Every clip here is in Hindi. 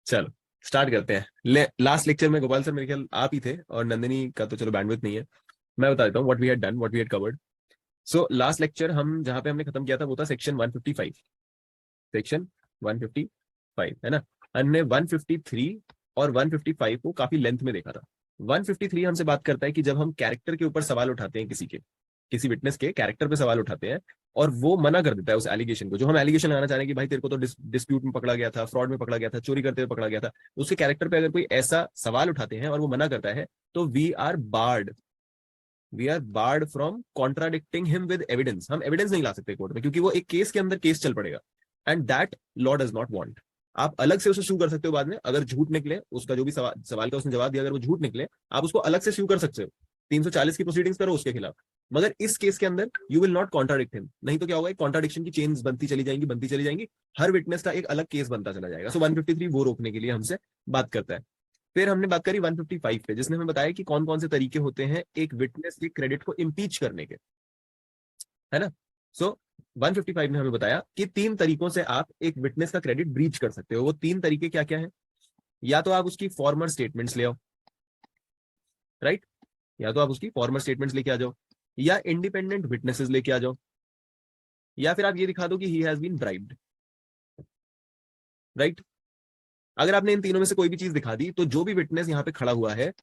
चलो स्टार्ट करते हैं। लास्ट लेक्चर में गोपाल सर मेरे ख्याल आप ही थे, और नंदिनी का तो चलो बैंडविड्थ नहीं है। मैं बता देता हूँ what we had done, what we had covered. So last lecture हम जहां पे हमने खत्म किया था वो था सेक्शन 155। सेक्शन 155 है ना। हमने 153 और 155 को काफी लेंथ में देखा था। 153 हमसे बात करता है कि जब हम कैरेक्टर के ऊपर सवाल उठाते हैं, किसी विटनेस के कैरेक्टर पे सवाल उठाते हैं, और वो मना कर देता है उस एलिगेशन को, जो हम एलिगेशन लगाना चाह रहे हैं कि भाई तेरे को तो डिस्प्यूट में पकड़ा गया था, फ्रॉड में पकड़ा गया था, चोरी करते हुए पकड़ा गया था। उसके कैरेक्टर पे अगर कोई ऐसा सवाल उठाते हैं और वो मना करता है, तो we are barred from contradicting him with evidence. हम एविडेंस नहीं ला सकते कोर्ट में, क्योंकि वो एक केस के अंदर केस चल पड़ेगा, and that law does not want. आप अलग से उसे सू कर सकते हो बाद में, अगर झूठ निकले उसका, जो भी सवाल का उसने जवाब दिया, अगर वो झूठ निकले, आप उसको अलग से सू कर सकते हो। 340 की प्रोसीडिंग्स करो उसके खिलाफ। मगर इस केस के अंदर you will not contradict him, नहीं तो क्या होगा, कॉन्ट्राडिक्शन की चेन्स बनती चली जाएंगी, हर विटनेस का एक अलग केस बनता चला जाएगा। सो 153 वो रोकने के लिए हमसे बात करता है। फिर हमने बात करी 155 पे, जिसने हमें बताया कि कौन कौन से तरीके होते हैं एक विटनेस के क्रेडिट को इम्पीच करने के, है ना। सो 155 ने हमें बताया कि 3 तरीकों से आप एक विटनेस का क्रेडिट ब्रीच कर सकते हो। वो 3 तरीके क्या क्या है? या तो आप उसकी फॉर्मर स्टेटमेंट्स ले आओ, राइट, या तो आप उसकी फॉर्मर स्टेटमेंट्स लेके आ जाओ, या इंडिपेंडेंट विटनेसेस लेके आ जाओ, या फिर आप ये दिखा दो कि he has been bribed, right. अगर आपने इन तीनों में से कोई भी चीज दिखा दी, तो जो भी विटनेस यहाँ पे खड़ा हुआ है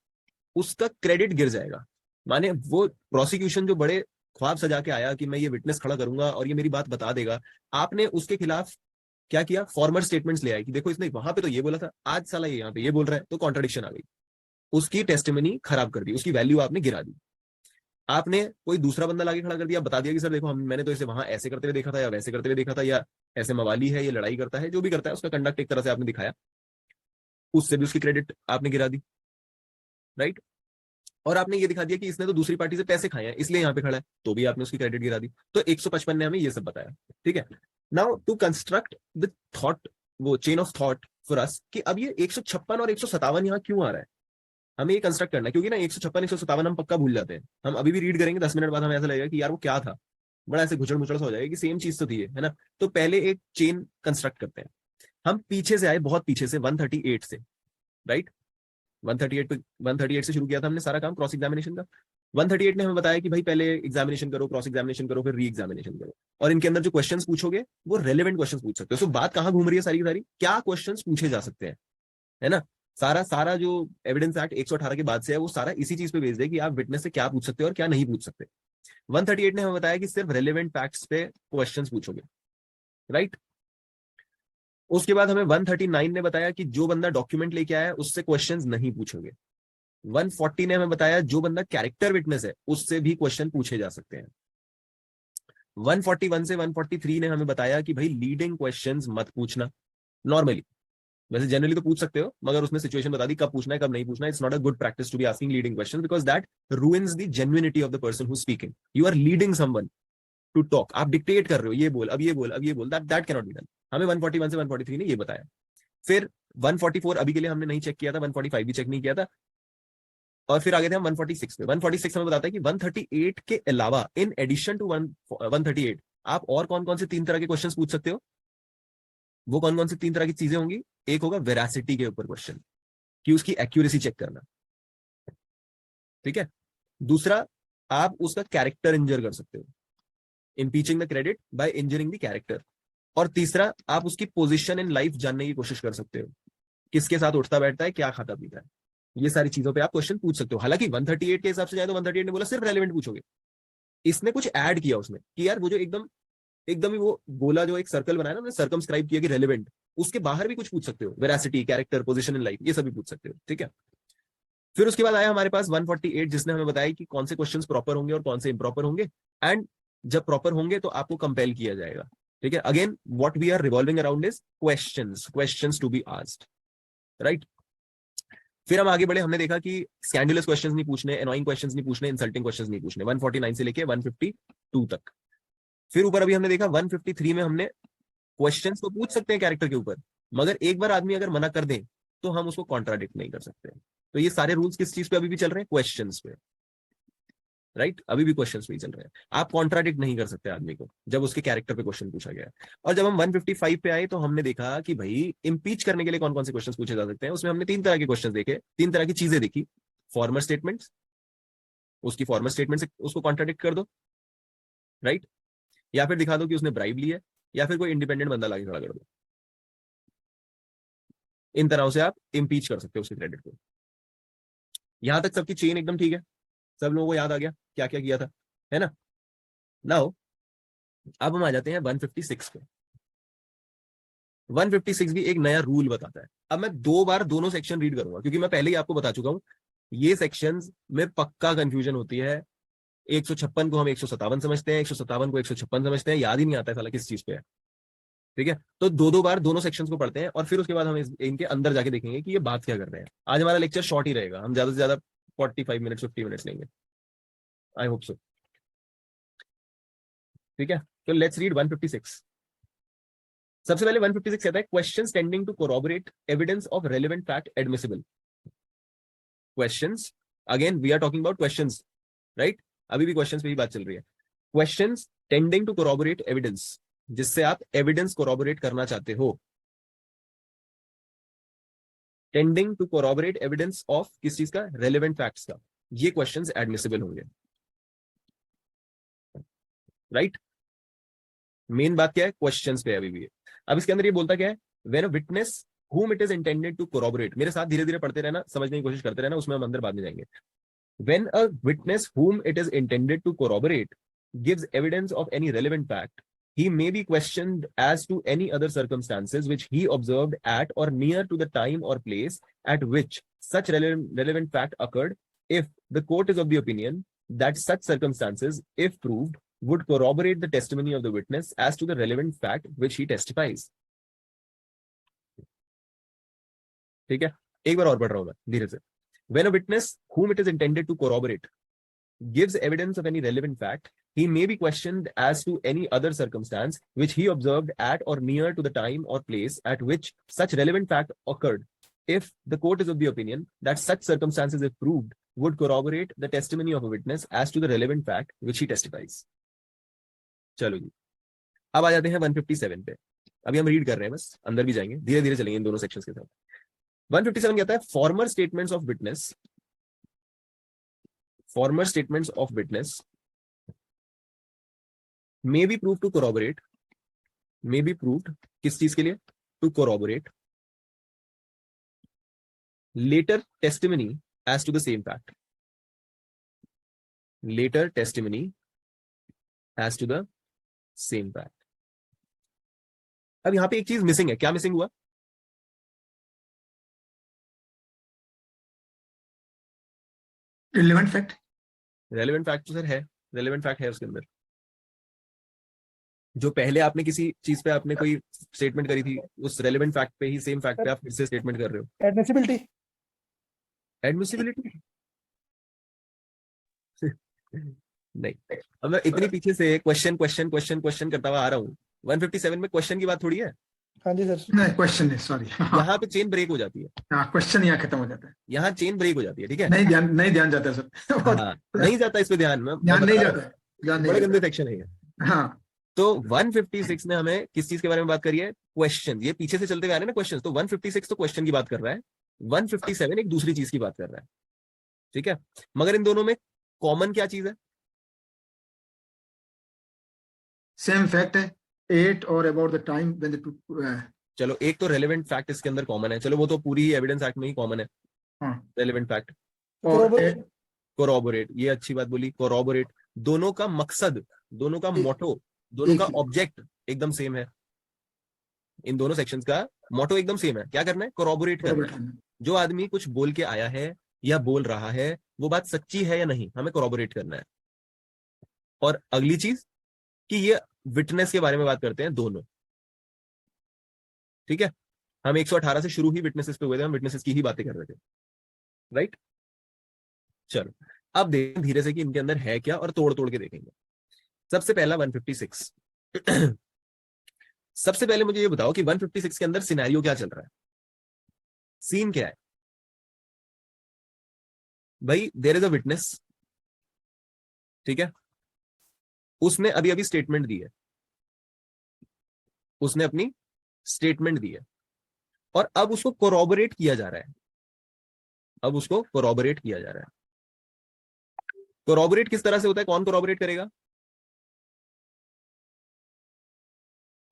उसका क्रेडिट गिर जाएगा। माने वो प्रोसिक्यूशन जो बड़े ख्वाब सजा के आया कि मैं ये विटनेस खड़ा करूंगा और ये मेरी बात बता देगा, आपने उसके खिलाफ क्या किया, फॉर्मर स्टेटमेंट्स ले आए कि देखो इसने वहां पे तो ये बोला था, आज साला ये यहाँ पे ये बोल रहा है, तो कॉन्ट्रडिक्शन आ गई। उसकी टेस्टिमनी खराब कर दी, उसकी वैल्यू आपने गिरा दी। आपने कोई दूसरा बंदा लाके खड़ा कर दिया, बता दिया कि सर देखो मैंने तो इसे वहां ऐसे करते हुए देखा था, या वैसे करते हुए देखा था, या ऐसे मवाली है, ये लड़ाई करता है, जो भी करता है उसका कंडक्ट एक तरह से आपने दिखाया, उससे भी उसकी क्रेडिट आपने गिरा दी, राइट। और आपने ये दिखा दिया कि इसने तो दूसरी पार्टी से पैसे खाए हैं इसलिए यहाँ पे खड़ा है, तो भी आपने उसकी क्रेडिट गिरा दी। तो 155 ने हमें ये सब बताया, ठीक है। Now to construct the thought, वो chain of thought for us, कि अब ये 156 और 157 यहाँ क्यों आ रहा है, हमें ये कंस्ट्रक्ट करना है। क्योंकि ना 156 157 हम पक्का भूल जाते हैं, हम अभी भी रीड करेंगे 10 मिनट बाद हमें ऐसा लगेगा कि यार वो क्या था, बड़ा ऐसे घुचड़ मुचड़ सा हो जाएगा कि सेम चीज तो थी, है ना। तो पहले एक चेन कंस्ट्रक्ट करते हैं। हम पीछे से आए, बहुत पीछे से, 138 से, राइट। 138 पे 138 से शुरू किया था हमने सारा काम क्रॉस एग्जामिनेशन का। 138 ने हमें बताया कि भाई पहले एग्जामिनेशन करो, क्रॉस एग्जामिनेशन करो, फिर री एग्जामिनेशन करो, और इनके अंदर जो क्वेश्चंस पूछोगे वो रेलेवेंट क्वेश्चंस पूछ सकते हो। सो बात कहां घूम रही है सारी की सारी, क्या क्वेश्चंस पूछे जा सकते हैं, है ना। सारा सारा जो एविडेंस एक्ट 118 के बाद से है, वो सारा इसी चीज पे बेस्ड है कि आप विटनेस से क्या पूछ सकते हो और क्या नहीं पूछ सकते। 138 ने हमें बताया कि सिर्फ रेलेवेंट फैक्ट्स पे क्वेश्चंस पूछोगे, राइट। उसके बाद हमें 139 ने बताया कि जो बंदा डॉक्यूमेंट लेके आया है उससे क्वेश्चंस नहीं पूछोगे। 140 ने हमें बताया जो बंदा कैरेक्टर विटनेस है उससे भी क्वेश्चन पूछे जा सकते हैं। 141 से 143 ने हमें बताया कि भाई लीडिंग क्वेश्चंस मत पूछना। नॉर्मली, वैसे जनरली तो पूछ सकते हो, मगर उसमें सिचुएशन बता दी कब पूछना है कब नहीं पूछना। It's not a good practice to be asking leading question, because that ruins the genuinity of the person who's speaking. You are leading someone to talk, आप डिक्टेट कर रहे हो, ये बोल, अब ये बोल, अब ये बोल, दैट कैनॉट बी डन। हमें 141 से 143 ने ये बताया। फिर 144 अभी के लिए हमने नहीं चेक किया था, 145 भी चेक नहीं किया था। और फिर आगे थे हम 146 पे। 146 हमें बताता है कि 138 के अलावा, इन एडिशन टू 138, आप और कौन कौन से 3 तरह के क्वेश्चन पूछ सकते हो। वो कौन कौन से 3 तरह की चीजें होंगी? एक होगा वेरासिटी के ऊपर क्वेश्चन, कि उसकी एक्यूरेसी चेक करना, ठीक है। दूसरा, आप उसका कैरेक्टर इंजर कर सकते हो, impeaching the credit by injuring the character. और तीसरा, आप उसकी पोजीशन इन लाइफ जानने की कोशिश कर सकते हो, किसके साथ उठता बैठता है, क्या खाता पीता है। ये सारी चीजों पे आप क्वेश्चन पूछ सकते हो। हालांकि 138 के हिसाब से जाए तो 138 ने बोला सिर्फ रेलेवेंट पूछोगे। इसने कुछ ऐड किया उसमें कि यार वो जो एकदम एकदम ही वो बोला, जो एक सर्कल बनाया ना, सर्कमस्क्राइब किया कि रेलेवेंट, उसके बाहर भी कुछ पूछ सकते हो, veracity, character, position in life, ये सभी पूछ सकते हो, ठीक है। फिर उसके बाद आया हमारे पास 148, जिसने हमें बताया कि कौन से क्वेश्चंस प्रॉपर होंगे और कौन से इम्प्रॉपर होंगे, एंड जब प्रॉपर होंगे तो आपको कंपेल किया जाएगा, ठीक है। Again what we are revolving around is questions to be asked, right. फिर हम आगे बढ़े, हमने देखा कि स्कैंडुलस क्वेश्चंस नहीं पूछने, एनोइंग क्वेश्चंस नहीं पूछने, इंसल्टिंग क्वेश्चंस नहीं पूछने, 149 से लेके 152 तक। फिर ऊपर अभी हमने देखा 153 में हमने क्वेश्चंस तो पूछ सकते हैं कैरेक्टर के ऊपर, मगर एक बार आदमी अगर मना कर दे तो हम उसको कॉन्ट्राडिक्ट नहीं कर सकते। तो ये सारे रूल्स किस चीज पे अभी भी चल रहे हैं? क्वेश्चंस पे। राइट, अभी भी क्वेश्चंस पे ही चल रहे हैं। आप कॉन्ट्राडिक्ट नहीं कर सकते आदमी को जब उसके कैरेक्टर पे क्वेश्चन पूछा गया है। और जब हम 155 पे आए तो हमने देखा कि भाई इम्पीच करने के लिए कौन कौन से क्वेश्चन पूछे जा सकते हैं। उसमें हमने 3 तरह के क्वेश्चन देखे, 3 तरह की चीजें देखी। फॉर्मर स्टेटमेंट्स, उसकी फॉर्मर स्टेटमेंट से उसको कॉन्ट्राडिक्ट कर दो, राइट, या फिर दिखा दो कि उसने ब्राइब ली है, या फिर कोई इंडिपेंडेंट बंदा लाके खड़ा कर दो। इन तरह से आप इम्पीच कर सकते हो उसके क्रेडिट को। यहां तक सबकी चेन एकदम ठीक है, सब लोगों को याद आ गया क्या क्या किया था, है ना। नाउ अब हम आ जाते हैं 156 पे। 156 भी एक नया रूल बताता है। अब मैं 2 बार दोनों सेक्शन रीड करूंगा क्योंकि मैं पहले ही आपको बता चुका हूं ये सेक्शंस में पक्का कंफ्यूजन होती है। 156 को हम 157 समझते हैं, 157 को 156 समझते हैं, याद ही नहीं आता है साला किस चीज पे है। ठीक है, तो 2 बार दोनों सेक्शंस को पढ़ते हैं और फिर उसके बाद हम इनके अंदर जाके देखेंगे कि ये बात क्या कर रहे हैं। आज हमारा लेक्चर शॉर्ट ही रहेगा, हम ज्यादा से ज्यादा 45 मिनट 50 मिनट्स लेंगे, आई होप सो। ठीक है, तो लेट्स रीड 156। सबसे पहले 156 कहता है questions tending to corroborate evidence of relevant fact admissible. Questions, again we are talking about questions, right, अभी भी क्वेश्चंस पे ही बात चल रही है। Questions tending to corroborate evidence, जिससे आप एविडेंस कोरोबोरेट करना चाहते हो। Tending to corroborate evidence of किस चीज का, रेलेवेंट फैक्ट्स का, ये क्वेश्चंस एडमिसिबल होंगे, राइट। मेन बात क्या है, क्वेश्चंस पे अभी भी है। अब इसके अंदर ये बोलता क्या है, when a witness whom it is intended to corroborate, मेरे साथ धीरे धीरे पढ़ते रहना, समझने की कोशिश करते रहना, उसमें हम अंदर बाद में जाएंगे। When a witness whom it is intended to corroborate gives evidence of any relevant fact, he may be questioned as to any other circumstances which he observed at or near to the time or place at which such relevant fact occurred, if the court is of the opinion that such circumstances, if proved, would corroborate the testimony of the witness as to the relevant fact which he testifies. ठीक है, एक बार और पढ़ रहा हूं मैं धीरे से। When a witness whom it is intended to corroborate gives evidence of any relevant fact, he may be questioned as to any other circumstance which he observed at or near to the time or place at which such relevant fact occurred, if the court is of the opinion that such circumstances, if proved, would corroborate the testimony of a witness as to the relevant fact which he testifies. चलो जी, अब आ जाते हैं 157 पे। अभी हम रीड कर रहे हैं, बस अंदर भी जाएंगे, धीरे धीरे चलेंगे इन दोनों सेक्शंस के साथ। 157 कहता है farmer statements of witness, former statements of witness may be proved to corroborate, may be proved किस चीज के लिए, to corroborate later testimony as to the same fact, later testimony as to the same fact। अब यहां पे एक चीज मिसिंग है, क्या मिसिंग हुआ, रिलेवेंट फैक्ट। रेलेवेंट फैक्ट तो सर है, रेलेवेंट फैक्ट है उसके अंदर। जो पहले आपने किसी चीज पे आपने कोई स्टेटमेंट करी थी, उस रेलेवेंट फैक्ट पे ही, सेम फैक्ट पे आप फिर से स्टेटमेंट कर रहे हो। एडमिसिबिलिटी। एडमिसिबिलिटी नहीं, अब मैं इतनी पीछे से क्वेश्चन क्वेश्चन क्वेश्चन क्वेश्चन करता हुआ आ रहा हूँ। 157 में क्वेश्चन की बात थोड़ी है, हाँ जी सर। नहीं, क्वेश्चन है, सॉरी। यहाँ पे चेन ब्रेक हो जाती है, हाँ, क्वेश्चन यहाँ खत्म हो जाता है, यहाँ चेन ब्रेक हो जाती है, ठीक है। नहीं ध्यान जाता है सर। हाँ, नहीं जाता इस पे ध्यान में, ध्यान नहीं जाता है, ध्यान नहीं बड़े गंदे जाता सेक्शन है ये। है। हाँ, तो 156 में हमें किस चीज के बारे में बात करी है, क्वेश्चन। ये पीछे से चलते हुए आ रहे हैं ना क्वेश्चन, तो 156 तो क्वेश्चन की बात कर रहा है, 157 एक दूसरी चीज की बात कर रहा है, ठीक है। मगर इन दोनों में कॉमन क्या चीज है, सेम फैक्ट है, एट और about the time when the. चलो एक तो रेलेवेंट फैक्ट इसके अंदर कॉमन है, चलो वो तो पूरी ही एविडेंस एक्ट में ही कॉमन है, हाँ, रेलेवेंट फैक्ट। और कोरोबोरेट, ये अच्छी बात बोली, कोरोबोरेट। दोनों का मकसद, दोनों का मोटो, दोनों का ऑब्जेक्ट एकदम सेम है। इन दोनों सेक्शंस का मोटो एकदम सेम है, क्या करना है, कोरोबोरेट करना है। जो आदमी कुछ बोल के आया है या बोल रहा है, वो बात सच्ची है या नहीं, हमें कोरोबोरेट करना है। और अगली चीज कि ये विटनेस के बारे में बात करते हैं दोनों, ठीक है। हम 118 से शुरू ही विटनेसेस पे हुए थे, हम विटनेसेस की ही बातें कर रहे थे, राइट। चलो अब देखें धीरे से कि इनके अंदर है क्या, और तोड़ तोड़ के देखेंगे। सबसे पहला 156। सबसे पहले मुझे ये बताओ कि 156 के अंदर सिनेरियो क्या चल रहा है, सीन क्या है। भाई देयर इज अ विटनेस, ठीक है, उसने अभी अभी स्टेटमेंट दी है, उसने अपनी स्टेटमेंट दी है, और अब उसको कोरोबोरेट किया जा रहा है, अब उसको कोरोबोरेट किया जा रहा है। कोरोबोरेट किस तरह से होता है, कौन कोरोबोरेट करेगा,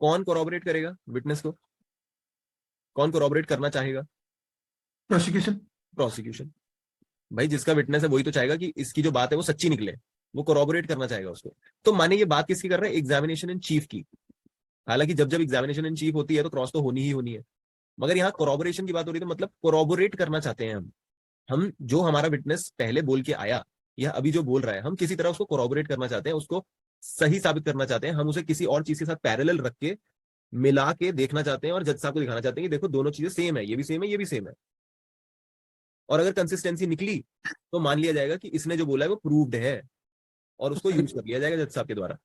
कौन कोरोबोरेट करेगा विटनेस को, कौन कोरोबोरेट करना चाहेगा, प्रोसिक्यूशन। प्रोसिक्यूशन। भाई जिसका विटनेस है वही तो चाहेगा कि इसकी जो बात है वो सच्ची निकले, वो कोरोबोरेट करना चाहेगा उसको। तो माने ये बात किसकी कर रहे हैं, एग्जामिनेशन इन चीफ की। हालांकि जब जब एग्जामिनेशन इन चीफ होती है तो क्रॉस तो होनी ही होनी है, मगर यहाँ कोरोबोरेशन की बात हो रही है, तो मतलब कोरोबोरेट करना चाहते हैं हम जो हमारा विटनेस पहले बोल के आया या अभी जो बोल रहा है, हम किसी तरह उसको कोरोबोरेट करना चाहते हैं, उसको सही साबित करना चाहते हैं, हम उसे किसी और चीज के साथ पैरेलल रख के मिला के देखना चाहते हैं, और जज साहब को दिखाना चाहते हैं कि देखो दोनों चीजें सेम है, ये भी सेम है, ये भी सेम है। और अगर कंसिस्टेंसी निकली तो मान लिया जाएगा कि इसने जो बोला है वो प्रूव्ड है, और उसको यूज कर लिया जाएगा जज साहब के द्वारा।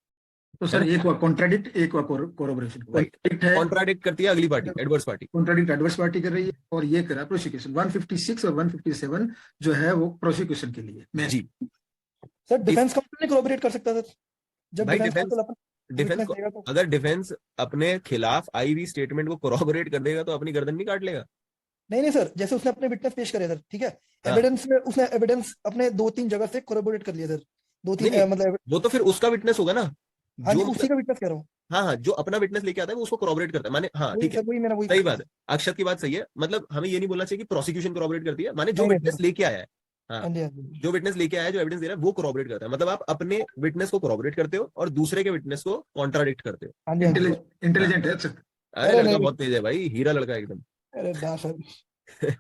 तो है सर ना, एक हुआ कॉन्ट्राडिक्ट, एक हुआ कोरोबोरेशन। राइट। कॉन्ट्राडिक्ट है, कॉन्ट्राडिक्ट करती है अगली party, adverse party. Contradict adverse party कर रही है, और ये करा प्रोसिक्यूशन। 156 और 157 जो है वो प्रोसिक्यूशन के लिए मैं। जी सर डिफेंस काउंसिल नहीं कोलैबोरेट कर सकता सर, जब भाई डिफेंस डिफेंस, काउंसिल अपन विटनेस देगा तो? अगर डिफेंस अपने खिलाफ आई हुई स्टेटमेंट को कोरोबोरेट कर देगा तो अपनी गर्दन नहीं काट लेगा। नहीं सर, जैसे उसने अपने विटनेस पेश करे सर, ठीक है, हाँ। एविडेंस में उसने एविडेंस अपने 2-3 जगह से कोलैबोरेट कर लिया सर, नहीं 2-3 मतलब। वो तो फिर उसका विटनेस होगा ना, हाँ जी, जो उसी का विटनेस कह रहा हूँ। हाँ हाँ, जो अपना विटनेस लेके आता है वो उसको कोरोबोरेट करता है, माने हाँ वही ठीक है, सर, वही मेरा वही सही बात है, अक्षत की बात सही है। मतलब हमें ये नहीं बोलना चाहिए कि प्रोसिक्यूशन कोरोबोरेट करती है, माने जो नहीं नहीं विटनेस सर। लेके आया है, हाँ, हाँ जी, हाँ जी। जो विटनेस लेके आया है, जो एविडेंस दे रहा है वो कोरोबोरेट करता है। मतलब आप अपने विटनेस को कोरोबोरेट करते हो और दूसरे के विटनेस को कॉन्ट्राडिक्ट करते हो। हाँ जी, हाँ जी। इंटेलिजेंट है अच्छा। अरे अरे लड़का नहीं, बहुत तेज है भाई, हीरा लड़का एकदम। अरे ना सर।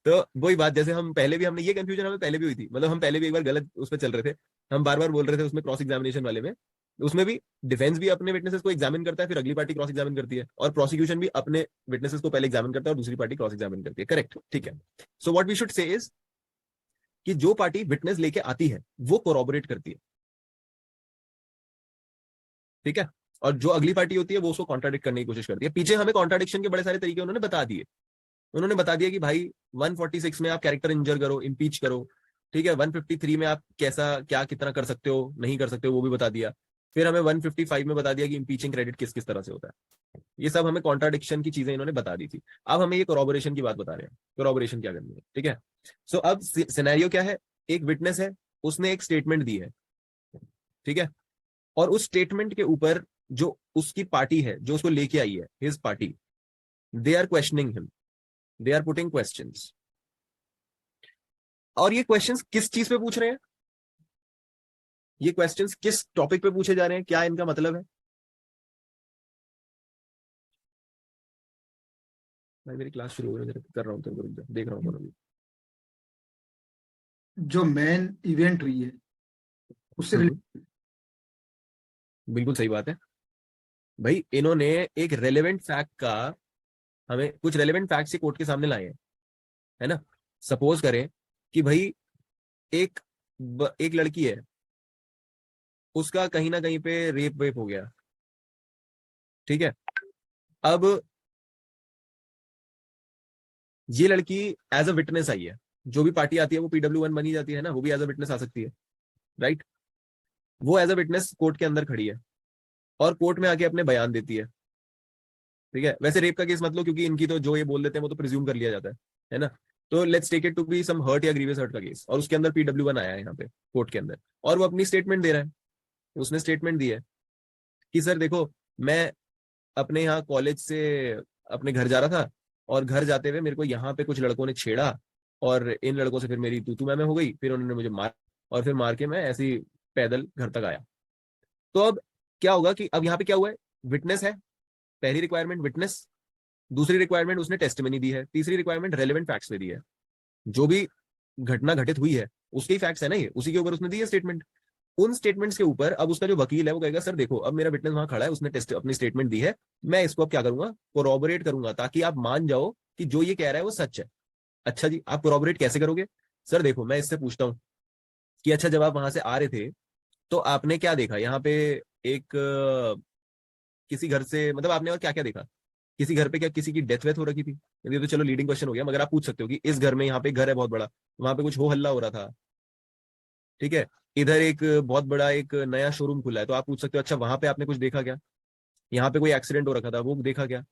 तो वही बात, जैसे हम पहले भी, हमने ये कंफ्यूजन हमें पहले भी हुई थी, मतलब हम पहले भी एक बार गलत उस पर चल रहे थे, हम बार बार बोल रहे थे उसमें क्रॉस एग्जामिनेशन वाले में, उसमें भी डिफेंस भी अपने विटनेसेस को एग्जामिन करता है, फिर अगली पार्टी क्रॉस एग्जामिन करती है, और प्रोसिक्यूशन भी अपने विटनेसेस को पहले एग्जामिन करता है और दूसरी पार्टी क्रॉस एग्जामिन करती है। करेक्ट, ठीक है। So what we should say is कि जो पार्टी विटनेस लेके आती है वो कोरोबोरेट करती है, ठीक है, और जो अगली पार्टी होती है वो उसको कॉन्ट्राडिक्ट करने की कोशिश करती है। पीछे हमें कॉन्ट्राडिक्शन के बड़े सारे तरीके उन्होंने बता दिए, उन्होंने बता दिया कि भाई 146 में आप कैरेक्टर इंजर करो, इम्पीच करो, ठीक है, 153 में आप कैसा क्या कितना कर सकते हो, नहीं कर सकते हो, वो भी बता दिया। फिर हमें 155 में बता दिया कि इम्पीचिंग क्रेडिट किस किस तरह से होता है। ये सब हमें कॉन्ट्राडिक्शन की चीजें इन्होंने बता दी थी। अब हमें ये कोरोबोरेशन की बात बता रहे हैं, कोरोबोरेशन क्या करनी है, ठीक है। सो अब सिनेरियो क्या है, एक विटनेस है, उसने एक स्टेटमेंट दी है, ठीक है, और उस स्टेटमेंट के ऊपर जो उसकी पार्टी है, जो उसको लेके आई है, his party, they are questioning him, they are putting questions. और ये क्वेश्चंस किस चीज पे पूछ रहे हैं, ये क्वेश्चंस किस टॉपिक पे पूछे जा रहे हैं, क्या इनका मतलब है। भाई मेरी क्लास शुरू हो गई है, कर रहा हूँ, तो रुक जा, देख रहा हूँ। जो मेन इवेंट हुई है उससे बिल्कुल सही बात है भाई, इन्होंने एक रेलेवेंट फैक्ट का, हमें कुछ रेलेवेंट फैक्ट से कोर्ट के सामने लाए हैं, है ना। सपोज करें कि भाई एक एक लड़की है, उसका कहीं ना कहीं पे रेप वेप हो गया, ठीक है। अब ये लड़की एज अ विटनेस आई है, जो भी पार्टी आती है वो PW1 बनी जाती है ना, वो भी एज अ विटनेस आ सकती है, राइट। वो एज अ विटनेस कोर्ट के अंदर खड़ी है और कोर्ट में आके अपने बयान देती है, ठीक है। वैसे रेप का केस मत लो, क्योंकि इनकी तो जो ये बोल देते हैं वो तो प्रिज्यूम कर लिया जाता है ना। तो let's take it to be some hurt या ग्रीवियस हर्ट का केस, और उसके अंदर PW1 आया है यहाँ पे कोर्ट के अंदर, और वो अपनी स्टेटमेंट दे रहा है। उसने स्टेटमेंट दी है कि सर देखो, मैं अपने यहाँ कॉलेज से अपने घर जा रहा था, और घर जाते हुए मेरे को यहाँ पे कुछ लड़कों ने छेड़ा, और इन लड़कों से फिर मेरी तू मैं हो गई, फिर उन्होंने मुझे मार, और फिर मार के मैं ऐसे ही पैदल घर तक आया। तो अब क्या होगा कि अब यहाँ पे क्या हुआ है, विटनेस है, पहली रिक्वायरमेंट विटनेस, दूसरी रिक्वायरमेंट उसने टेस्टिमनी दी है, तीसरी रिक्वायरमेंट रेलेवेंट फैक्ट्स पे दी है, जो भी घटना घटित हुई है उसके ही फैक्ट्स है ना ये, उसी के ऊपर उसने दी है स्टेटमेंट। उन स्टेटमेंट्स के ऊपर अब उसका जो वकील है वो कहेगा सर देखो, अब मेरा विटनेस वहां खड़ा है, उसने टेस्ट अपनी स्टेटमेंट दी है, मैं इसको अब क्या करूंगा, कोरोबोरेट करूंगा, ताकि आप मान जाओ कि जो ये कह रहा है वो सच है। अच्छा जी, आप कोरोबोरेट कैसे करोगे, सर देखो मैं इससे पूछता हूँ कि अच्छा जब आप वहां से आ रहे थे तो आपने क्या देखा यहाँ पे, एक किसी घर से, मतलब आपने और क्या क्या देखा, किसी घर पे क्या किसी की डेथ वेथ हो रखी थी, ये तो चलो लीडिंग क्वेश्चन हो गया, मगर आप पूछ सकते हो कि इस घर में, यहाँ पे घर है बहुत बड़ा, वहां पे कुछ हो हल्ला हो रहा था, ठीक है, इधर एक बहुत बड़ा एक नया शोरूम खुला है, तो आप पूछ सकते हो अच्छा वहां पे आपने कुछ देखा क्या, यहाँ पे कोई एक्सीडेंट हो रखा था वो देखा क्या।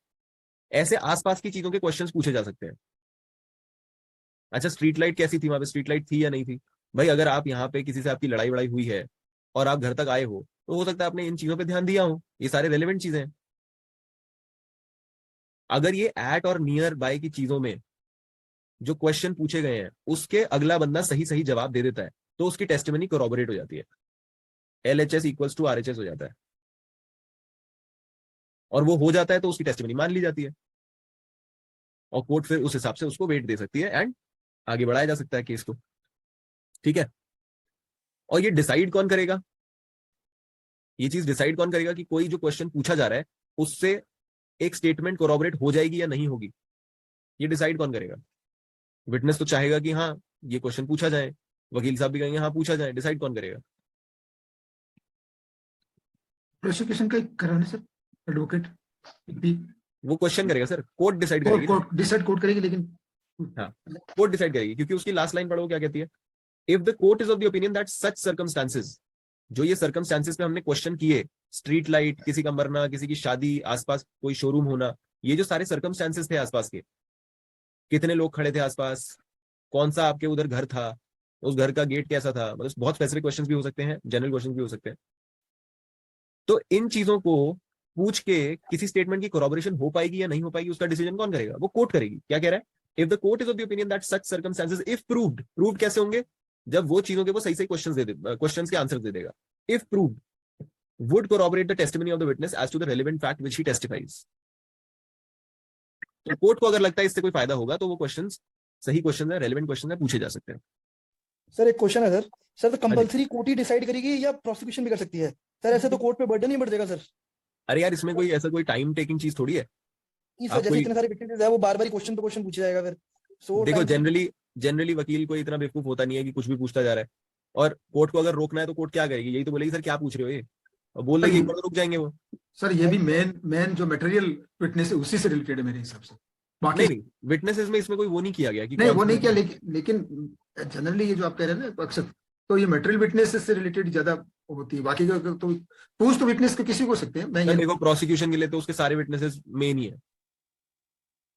ऐसे आसपास की चीजों के क्वेश्चंस पूछे जा सकते हैं। अच्छा स्ट्रीट लाइट कैसी थी, वहां पे स्ट्रीट लाइट थी या नहीं थी। भाई अगर आप यहाँ पे किसी से आपकी लड़ाई वड़ाई हुई है और आप घर तक आए हो, तो हो सकता है आपने इन चीजों पे ध्यान दिया हो। ये सारे रेलेवेंट चीजें हैं। अगर ये एट और नियर बाय की चीजों में जो क्वेश्चन पूछे गए हैं उसके अगला बंदा सही सही जवाब दे देता है, तो उसकी टेस्टिमनी कोरोबोरेट हो जाती है, LHS इक्वल्स टू RHS हो जाता है। और वो हो जाता है तो उसकी टेस्टिमनी मान ली जाती है, और कोर्ट फिर उस हिसाब से उसको वेट दे सकती है एंड आगे बढ़ाया जा सकता है केस को। ठीक है। और ये डिसाइड कौन करेगा, ये चीज डिसाइड कौन करेगा कि कोई जो क्वेश्चन पूछा जा रहा है उससे एक स्टेटमेंट कोरोबोरेट हो जाएगी या नहीं होगी, ये डिसाइड कौन करेगा। विटनेस तो चाहेगा कि हाँ ये क्वेश्चन पूछा जाए, वकील साहब भी कहेंगे हाँ पूछा जाए, डिसाइड कौन करेगा। प्रोसिक्यूशन का कराने सर, एडवोकेट भी वो क्वेश्चन करेगा सर, कोर्ट डिसाइड करेगी ना। कोर्ट डिसाइड कोर्ट करेगी, लेकिन हाँ कोर्ट डिसाइड करेगी, क्योंकि उसकी लास्ट लाइन पढ़ो क्या कहती है। If the court is of the opinion that such circumstances, जो ये सर्कमस्टांसेस पे हमने क्वेश्चन किए, स्ट्रीट लाइट, किसी का मरना, किसी की शादी, आसपास कोई शोरूम होना, ये जो सारे सर्कमस्टांसेस थे आसपास के, कितने लोग खड़े थे आसपास, कौन सा आपके उधर घर था, उस घर का गेट कैसा था, मतलब बहुत स्पेसिफिक क्वेश्चंस भी हो सकते हैं, जनरल क्वेश्चंस भी हो सकते हैं। तो इन चीजों को पूछ के किसी स्टेटमेंट की कोरोबोरेशन हो पाएगी या नहीं हो पाएगी, उसका डिसीजन कौन करेगा, वो कोर्ट करेगी। क्या कह रहा है, if the court is of the opinion that such circumstances if proved, proved कैसे होंगे, जब वो चीजों के वो सही सही क्वेश्चंस दे दे, क्वेश्चंस के आंसर दे देगा। If proved would corroborate the testimony of the witness as to the relevant fact which he testifies। तो कोर्ट को अगर लगता है इससे कोई फायदा होगा तो वो क्वेश्चंस सही क्वेश्चन है, रेलेवेंट क्वेश्चन है, पूछे जा सकते हैं। सर एक क्वेश्चन है सर, सर तो हाँ जी। कंपलसरी कोर्ट ही डिसाइड करेगी या प्रोसिक्यूशन भी कर सकती है सर? ऐसे तो कोर्ट पे बर्डन ही बढ़ जाएगा सर। अरे यार इसमें कोई ऐसा कोई टाइम टेकिंग चीज थोड़ी है। नहीं सर, आप जैसे कोई इतने सारे विटनेसेस है, वो बार बार क्वेश्चन पे क्वेश्चन पूछा जाएगा फिर, सो देखो, टाइम। जनरली वकील कोई इतना बेवकूफ होता नहीं है कि कुछ भी पूछता जा रहा है। और कोर्ट को अगर रोकना है तो कोर्ट क्या करेगी, यही तो बोलेगी सर क्या पूछ रहे हो ये, और बोल सर देगी ये एक बार तो रुक जाएंगे वो। सर ये भी मेन जो मटेरियल विटनेस है उसी से रिलेटेड है मेरे हिसाब से। बाकी नहीं विटनेसेस में इसमें कोई वो नहीं किया गया कि नहीं, कौन वो सा नहीं किया, witness- लेकिन जनरली ये जो आप कह रहे हैं ना अक्सर, तो ये मटेरियल विटनेस से रिलेटेड ज्यादा होती है। बाकी का तो पूछ तो विटनेस को किसी को सकते हैं, मैं सर ये देखो प्रोसिक्यूशन के लिए तो उसके सारे विटनेसेस मेन ही है,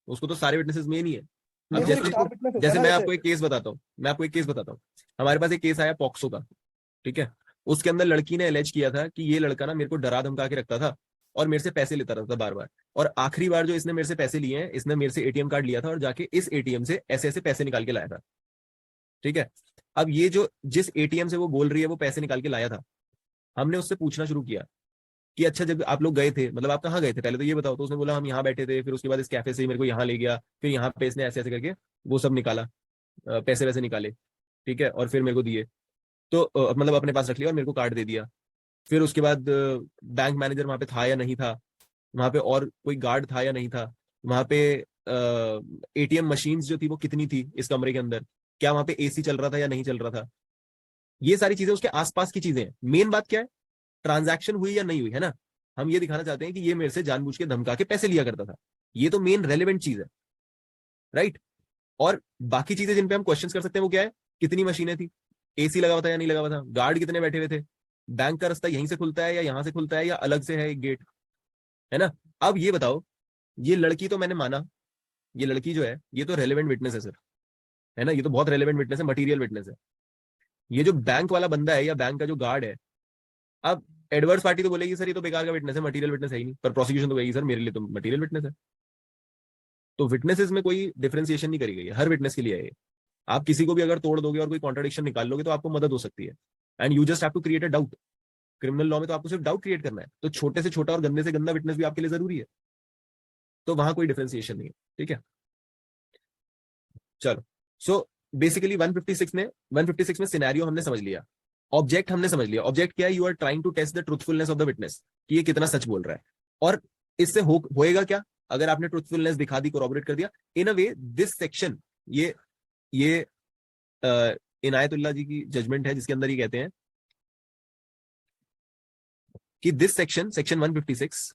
उसको तो सारे विटनेसेस मेन ही है। अब नहीं सर, एक जैसे स्टार विटनेस होता है जैसे ना मैं जैसे। आपको एक केस बताता हूँ, हमारे पास एक केस आया पॉक्सो का। ठीक है। उसके अंदर लड़की ने एलेज किया था कि ये लड़का ना मेरे को डरा धमका के रखता था और मेरे से पैसे लेता रहता था बार बार, और आखिरी बार जो इसने मेरे से पैसे लिए हैं, इसने मेरे से ATM कार्ड लिया था और जाके इस ATM से ऐसे ऐसे पैसे निकाल के लाया था। ठीक है। अब ये जो जिस ATM से वो बोल रही है वो पैसे निकाल के लाया था, हमने उससे पूछना शुरू किया कि अच्छा जब आप लोग गए थे, मतलब आप कहाँ गए थे पहले तो ये बताओ। तो उसने बोला हम यहाँ बैठे थे, फिर उसके बाद इस कैफे से ही मेरे को यहाँ ले गया, फिर यहाँ पे इसने ऐसे ऐसे करके वो सब निकाला, पैसे वैसे निकाले। ठीक है। और फिर मेरे को दिए, तो मतलब अपने पास रख लिया और मेरे को कार्ड दे दिया। फिर उसके बाद बैंक मैनेजर वहां पे था या नहीं था, वहां पे और कोई गार्ड था या नहीं था, वहां पे ATM मशीन्स जो थी वो कितनी थी इस कमरे के अंदर, क्या वहां पे AC चल रहा था या नहीं चल रहा था। ये सारी चीजें उसके आसपास की चीजें हैं। मेन बात क्या है, ट्रांजैक्शन हुई या नहीं हुई, है ना। हम ये दिखाना चाहते हैं कि ये मेरे से जानबूझ के धमका के पैसे लिया करता था, ये तो मेन रेलेवेंट चीज है, राइट। और बाकी चीजें जिन पे हम क्वेश्चन कर सकते हैं वो क्या है, कितनी मशीनें थी, AC लगा हुआ था या नहीं लगा हुआ था, गार्ड कितने बैठे हुए थे, बैंक का रास्ता यहीं से खुलता है या यहां से खुलता है या अलग से है एक गेट, है ना। अब ये बताओ, ये लड़की तो मैंने माना, ये लड़की जो है ये तो रेलेवेंट विटनेस है सर, है ना, ये तो बहुत रेलेवेंट विटनेस है, मटीरियल विटनेस है। ये जो बैंक वाला बंदा है या बैंक का जो गार्ड है, अब एडवर्स पार्टी तो बोलेगी सर ये तो बेकार का विटनेस है, मटीरियल विटनेस है ही नहीं, पर प्रोसिक्यूशन तो कहेगी सर मेरे लिए तो मटीरियल विटनेस है। तो विटनेसेस में कोई डिफरेंशिएशन नहीं करी गई है, हर विटनेस के लिए है ये। आप किसी को भी अगर तोड़ दोगे और कोई कॉन्ट्रडिक्शन निकाल लोगे तो आपको मदद हो सकती है, and you just have to create a doubt. Criminal law में तो आपको सिर्फ डाउट क्रिएट करना है, तो छोटे से छोटा और गंदे से गंदा विटनेस भी आपके लिए जरूरी है, तो वहां कोई डिफरेंशिएशन नहीं है। ठीक है। चलो, सो बेसिकली 156 में सिनेरियो हमने समझ लिया, ऑब्जेक्ट हमने समझ लिया। ऑब्जेक्ट क्या है, you are trying to test the truthfulness of the witness, कि ये कितना सच बोल रहा है। और इससे होएगा क्या, अगर आपने ट्रूथफुलनेस दिखा दी, कोरॉबरेट कर दिया इन अ वे, दिस सेक्शन, ये इनायतुल्लाह जी की जजमेंट है जिसके अंदर ये कहते हैं कि this section 156,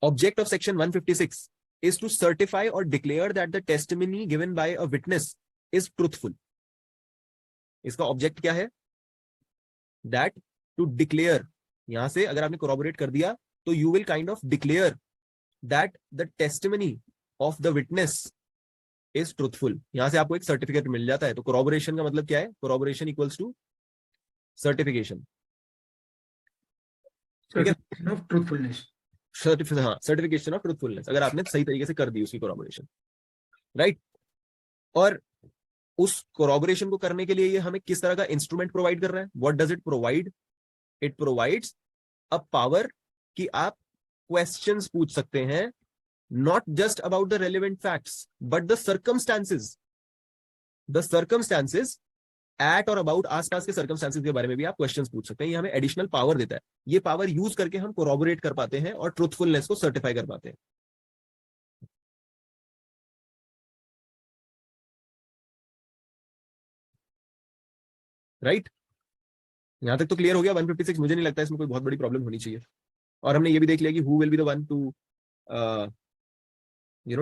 object of section 156 is to certify or declare that the testimony given by a witness is truthful। इसका ऑब्जेक्ट क्या है, दैट टू डिक्लेयर, यहां से अगर आपने कोरोबोरेट कर दिया तो you will kind of declare that the testimony of the witness is truthful. यहां से आपको एक सर्टिफिकेट मिल जाता है। तो कोरोबोरेशन का मतलब क्या है? कोरोबोरेशन इक्वल्स टू सर्टिफिकेशन। ठीक है, certification of truthfulness. Certification of truthfulness, अगर आपने सही तरीके से कर दी उसकी कोरोबोरेशन, राइट। और उस कोरोबोरेशन को करने के लिए ये हमें किस तरह का इंस्ट्रूमेंट प्रोवाइड कर रहा है? What does it provide? It provides a power कि आप क्वेश्चंस पूछ सकते हैं, not just about the relevant facts but the circumstances at और अबाउट, आसपास के सर्कमस्टांसेस के बारे में भी आप क्वेश्चंस पूछ सकते हैं। ये हमें एडिशनल पावर देता है। ये पावर यूज करके हम कोरोबोरेट कर पाते हैं और ट्रूथफुलनेस को सर्टिफाई कर पाते हैं। राइट, यहां तक तो क्लियर हो गया। 156 मुझे नहीं लगता इसमें कोई बहुत बड़ी प्रॉब्लम होनी चाहिए। और हमने ये भी देख लिया कि who will be the one to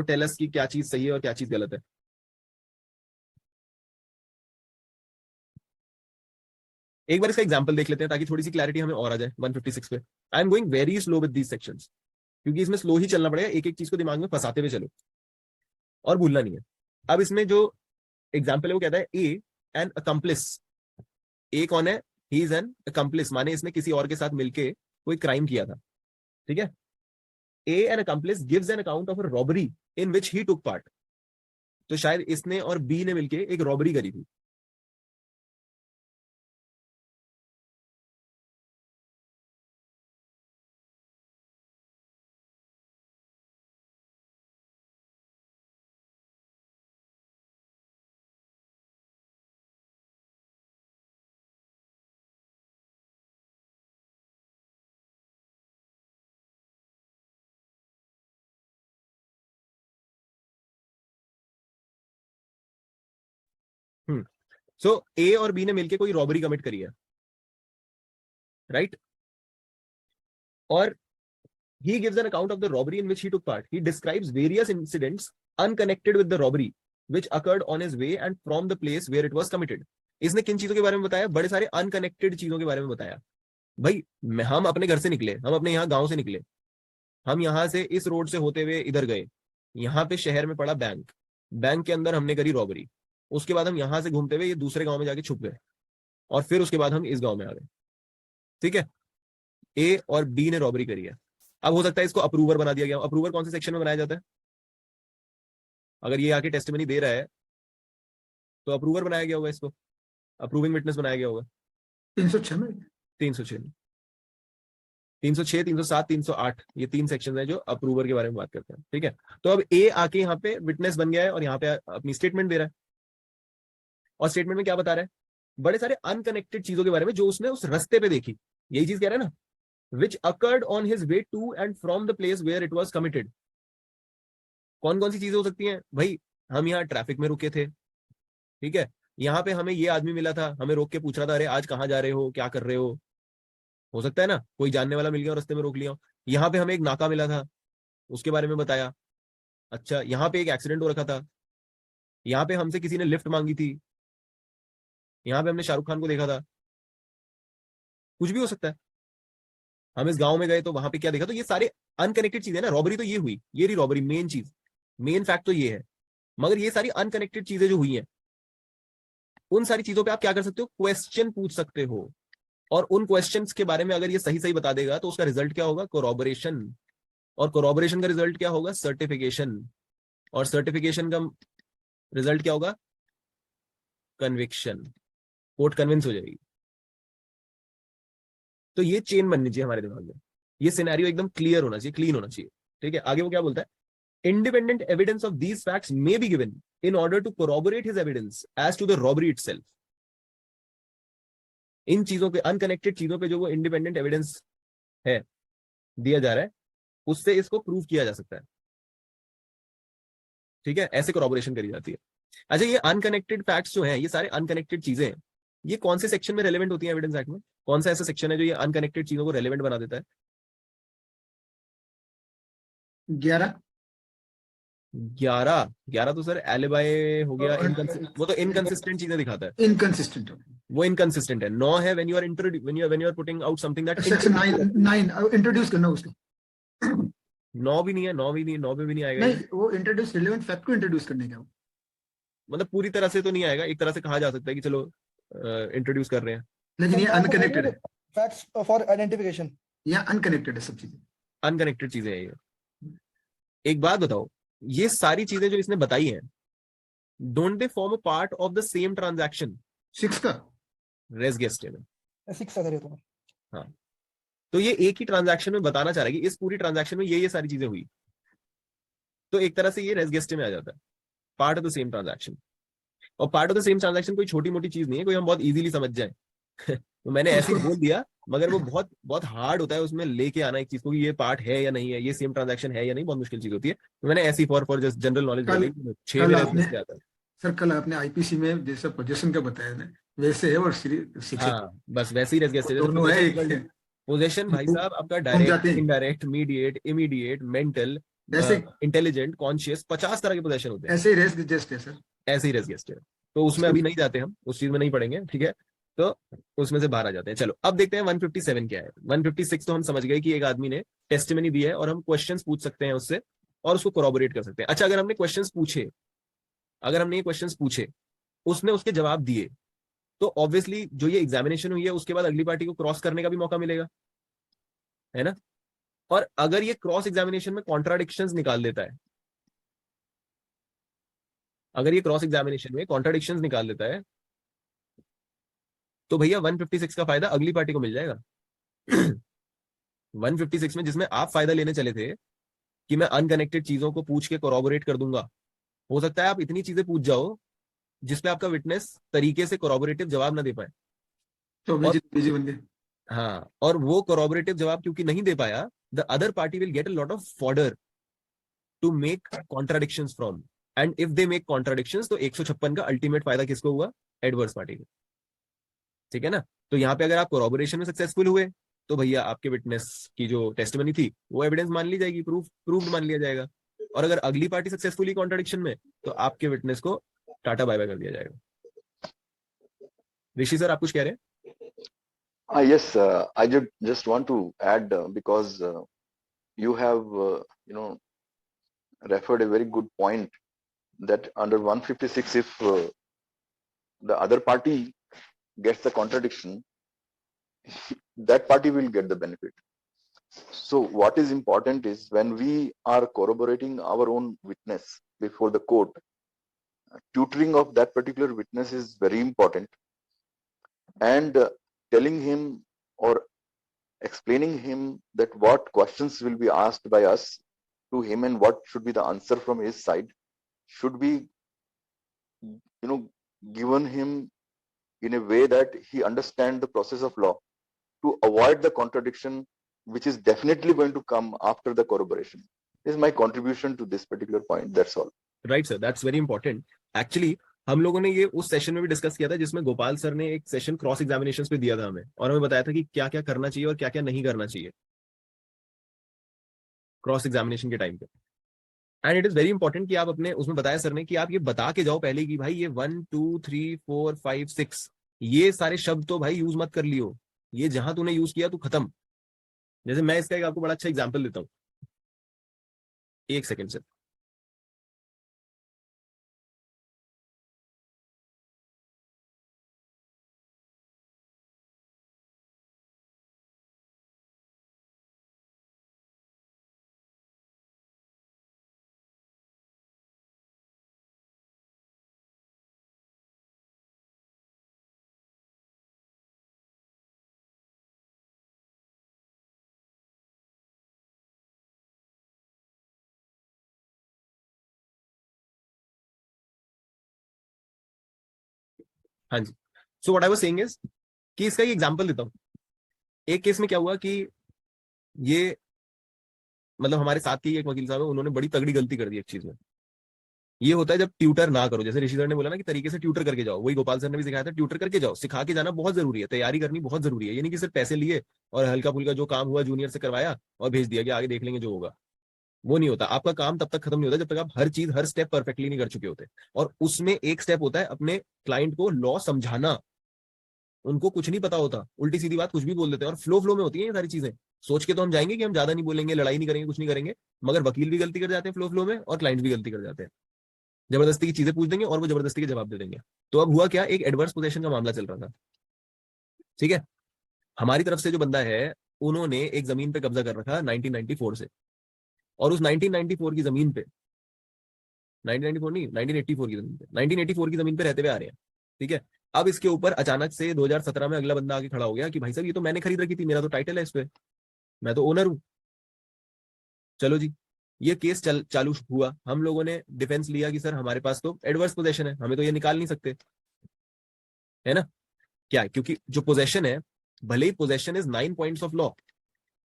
tell us कि क्या चीज सही है और क्या चीज गलत है। एक बार इसका एग्जांपल देख लेते हैं ताकि थोड़ी सी क्लैरिटी हमें और आ जाए 156 पे। I am going very slow with these sections, क्योंकि इसमें स्लो ही चलना पड़ेगा, एक एक चीज को दिमाग में फंसाते हुए चलो और भूलना नहीं है। अब इसमें जो एग्जाम्पल है वो कहता है ए एन अकम्प्लिस। ए कौन है? ही इज एन अकम्प्लिस, माने इसने किसी और के साथ मिलके कोई क्राइम किया था। ठीक है, A an accomplice gives an account of a robbery in which he took part. तो शायद इसने और बी ने मिलके एक रॉबरी करी थी। सो ए और बी ने मिलके कोई रॉबरी कमिट करी है, राइट। और he gives an account of the robbery in which he took part. He describes various incidents unconnected with the robbery which occurred on his way and from the place where it was committed. इसने किन चीजों के बारे में बताया? बड़े सारे अनकनेक्टेड चीजों के बारे में बताया। भाई हम अपने घर से निकले, हम अपने यहाँ गांव से निकले, हम यहाँ से इस रोड से होते हुए इधर गए, यहाँ पे शहर में पड़ा बैंक, बैंक के अंदर हमने करी रॉबरी, उसके बाद हम यहाँ से घूमते हुए ये दूसरे गांव में जाके छुप गए और फिर उसके बाद हम इस गांव में आ गए। ठीक है, ए और बी ने रॉबरी करी है। अब हो सकता है इसको अप्रूवर बना दिया गया। अप्रूवर कौन से सेक्शन में बनाया जाता है? अगर ये आके टेस्टिमनी दे रहा है तो अप्रूवर बनाया गया होगा, इसको अप्रूविंग विटनेस बनाया गया होगा 306 में। 306 306 307 308 ये 3 सेक्शन है जो अप्रूवर के बारे में बात करते हैं। ठीक है, तो अब ए आके यहाँ पे विटनेस बन गया है और यहाँ पे अपनी स्टेटमेंट दे रहा है। और स्टेटमेंट में क्या बता रहा है? बड़े सारे अनकनेक्टेड चीजों के बारे में जो उसने उस रास्ते पे देखी। यही चीज कह रहा है ना, which occurred on his way to and from the place where it was committed। कौन कौन सी चीजें हो सकती हैं भाई? हम यहाँ ट्रैफिक में रुके थे, ठीक है, यहाँ पे हमें ये आदमी मिला था, हमें रोक के पूछ रहा था अरे आज कहाँ जा रहे हो, क्या कर रहे हो सकता है ना, कोई जानने वाला मिल गया और रास्ते में रोक लिया। यहाँ पे हमें एक नाका मिला था, उसके बारे में बताया। अच्छा, यहाँ पे एक एक्सीडेंट हो रखा था, यहाँ पे हमसे किसी ने लिफ्ट मांगी थी, यहाँ पे हमने शाहरुख खान को देखा था, कुछ भी हो सकता है। हम इस गांव में गए तो वहां पे क्या देखा, तो ये सारे अनकनेक्टेड चीजें ना। रॉबरी तो ये हुई, ये रही रॉबरी, मेन चीज, मेन फैक्ट तो ये है। मगर ये सारी अनकनेक्टेड चीजें जो हुई हैं, उन सारी चीजों पे आप क्या कर सकते हो? क्वेश्चन पूछ सकते हो। और उन क्वेश्चंस के बारे में अगर ये सही सही बता देगा तो उसका रिजल्ट क्या होगा? कोरोबोरेशन। और कोरोबोरेशन का रिजल्ट क्या होगा? सर्टिफिकेशन। और सर्टिफिकेशन का रिजल्ट क्या होगा? कन्विक्शन। कोर्ट कन्विंस हो जाएगी। तो ये चेन बननी चाहिए हमारे दिमाग में, ये सिनेरियो एकदम क्लियर होना चाहिए, क्लीन होना चाहिए। ठीक है, आगे वो क्या बोलता है? Independent evidence of these facts may be given in order to corroborate his evidence as to the robbery itself. इन चीजों पे, अनकनेक्टेड चीजों पे जो वो इंडिपेंडेंट एविडेंस है दिया जा रहा है, उससे इसको प्रूव किया जा सकता है। ठीक है, ऐसे कोरोबोरेशन करी जाती है। अच्छा, ये अनकनेक्टेड फैक्ट्स जो हैं, ये सारे अनकनेक्टेड चीजें हैं, ये कौन से सेक्शन में रेलेवेंट होती है एविडेंस एक्ट में? कौन सा ऐसा सेक्शन है जो ये अनकनेक्टेड चीजों को रेलेवेंट बना देता है? 11। 11 11 तो सर एलिबाई हो गया, वो तो इनकंसिस्टेंट चीजें दिखाता है। इनकंसिस्टेंट। वो इनकंसिस्टेंट है। 9 है when you are putting out something that section 9 introduce करना उसको। 9 भी नहीं है, 9 भी नहीं, 9 पे भी नहीं आएगा ये। नहीं, वो इंट्रोड्यूस रिलेवेंट फैक्ट को इंट्रोड्यूस करने का। मतलब पूरी तरह से तो नहीं आएगा, एक तरह से कहा जा सकता है कि चलो इंट्रोड्यूस कर रहे हैं। लेकिन ये अनकनेक्टेड है, फैक्ट्स फॉर आइडेंटिफिकेशन, या अनकनेक्टेड है सब चीजें। अनकनेक्टेड चीजें हैं ये। एक बात बताओ, ये सारी चीजें जो इसने बताई हैं, don't they form a part of the same transaction 6 का रेस गेस्टे में? 6 का तो हाँ, तो ये एक ही ट्रांजैक्शन में बताना चाह रहा है कि इस पूरी ट्रांजैक्शन में ये सारी चीजें हुई, तो एक तरह से ये रेस गेस्टे में आ जाता है, part of the same transaction. और part of the same transaction कोई छोटी मोटी चीज नहीं है, कोई हम बहुत इजीली समझ जाए। तो मैंने ऐसे ही बोल दिया, मगर वो बहुत बहुत हार्ड होता है उसमें लेके आना एक चीज को कि ये पार्ट है या नहीं है, ये सेम ट्रांजैक्शन है या नहीं, बहुत मुश्किल चीज होती है। तो मैंने ऐसी फॉर जस्ट जनरल नॉलेज बोली, 6 में रेस गेस्टे आता है। सर कल आपने आईपीसी में जैसा पोजीशन का बताया ना, वैसे है, और शिक्षक हाँ, बस वैसे ही रेस गेस्टे। दोनों है, एक है। पोजीशन भाई साहब आपका घूम डायरेक्ट, जाते हैं। इनडायरेक्ट, मीडिएट, इमीडिएट, मेंटल, ऐसे इंटेलिजेंट, कॉन्शियस, 50 तरह के पोजीशन होते हैं। ऐसे ही रेस जस्ट है सर। ऐसे ही रेस गेस्ट है, तो उसमें अभी नहीं जाते हम, उस चीज में नहीं पढ़ेंगे, ठीक है? तो उसमें से बाहर आ जाते हैं। चलो अब देखते हैं 157 क्या है। 156 तो हम समझ गए कि एक आदमी ने टेस्टिमनी दी है और हम क्वेश्चंस पूछ सकते हैं उससे और उसको कोरोबोरेट कर सकते हैं। अच्छा, अगर हमने क्वेश्चंस पूछे, अगर हमने ये क्वेश्चंस पूछे, उसने उसके जवाब दिए, तो ऑब्वियसली जो ये एग्जामिनेशन हुई है उसके बाद अगली पार्टी को क्रॉस करने का भी मौका मिलेगा, है ना? और अगर ये क्रॉस एग्जामिनेशन में कॉन्ट्राडिक्शंस निकाल देता है, अगर ये क्रॉस एग्जामिनेशन में कॉन्ट्राडिक्शंस निकाल देता है, तो भैया 156 का फायदा अगली पार्टी को मिल जाएगा। 156 में जिसमें आप फायदा लेने चले थे कि मैं अनकनेक्टेड चीजों को पूछ के कोरोबोरेट कर दूंगा, हो सकता है आप इतनी चीजें पूछ जाओ जिसपे आपका विटनेस तरीके से कोरोबोरेटिव जवाब ना दे पाए। तो बीजी बन गए। हाँ, और वो कोरोबोरेटिव जवाब क्योंकि नहीं दे पाया, the other party will get a lot of fodder to make contradictions from, and if they make contradictions, तो 156 का अल्टीमेट फायदा किसको हुआ? एडवर्स पार्टी को, ठीक है ना? तो यहाँ पे अगर आप कोरोबोरेशन में सक्सेसफुल हुए, तो भैया आपके विटनेस की जो टेस्टिमनी थी वो एविडेंस मान ली जाएगी, प्रूव्ड मान लिया जाएगा। और अगर अगली पार्टी सक्सेसफुली कॉन्ट्राडिक्शन में, तो आपके विटनेस को टाटा बाय बाय कर दिया जाएगा। ऋषि सर, आप कुछ कह रहे हैं? Yes, I just want to add because you have referred a very good point that under 156, if the other party gets the contradiction, that party will get the benefit. So what is important is when we are corroborating our own witness before the court, tutoring of that particular witness is very important, and telling him or explaining him that what questions will be asked by us to him and what should be the answer from his side should be given him in a way that he understand the process of law to avoid the contradiction which is definitely going to come after the corroboration. This is my contribution to this particular point. That's all. Right sir, that's very important. Actually हम लोगों ने ये उस सेशन में भी डिस्कस किया था जिसमें गोपाल सर ने एक सेशन क्रॉस एग्जामिनेशंस पे दिया था हमें, और हमें बताया था कि क्या क्या करना चाहिए और क्या क्या नहीं करना चाहिए क्रॉस एग्जामिनेशन के टाइम पे। And it is very important कि आप अपने, उसमें बताया सर ने कि आप ये बता के जाओ पहले कि भाई ये 1 2 3 4 5 6 ये सारे शब्द तो भाई यूज मत कर लियो, ये जहां तूने यूज किया तू खत्म। जैसे मैं इसका एक आपको बड़ा अच्छा एग्जाम्पल देता हूँ, एक सेकेंड से। हाँ जी, so what I was saying is कि इसका एक एग्जांपल देता हूँ। एक केस में क्या हुआ कि ये मतलब हमारे साथ के एक वकील साहब है, उन्होंने बड़ी तगड़ी गलती कर दी एक चीज में। ये होता है जब ट्यूटर ना करो, जैसे ऋषि सर ने बोला ना कि तरीके से ट्यूटर करके जाओ, वही गोपाल सर ने भी सिखाया था, ट्यूटर करके जाओ। सिखा के जाना बहुत जरूरी है, तैयारी करनी बहुत जरूरी है। ये नहीं कि सिर्फ पैसे लिए और हल्का फुल्का जो काम हुआ जूनियर से करवाया और भेज दिया कि आगे देख लेंगे जो होगा, वो नहीं होता। आपका काम तब तक खत्म नहीं होता जब तक आप हर चीज, हर स्टेप परफेक्टली नहीं कर चुके होते। और उसमें एक स्टेप होता है अपने क्लाइंट को लॉ समझाना, उनको कुछ नहीं पता होता, उल्टी सीधी बात कुछ भी बोल देते हैं, और फ्लो में होती है ये सारी चीजें। सोच के तो हम जाएंगे कि हम ज्यादा नहीं बोलेंगे, लड़ाई नहीं करेंगे, कुछ नहीं करेंगे, मगर वकील भी गलती कर जाते हैं फ्लो में, और क्लाइंट भी गलती कर जाते हैं। जबरदस्ती की चीजें पूछ देंगे और वो जबरदस्ती के जवाब दे देंगे। तो अब हुआ क्या, एक एडवर्स पोजीशन का मामला चल रहा था, ठीक है। हमारी तरफ से जो बंदा है, उन्होंने एक जमीन पे कब्जा कर रखा 1994 से, और उस 1994 की जमीन पे, 1994 नहीं, 1984 की जमीन पे, 1984 की जमीन पे रहते हुए आ रहे हैं, ठीक है। अब इसके ऊपर अचानक से 2017 में अगला बंदा आके खड़ा हो गया कि भाई साहब ये तो मैंने खरीद रखी थी, मेरा तो टाइटल है इस पे, मैं तो ओनर हूं। चलो जी, ये केस चालू हुआ, हम लोगों ने डिफेंस लिया कि सर हमारे पास तो एडवर्स पोजेशन है, हमें तो ये निकाल नहीं सकते, है ना। क्या है, क्योंकि जो पोजेशन है, भले ही possession is 9 points of law,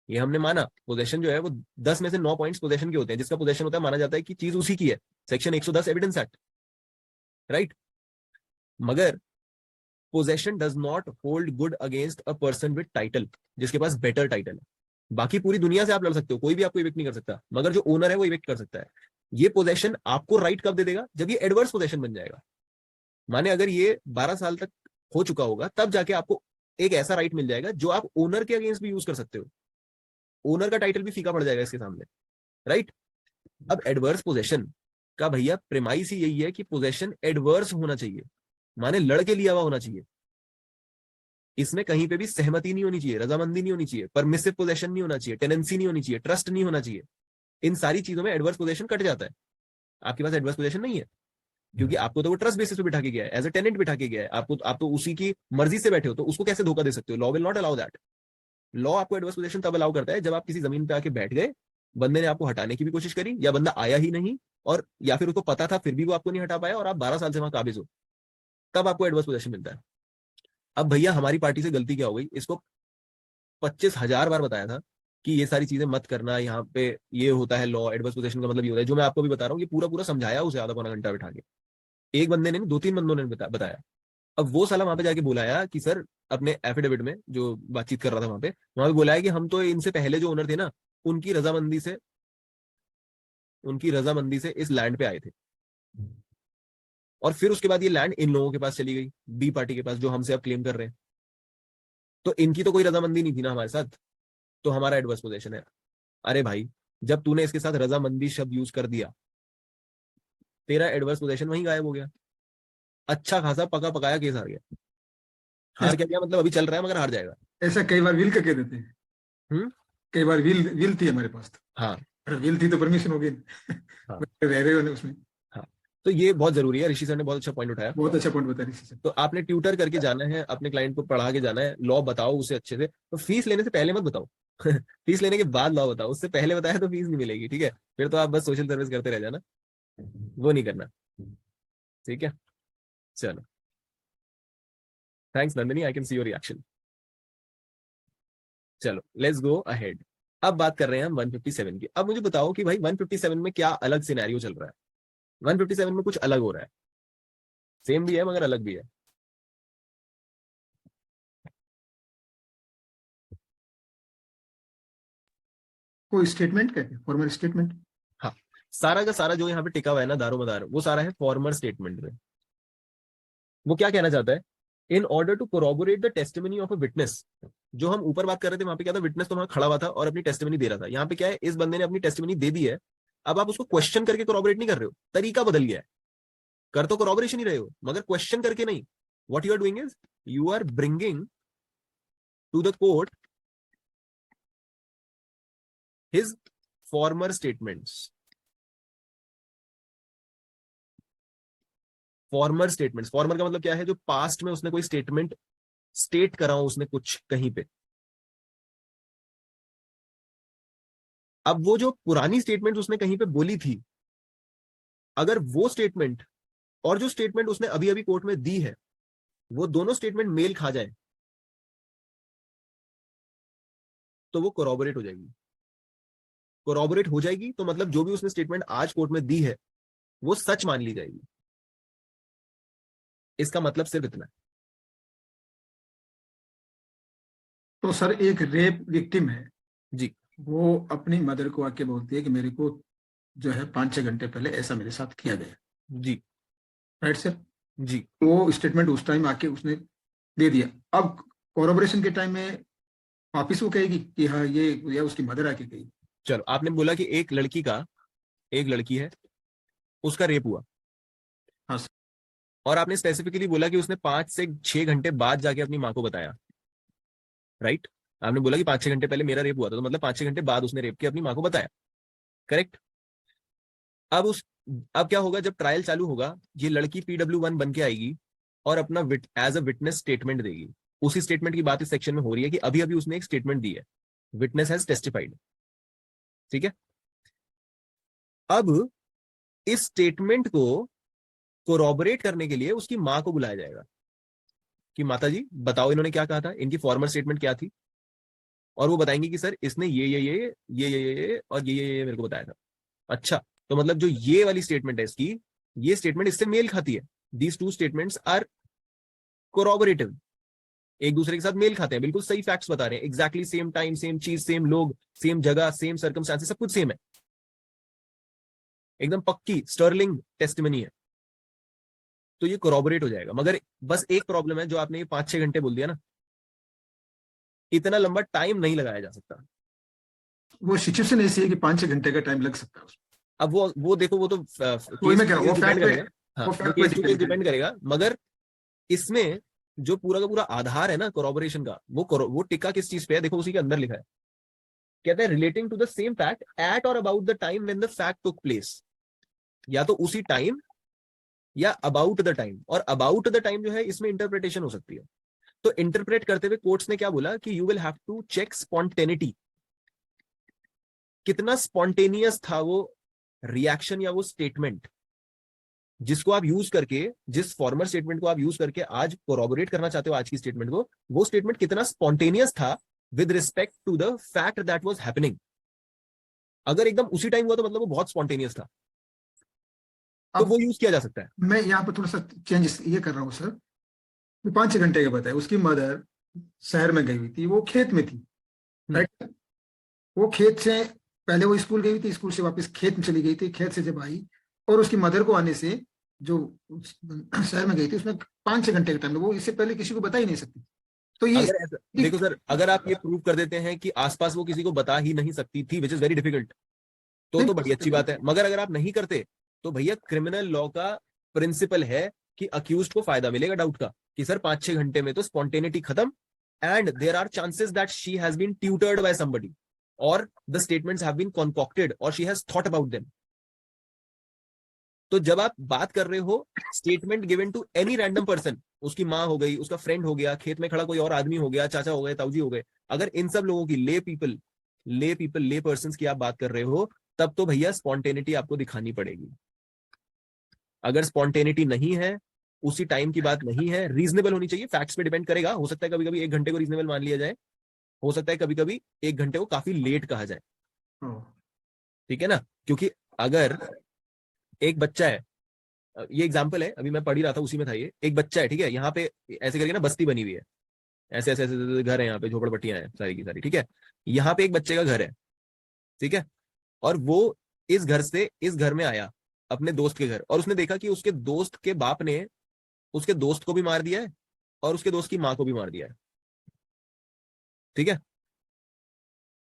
ये हमने माना, पोजेशन जो है वो 10 में से 9 पॉइंट्स पोजेशन के होते हैं, जिसका पोजेशन होता है माना जाता है कि चीज उसी की है, सेक्शन 110 एविडेंस एक्ट, राइट। मगर possession does not hold good against a person with title, जिसके पास बेटर टाइटल है। बाकी पूरी दुनिया से आप लड़ सकते हो, कोई भी आपको इविक्ट नहीं कर सकता, मगर जो ओनर है वो इविक्ट कर सकता है। ये पोजेशन आपको राइट कब दे देगा, जब ये एडवर्स पोजेशन बन जाएगा। माने अगर ये 12 साल तक हो चुका होगा, तब जाके आपको एक ऐसा राइट मिल जाएगा जो आप ओनर के अगेंस्ट भी यूज कर सकते हो, ओनर का टाइटल भी फीका पड़ जाएगा इसके सामने, राइट। अब एडवर्स पोजेशन का भैया प्रेमाइस ही यही है कि पोजेशन एडवर्स होना चाहिए, माने लड़के लिया हुआ होना चाहिए, इसमें कहीं पे भी सहमति नहीं होनी चाहिए, रजामंदी नहीं होनी चाहिए, परमिसिव पोजेशन नहीं होना चाहिए, टेनेंसी नहीं होनी चाहिए, ट्रस्ट नहीं होना चाहिए। इन सारी चीजों में एडवर्स पोजेशन कट जाता है। आपके पास एडवर्स पोजेशन नहीं है, क्योंकि आपको तो वो ट्रस्ट बेसिस पे बिठा के गया है, एज अ टेनेंट बिठा के गया है आपको, आप तो उसी की मर्जी से बैठे हो, तो उसको कैसे धोखा दे सकते हो। Law will not allow that. Law आपको एडवर्स पोजीशन तब अलाउ करता है जब आप किसी जमीन पे आके बैठ गए, बंदे ने आपको हटाने की भी कोशिश करी, या बंदा आया ही नहीं, और या फिर उसको पता था फिर भी वो आपको नहीं हटा पाया, और आप 12 साल से वहां काबिज हो, तब आपको एडवर्स पोजीशन मिलता है। अब भैया हमारी पार्टी से गलती क्या हो गई, इसको 25,000 बार बताया था कि ये सारी चीजें मत करना, यहाँ पे ये होता है लॉ, एडवर्स पोजीशन का मतलब ये होता है, जो मैं आपको भी बता रहा हूँ, ये पूरा पूरा समझाया उसे आधा पौना घंटा बिठा के। एक बंदे ने नहीं, 2-3 बंदों ने बताया। अब वो साला वहां पे जाके बोलाया कि सर, अपने एफिडेविट में जो बातचीत कर रहा था वहां पे बोला है कि हम तो इनसे पहले जो ओनर थे ना, उनकी रजामंदी से इस लैंड पे आए थे, और फिर उसके बाद ये लैंड इन लोगों के पास चली गई, बी पार्टी के पास, जो हमसे अब क्लेम कर रहे हैं। तो इनकी तो कोई रजामंदी नहीं थी ना हमारे साथ, तो हमारा एडवर्स पोजीशन है। अरे भाई, जब तूने इसके साथ रजामंदी शब्द यूज कर दिया, तेरा एडवर्स पोजीशन वहीं गायब हो गया। अच्छा खासा पका पकाया केस हार गया। हार क्या गया मतलब, अभी चल रहा है मगर हार जाएगा। ऐसा कई बार विल का कह देते हैं। हम्म। कई बार विल थी हमारे पास तो। हाँ अरे विल थी तो परमिशन हो गई। हाँ रह रहे हो ना उसमें। हाँ। तो ये बहुत जरूरी है, ऋषि सर ने बहुत अच्छा पॉइंट उठाया। बहुत अच्छा पॉइंट बता रही। तो आपने ट्यूटर करके जाना है, अपने क्लाइंट को पढ़ा के जाना है, लॉ बताओ उसे अच्छे से। तो फीस लेने से पहले मत बताओ फीस लेने के बाद लॉ बताओ, उससे पहले बताया तो फीस नहीं मिलेगी, ठीक है। फिर तो आप बस सोशल सर्विस करते रह जाना, वो नहीं करना, ठीक है। चलो, thanks Nandini, I can see your reaction. चलो लेट्स गो अहेड। अब बात कर रहे हैं हम 157 की। अब मुझे बताओ कि भाई 157 में क्या अलग सिनेरियो चल रहा है। 157 में कुछ अलग हो रहा है, सेम भी है मगर अलग भी है। कोई स्टेटमेंट कहते हैं, फॉर्मल स्टेटमेंट। हाँ, सारा का सारा जो यहाँ पे टिका हुआ है ना दारोमदार, वो सारा है फॉर्मर स्टेटमेंट में। वो क्या कहना चाहता है, in order to corroborate the testimony of a witness. जो हम ऊपर बात कर रहे थे वहां पे क्या था, विटनेस तो वहां खड़ा हुआ था और अपनी टेस्टिमनी दे रहा था। यहाँ पे क्या है, इस बंदे ने अपनी टेस्टिमनी दे दी है, अब आप उसको क्वेश्चन करके कोरोबोरेट नहीं कर रहे हो, तरीका बदल गया है। कर तो कोरोबोरेशन ही रहे हो मगर क्वेश्चन करके नहीं। What you are doing is you are bringing to the court his former statements. Former statements, former का मतलब क्या है, जो पास्ट में उसने कोई स्टेटमेंट स्टेट करा हो उसने कुछ कहीं पे। अब वो जो पुरानी स्टेटमेंट उसने कहीं पे बोली थी, अगर वो स्टेटमेंट और जो स्टेटमेंट उसने अभी अभी कोर्ट में दी है, वो दोनों स्टेटमेंट मेल खा जाए, तो वो कोरोबोरेट हो जाएगी। कोरोबोरेट हो जाएगी तो मतलब जो भी उसने स्टेटमेंट आज कोर्ट में दी है वो सच मान ली जाएगी। इसका मतलब सिर्फ इतना है। तो सर, एक रेप विक्टिम है जी वो अपनी मदर को आके बोलती है कि मेरे को जो है 5-6 घंटे पहले ऐसा मेरे साथ किया गया। जी राइट सर। जी वो स्टेटमेंट उस टाइम आके उसने दे दिया। अब कोरोबोरेशन के टाइम में वापिस वो कहेगी कि हाँ ये या उसकी मदर आके कही। चलो, आपने बोला कि एक लड़की है, उसका रेप हुआ, हाँ सर। और आपने स्पेसिफिकली बोला कि उसने 5 से 6 घंटे बाद जाके अपनी माँ को बताया, राइट? आपने बोला कि 5-6 घंटे पहले मेरा रेप हुआ था, तो मतलब 5-6 घंटे बाद उसने रेप किया, अपनी माँ को बताया, करेक्ट? अब क्या होगा, जब ट्रायल चालू होगा, ये लड़की PW1 बन के आएगी और अपना एज अ विटनेस स्टेटमेंट देगी। उसी स्टेटमेंट की बात इस सेक्शन में हो रही है कि अभी अभी उसने एक स्टेटमेंट दी है, विटनेस हैज टेस्टिफाइड, ठीक है? अब इस स्टेटमेंट को कोरॉबरेट करने के लिए उसकी मां को बुलाया जाएगा कि माता जी बताओ इन्होंने क्या कहा था, इनकी फॉर्मल स्टेटमेंट क्या थी, और वो बताएंगे कि सर इसने ये और ये मेरे को बताया था। अच्छा, तो मतलब जो ये वाली स्टेटमेंट है इसकी, ये स्टेटमेंट इससे मेल खाती है। दीज टू स्टेटमेंट्स आर कोरॉबरेटिव, एक दूसरे के साथ मेल खाते हैं, बिल्कुल सही फैक्ट्स बता रहे हैं, एग्जैक्टली सेम टाइम, सेम चीज, सेम लोग, सेम जगह, सेम सर्कमस्टांसेस, सब कुछ सेम है, एकदम पक्की स्टर्लिंग टेस्टिमनी है। तो ये कोरॉबरेट हो जाएगा। मगर बस एक प्रॉब्लम है, जो आपने ये 5-6 घंटे बोल दिया ना, इतना लंबा टाइम नहीं लगाया जा सकता। वो सिचुएशन ऐसी है कि 5-6 घंटे का टाइम लग सकता है उसमें। अब वो देखो, वो तो वही मैं कह रहा हूँ, वो डिपेंड फैक्ट पे करेगा, हाँ, वो वो फैक्ट पे case to case depend depend करेगा। मगर इसमें जो पूरा का पूरा आधार है ना कोरॉबरेशन का, वो टिक्का किस चीज पे है, देखो उसी के अंदर लिखा है, कहते हैं relating to the same fact at और about the time when the fact took place. या तो उसी टाइम या about the time, or about the time जो है इसमें इंटरप्रिटेशन हो सकती है। तो इंटरप्रेट करते हुए कोर्ट्स ने क्या बोला कि you will have to check spontaneity, कितना स्पॉन्टेनियस था वो रिएक्शन या वो स्टेटमेंट जिसको आप यूज करके, जिस फॉर्मल स्टेटमेंट को आप यूज करके आज कोरॉबोरेट करना चाहते हो आज की स्टेटमेंट को, वो स्टेटमेंट कितना स्पॉन्टेनियस था with respect to the fact that was happening. अगर एकदम उसी टाइम हुआ तो मतलब वो बहुत स्पॉन्टेनियस था, तो अब वो यूज किया जा सकता है। मैं यहाँ पे थोड़ा सा चेंज ये कर रहा हूँ सर। 5-6 घंटे के बताया, उसकी मदर शहर में गई हुई थी, वो खेत में थी, राइट? वो खेत से पहले वो स्कूल गई थी, स्कूल से वापस खेत में चली गई थी, खेत से जब आई और उसकी मदर को आने से जो शहर में गई थी उसमें 5-6 घंटे का टाइम, वो इससे पहले किसी को बता ही नहीं सकती। तो ये अगर ऐसा देखो सर, अगर आप ये प्रूव कर देते हैं कि आसपास वो किसी को बता ही नहीं सकती थी, विच इज वेरी डिफिकल्ट, तो बड़ी अच्छी बात है। मगर अगर आप नहीं करते तो भैया क्रिमिनल लॉ का प्रिंसिपल है कि अक्यूज्ड को फायदा मिलेगा डाउट का, कि सर 5-6 घंटे में तो स्पॉन्टेनिटी खत्म, and there are chances that she has been tutored by somebody or the statements have been concocted or she has thought about them. तो जब आप बात कर रहे हो statement given to any random person, उसकी माँ हो गई, उसका फ्रेंड हो गया, खेत में खड़ा कोई और आदमी हो गया, चाचा हो गए, ताऊजी हो गए, अगर इन सब लोगों की ले पर्सन की आप बात कर रहे हो, तब तो भैया स्पॉन्टेनिटी आपको दिखानी पड़ेगी। अगर स्पॉन्टेनिटी नहीं है, उसी टाइम की बात नहीं है, रीजनेबल होनी चाहिए, फैक्ट्स पे डिपेंड करेगा। हो सकता है कभी कभी 1 घंटे को रीजनेबल मान लिया जाए, हो सकता है कभी कभी 1 घंटे को काफी लेट कहा जाए, ठीक है ना? क्योंकि अगर एक बच्चा है, ये एग्जाम्पल है, अभी मैं पढ़ ही रहा था उसी में था, ये एक बच्चा है, ठीक है, यहाँ पे ऐसे करके ना बस्ती बनी हुई है, ऐसे ऐसे ऐसे घर है यहाँ पे, झोपड़पट्टियां हैं सारी की सारी, ठीक है। यहाँ पे एक बच्चे का घर है, ठीक है, और वो इस घर में आया अपने दोस्त के घर, और उसने देखा कि उसके दोस्त के बाप ने उसके दोस्त को भी मार दिया है और उसके दोस्त की माँ को भी मार दिया है, ठीक है।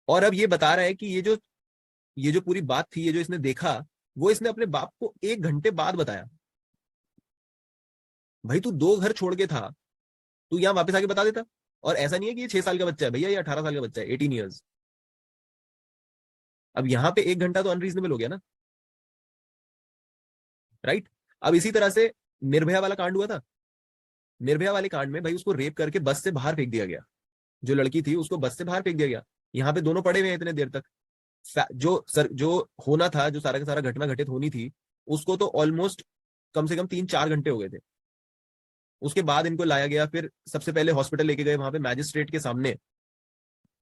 और अब ये बता रहा है कि ये जो पूरी बात थी, ये जो इसने देखा, वो इसने अपने बाप को 1 घंटे बाद बताया। भाई तू 2 घर छोड़ के था, तू यहाँ वापस आके बता देता। और ऐसा नहीं है कि ये 6 साल का बच्चा है भैया, ये 18 साल का बच्चा है, 18 ईयर्स। अब यहाँ पे 1 घंटा तो अनरीजनेबल हो गया ना, राइट? अब इसी तरह से निर्भया वाला कांड हुआ था। निर्भया वाले कांड में भाई उसको रेप करके बस से बाहर फेंक दिया गया, जो लड़की थी उसको बस से बाहर फेंक दिया गया। यहाँ पे दोनों पड़े हुए हैं इतने देर तक, जो होना था, जो सारा का सारा घटना घटित होनी थी, उसको तो ऑलमोस्ट कम से कम 3-4 घंटे हो गए थे। उसके बाद इनको लाया गया, फिर सबसे पहले हॉस्पिटल लेके गए, वहां पे मैजिस्ट्रेट के सामने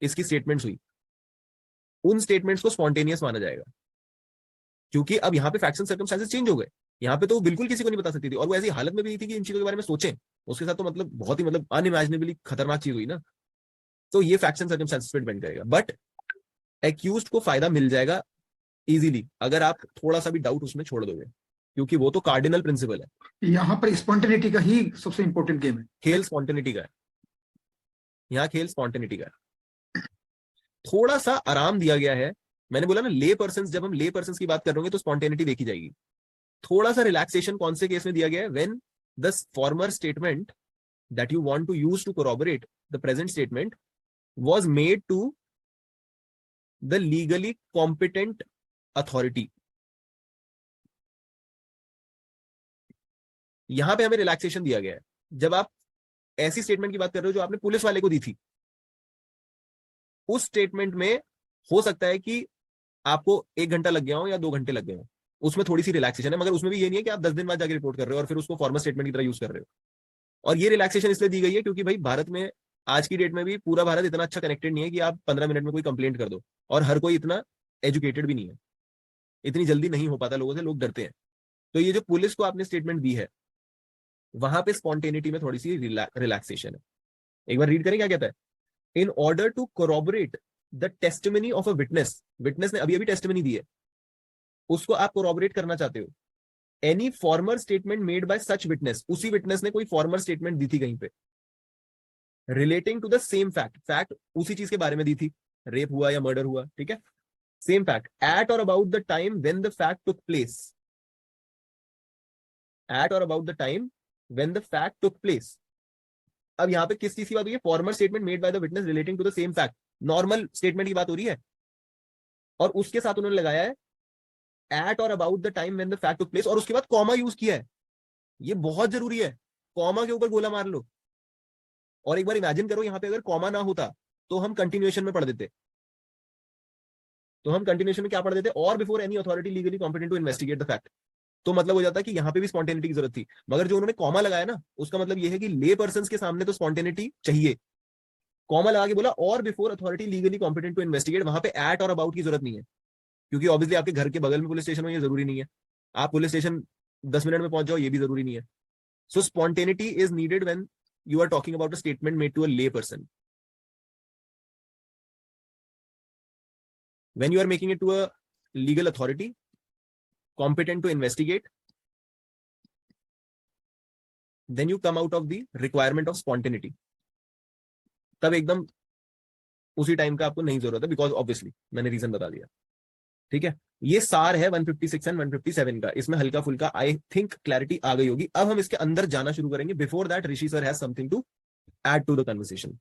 इसकी स्टेटमेंट्स हुई। उन स्टेटमेंट्स को स्पॉन्टेनियस माना जाएगा, क्योंकि अब यहाँ पे फैक्ट्स एंड सर्कमस्टेंसेस चेंज हो गए। यहाँ पे तो वो बिल्कुल किसी को नहीं बता सकती थी, और वो ऐसी हालत में भी नहीं थी कि इन चीजों के बारे में सोचें। उसके साथ तो मतलब बहुत ही अनइमेजिनेबली खतरनाक चीज हुई ना। तो ये फैक्ट्स एंड सर्कमस्टेंसेस पे डिपेंड करेगा, बट एक्यूज्ड को फायदा मिल जाएगा इजीली अगर आप थोड़ा सा भी डाउट उसमें छोड़ दोगे, क्योंकि वो तो कार्डिनल प्रिंसिपल है। यहाँ पर स्पॉन्टेनिटी का ही सबसे इंपॉर्टेंट गेम है, खेल स्पॉन्टेनिटी का है। यहाँ खेल स्पॉन्टेनिटी का है। थोड़ा सा आराम दिया गया है। मैंने बोला ना, ले पर्सन, जब हम ले पर्सन की बात कर रहे हैं तो स्पॉन्टेनिटी देखी जाएगी। थोड़ा सा रिलैक्सेशन कौन से केस में दिया गया है? When the former statement that you want to use to corroborate the present statement was made to the legally competent authority. यहां पे हमें रिलैक्सेशन दिया गया है। जब आप ऐसी स्टेटमेंट की बात कर रहे हो जो आपने पुलिस वाले को दी थी, उस स्टेटमेंट में हो सकता है कि आपको 1 घंटा लग गया हो या 2 घंटे लग गए हो, उसमें थोड़ी सी रिलैक्सेशन है। मगर उसमें भी ये नहीं है कि आप 10 दिन बाद जाके रिपोर्ट कर रहे हो और फिर उसको फॉर्मल स्टेटमेंट की तरह यूज कर रहे हो। और ये रिलैक्सेशन इसलिए दी गई है क्योंकि भाई भारत में आज की डेट में भी पूरा भारत इतना अच्छा कनेक्टेड नहीं है कि आप 15 मिनट में कोई कंप्लेंट कर दो, और हर कोई इतना एजुकेटेड भी नहीं है, इतनी जल्दी नहीं हो पाता लोगों से, लोग डरते हैं। तो ये जो पुलिस को आपने स्टेटमेंट दी है, वहां पे स्पॉन्टेनिटी में थोड़ी सी रिलैक्सेशन है। एक बार रीड करें क्या कहता है। In order to corroborate the testimony of a witness, witness ने अभी अभी टेस्टिमनी दी है, उसको आप कोरोबोरेट करना चाहते हो, any former statement made by such witness, उसी विटनेस ने कोई फॉर्मर स्टेटमेंट दी थी कहीं पे, relating to the same fact, fact उसी चीज के बारे में दी थी, रेप हुआ या मर्डर हुआ, ठीक है, सेम फैक्ट, एट और about the time when the fact took place, at और about the time when the fact took place. अब यहां पे किस चीज की बात हो रही है? Former statement made by the witness relating to the same fact, normal statement की बात हो रही है, और उसके साथ उन्होंने लगाया है एट और about the time when the fact took place, और उसके बाद कॉमा यूज किया है। ये बहुत जरूरी है, कॉमा के ऊपर गोला मार लो। और एक बार इमेजिन करो, यहां पे अगर कॉमा ना होता तो हम कंटिन्यूएशन में पढ़ देते, तो हम कंटिन्यूएशन में क्या पढ़ देते? और before any authority legally competent to investigate the fact. तो मतलब हो जाता है कि यहां पे भी स्पॉन्टेनिटी की जरूरत थी, मगर जो उन्होंने कॉमा लगाया ना, उसका मतलब ये है कि ले पर्सन के सामने तो स्पॉन्टेनिटी चाहिए। कॉमा लगा के बोला और before authority legally competent to investigate, वहां पे एट और अबाउट की जरूरत नहीं है, क्योंकि ऑब्वियसली आपके घर के बगल में पुलिस स्टेशन हो, ये जरूरी नहीं है। आप पुलिस स्टेशन 10 मिनट में पहुंच जाओ, ये भी जरूरी नहीं है। So spontaneity is needed when you are talking about a statement made to a lay person. When you are making it to a legal authority competent to investigate, then you come out of the requirement of spontaneity. तब एकदम उसी टाइम का आपको नहीं जरूरत है, बिकॉज ऑब्वियसली मैंने रीजन बता दिया। ठीक है, ये सार है 156 एंड 157 का। इसमें हल्का फुल्का आई थिंक क्लैरिटी आ गई होगी। अब हम इसके अंदर जाना शुरू करेंगे। Before that Rishi sir has something to add to the conversation.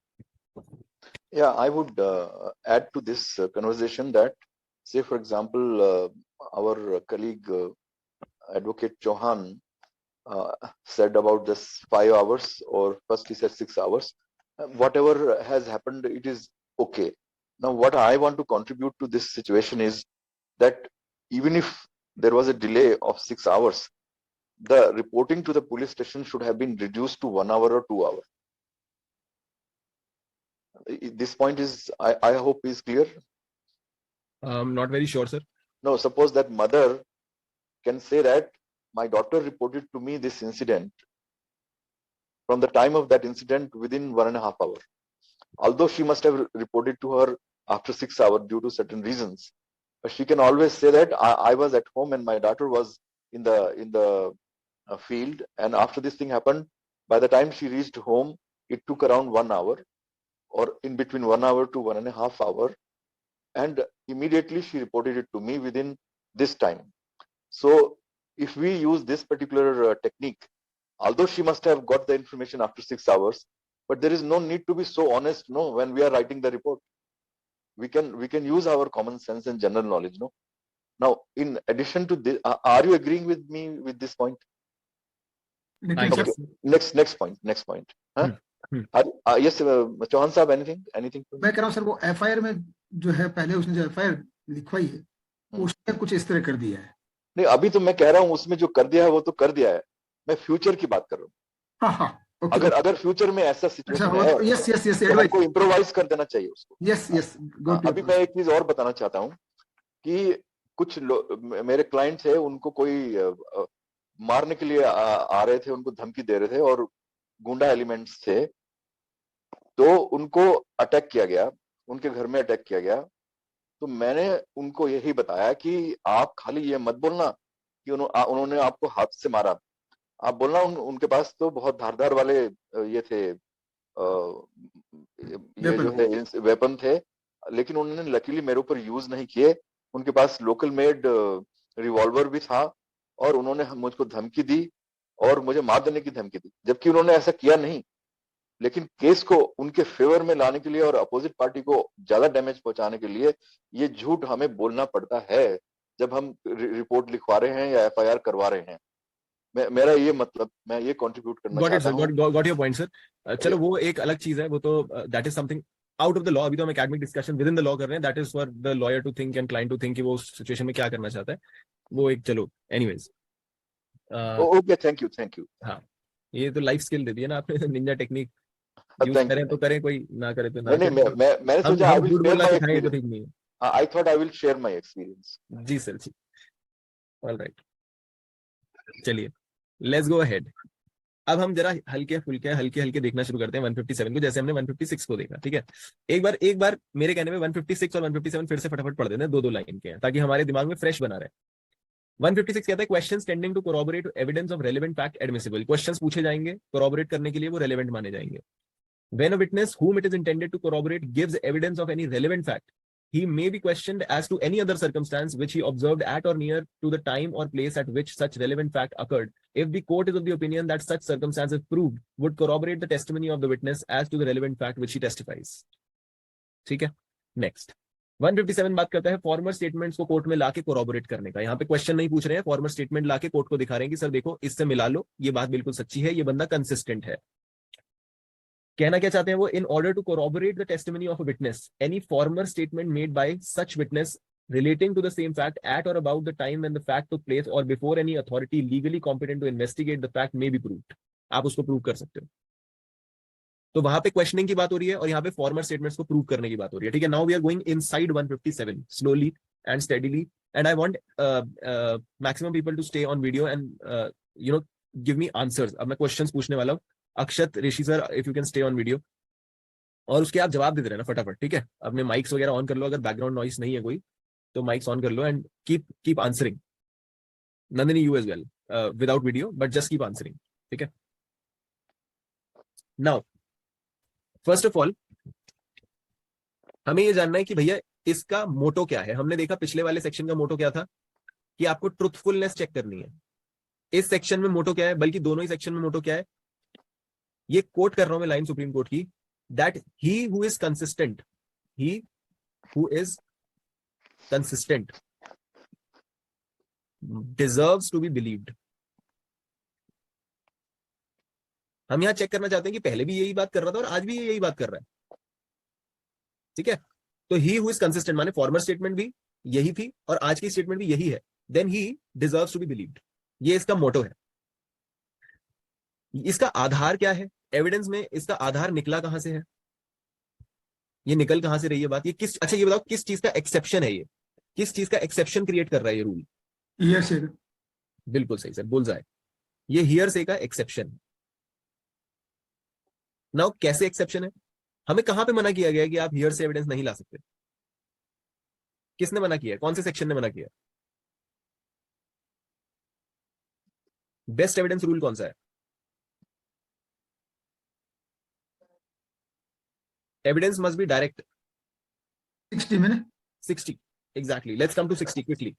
Yeah, I would add to this conversation that, say for example, our colleague Advocate Chauhan said about this 5 hours, or first he said 6 hours. Whatever has happened, it is okay. Now, what I want to contribute to this situation is that even if there was a delay of 6 hours, the reporting to the police station should have been reduced to 1 hour or 2 hours. This point is, I hope is clear. Not very sure, sir. No, suppose that mother can say that my daughter reported to me this incident from the time of that incident within 1.5 hours. Although she must have reported to her after 6 hours due to certain reasons, but she can always say that I was at home and my daughter was in the field, and after this thing happened, by the time she reached home, it took around 1 hour, or in between 1 hour to 1.5 hours, and immediately she reported it to me within this time. So if we use this particular technique, although she must have got the information after 6 hours, but there is no need to be so honest, no, when we are writing the report. We can use our common sense and general knowledge, no. Now, in addition to this, are you agreeing with me with this point? लेकिन Okay. Sir Next point. Huh? Yes, Chauhan साहब, anything? मैं कह रहा हूँ सर, वो एफआईआर में जो है, पहले उसने जो एफआईआर लिखवाई है, उसने कुछ इस तरह कर दिया है। नहीं, अभी तो मैं कह रहा हूँ उसमें जो कर दिया है वो तो कर दिया है, मैं फ्यूचर की बात कर रहा हूँ। हाँ, okay, अगर फ्यूचर में ऐसा सिचुएशन है, यस तो हमको इम्प्रोवाइज कर देना चाहिए उसको। यस अभी मैं एक चीज और बताना चाहता हूँ कि कुछ मेरे क्लाइंट्स है, उनको कोई मारने के लिए आ रहे थे, उनको धमकी दे रहे थे और गुंडा एलिमेंट्स थे, तो उनको अटैक किया गया, उनके घर में अटैक किया गया। तो मैंने उनको यही बताया कि आप खाली ये मत बोलना कि उन्होंने आपको हाथ से मारा, आप बोलना उनके पास तो बहुत धारदार वाले ये थे, ये जो है वेपन थे, लेकिन उन्होंने लकीली मेरे ऊपर यूज नहीं किए। उनके पास लोकल मेड रिवॉल्वर भी था और उन्होंने मुझको धमकी दी और मुझे मार देने की धमकी दी, जबकि उन्होंने ऐसा किया नहीं। लेकिन केस को उनके फेवर में लाने के लिए और अपोजिट पार्टी को ज्यादा डैमेज पहुंचाने के लिए ये झूठ हमें बोलना पड़ता है जब हम रिपोर्ट लिखवा रहे हैं या एफआईआर करवा रहे हैं। मेरा ये मतलब, मैं ये कंट्रीब्यूट करना गॉट इट चाहता सर, हूँ। Got your point sir. चलो वो एक अलग चीज है, वो तो that is something out of the law. अभी तो हम academic discussion within the law कर रहे हैं, that is for the lawyer to think and client to think कि वो उस सिचुएशन में क्या करना चाहता है। वो एक चलो एनीवेज। Okay, thank you. हाँ, ये तो लाइफ स्किल दे दी है ना आपने, निंजा टेक्निक यूज थैंक करें यू। तो करें, कोई ना करे तो ना नहीं, करे। मैंने हम सोचा आई हम विल झूठ शेयर बोलना माय सिखाएं तो एक्सपीरियंस। ठीक नहीं है। I thought I will share my experience. जी सर, जी, ऑलराइट, चलिए लेट्स गो अहेड। अब हम जरा हल्के हल्के देखना शुरू करते हैं 157 को, जैसे हमने 156 को देखा। ठीक है, एक बार मेरे कहने में 156 और 157 फिर से फटाफट पढ़ देते हैं, दो लाइन के हैं, ताकि हमारे दिमाग में फ्रेश बना रहे। 156 कहता है questions tending to corroborate evidence of relevant fact admissible. Questions पूछे जाएंगे, कोरॉबोरेट करने के लिए वो रेलेवेंट माने जाएंगे। When a witness whom it is intended to corroborate gives evidence of any relevant fact, he may be questioned as to any other circumstance which he observed at or near to the time or place at which such relevant fact occurred, if the court is of the opinion that such circumstances proved would corroborate the testimony of the witness as to the relevant fact which he testifies. ठीक है, नेक्स्ट 157 बात करता है फॉर्मर स्टेटमेंट्स को कोर्ट में लाके कोरॉबोरेट करने का। यहाँ पे क्वेश्चन नहीं पूछ रहे हैं, फॉर्मर स्टेटमेंट लाके कोर्ट को दिखा रहे हैं कि सर देखो, इससे मिला लो, ये बात बिल्कुल सच्ची है, ये बंदा कंसिस्टेंट है। कहना क्या चाहते हैं वो, in order to corroborate the testimony of a witness, any former statement made by such witness relating to the same fact at or about the time when the fact took place or before any authority legally competent to investigate the fact may be proved. आप उसको प्रूव कर सकते हो। तो वहां पे क्वेश्चनिंग की बात हो रही है और यहाँ पे फॉर्मर स्टेटमेंट्स को प्रूव करने की बात हो रही है। ठीक है, now we are going inside 157 slowly and steadily, and I want maximum people to stay on video and you know give me answers. अब मैं क्वेश्चंस पूछने वाला हूँ। Akshat, Rishi sir, if you can stay on video, और उसके आप जवाब देते रहना फटाफट। ठीक है, अपने माइक्स वगैरह ऑन कर लो, अगर बैकग्राउंड नॉइस नहीं है कोई तो माइक्स ऑन कर लो, and keep answering. Nandini, you as well, without video but just keep answering. ठीक है, नाउ फर्स्ट ऑफ ऑल हमें ये जानना है कि भैया इसका मोटो क्या है। हमने देखा पिछले वाले सेक्शन का मोटो क्या था कि आपको ट्रुथफुलनेस चेक करनी है। इस सेक्शन में मोटो क्या है, बल्कि दोनों ही सेक्शन में मोटो क्या है, ये कोट कर रहा हूं मैं लाइन सुप्रीम कोर्ट की, that he who is consistent, he who is consistent deserves to be believed. हम यहां चेक करना चाहते हैं कि पहले भी यही बात कर रहा था और आज भी यही बात कर रहा है। ठीक है, तो ही हु इज कंसिस्टेंट माने फॉर्मर स्टेटमेंट भी यही थी और आज की स्टेटमेंट भी यही है, then he deserves to be believed. ये इसका मोटो है। इसका आधार क्या है एविडेंस में, इसका आधार निकला कहां से है, ये निकल कहां से रही है बात, ये किस, अच्छा ये बताओ किस चीज का एक्सेप्शन है, ये किस चीज का एक्सेप्शन क्रिएट कर रहा है ये रूल। ईयर से बिल्कुल सही सर, बुलजाए, ये हियर से का एक्सेप्शन है। नाउ कैसे एक्सेप्शन है, हमें कहां पे मना किया गया कि आप हियर से एविडेंस नहीं ला सकते, किसने मना किया, कौन से सेक्शन ने मना किया, बेस्ट एविडेंस रूल कौन सा है, एविडेंस मस्ट बी डायरेक्ट। 60 में ना 60 exactly, let's come to 60 quickly.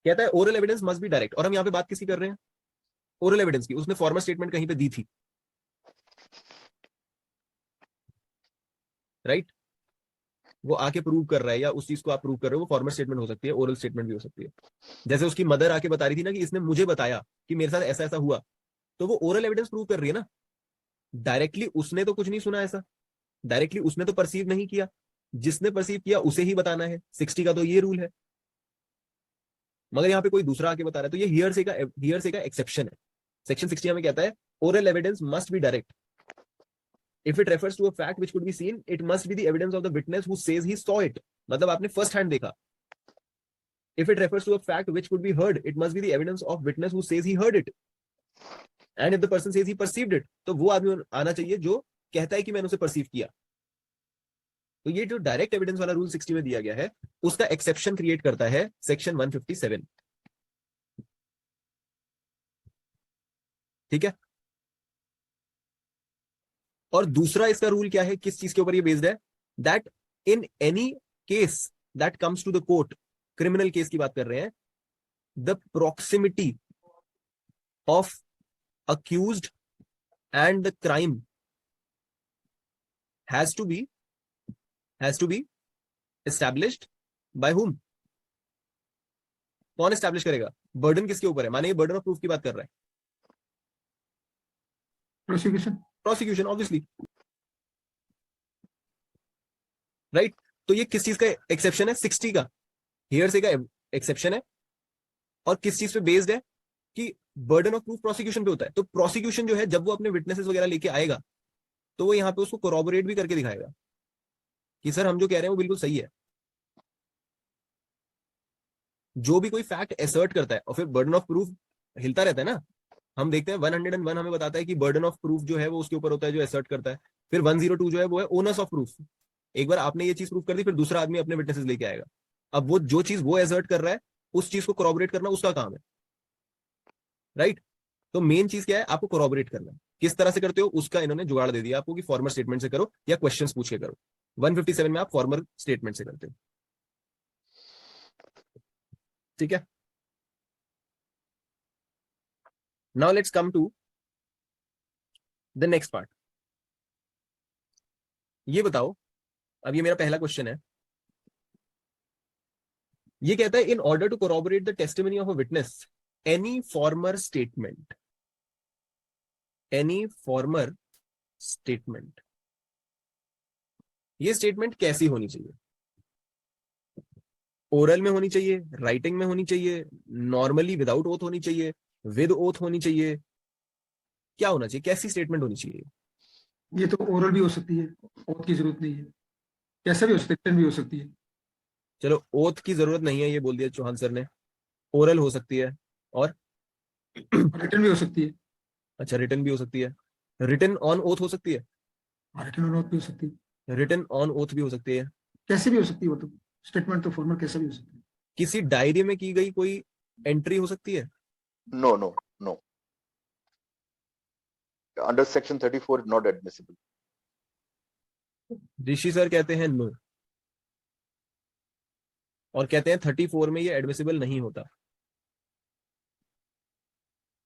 कहता है oral evidence must be direct, और हम यहां पे बात किसकी कर रहे हैं, ओरल एविडेंस की। उसने फॉर्मल स्टेटमेंट कहीं पे दी थी, राइट, वो आके प्रूव कर रहा है या उस चीज को आप प्रूव कर रहे हो, वो फॉर्मल स्टेटमेंट हो सकती है, ओरल स्टेटमेंट भी हो सकती है। जैसे उसकी मदर आके बता रही थी ना कि इसने मुझे बताया कि मेरे साथ ऐसा ऐसा हुआ, तो वो ओरल एविडेंस प्रूव कर रही है ना। डायरेक्टली उसने तो कुछ नहीं सुना ऐसा, डायरेक्टली उसने तो परसीव नहीं किया, जिसने परसीव किया उसे ही बताना है। 60 का तो ये रूल है, मगर यहाँ पे कोई दूसरा आके बता रहा है, तो ये हियर से का एक्सेप्शन है। सेक्शन 60 में कहता है oral evidence must be direct if it refers to a fact which could be seen, it must be the evidence of the witness who says he saw it, मतलब आपने फर्स्ट हैंड देखा। if it refers to a fact which could be heard, it must be the evidence of witness who says he heard it, and if the person says he perceived it, तो वो आदमी आना चाहिए जो कहता है कि मैंने उसे परसीव किया। तो ये जो डायरेक्ट एविडेंस वाला रूल 60 में दिया गया है, उसका एक्सेप्शन क्रिएट करता है सेक्शन 157। ठीक है, और दूसरा इसका रूल क्या है, किस चीज के ऊपर ये बेस्ड है, that in any case that comes to the court, criminal case की बात कर रहे हैं, the proximity of accused and the crime has to be established by whom. कौन एस्टैब्लिश करेगा, बर्डन किसके ऊपर है, माने ये बर्डन ऑफ प्रूफ की बात कर रहा है, प्रोसिक्यूशन। Prosecution obviously, right. तो ये किस चीज का एक्सेप्शन है, 60 का हियरसे का एक्सेप्शन है, और किस चीज पे बेस्ड है कि बर्डन ऑफ प्रूफ प्रोसिक्यूशन पे होता है। तो प्रोसिक्यूशन जो है जब वो अपने विटनेसेस वगैरह लेके आएगा तो वो यहाँ पे उसको कोरोबोरेट भी करके दिखाएगा कि सर हम जो कह रहे हैं वो बिल्कुल सही है। जो भी कोई फैक्ट एसर्ट करता है, और फिर बर्डन ऑफ प्रूफ हिलता रहता है ना, हम देखते हैं 101 हमें बताता है कि बर्डन ऑफ प्रूफ जो है वो उसके ऊपर होता है जो एसर्ट करता है, फिर 102 जो है वो है ओनर्स ऑफ प्रूफ। एक बार आपने ये चीज प्रूफ कर दी, फिर दूसरा आदमी अपने विटनेसेस लेके आएगा, अब वो जो चीज वो एसर्ट कर रहा है उस चीज को कोरोबोरेट करना उसका काम है, राइट। तो मेन चीज क्या है, आपको कोरोबोरेट करना है। किस तरह से करते हो उसका इन्होंने जुगाड़ दे दिया आपको कि फॉर्मल स्टेटमेंट से करो या क्वेश्चंस पूछ के करो। 157 में आप फॉर्मल स्टेटमेंट से करते हो, ठीक है। Now let's come to the next part. ये बताओ, अब ये मेरा पहला क्वेश्चन है, ये कहता है in order to corroborate the testimony of a witness any former statement, ये स्टेटमेंट कैसी होनी चाहिए, ओरल में होनी चाहिए, राइटिंग में होनी चाहिए, नॉर्मली विदाउट ओथ होनी चाहिए, विद ओथ होनी चाहिए, क्या होना चाहिए, कैसी स्टेटमेंट होनी चाहिए। ये तो ओरल भी हो सकती है, ओथ की जरूरत नहीं है, कैसा भी हो सकता है, रिटन भी हो सकती है। चलो ओथ की जरूरत नहीं है ये बोल दिया चौहान सर ने, ओरल हो सकती है, और रिटन भी हो सकती है। अच्छा रिटन भी हो सकती है, रिटन ऑन ओथ हो सकती है, रिटन और ओथ भी हो सकती है, रिटन ऑन ओथ भी हो सकती है, कैसे भी हो सकती है। वो तो स्टेटमेंट तो फॉर्मल कैसा भी हो सकती है। किसी डायरी में की गई कोई एंट्री हो सकती है, No, no, no. Under section 34 not admissible. Rishi sir कहते हैं नो, और कहते हैं 34 में ये एडमिसिबल नहीं होता।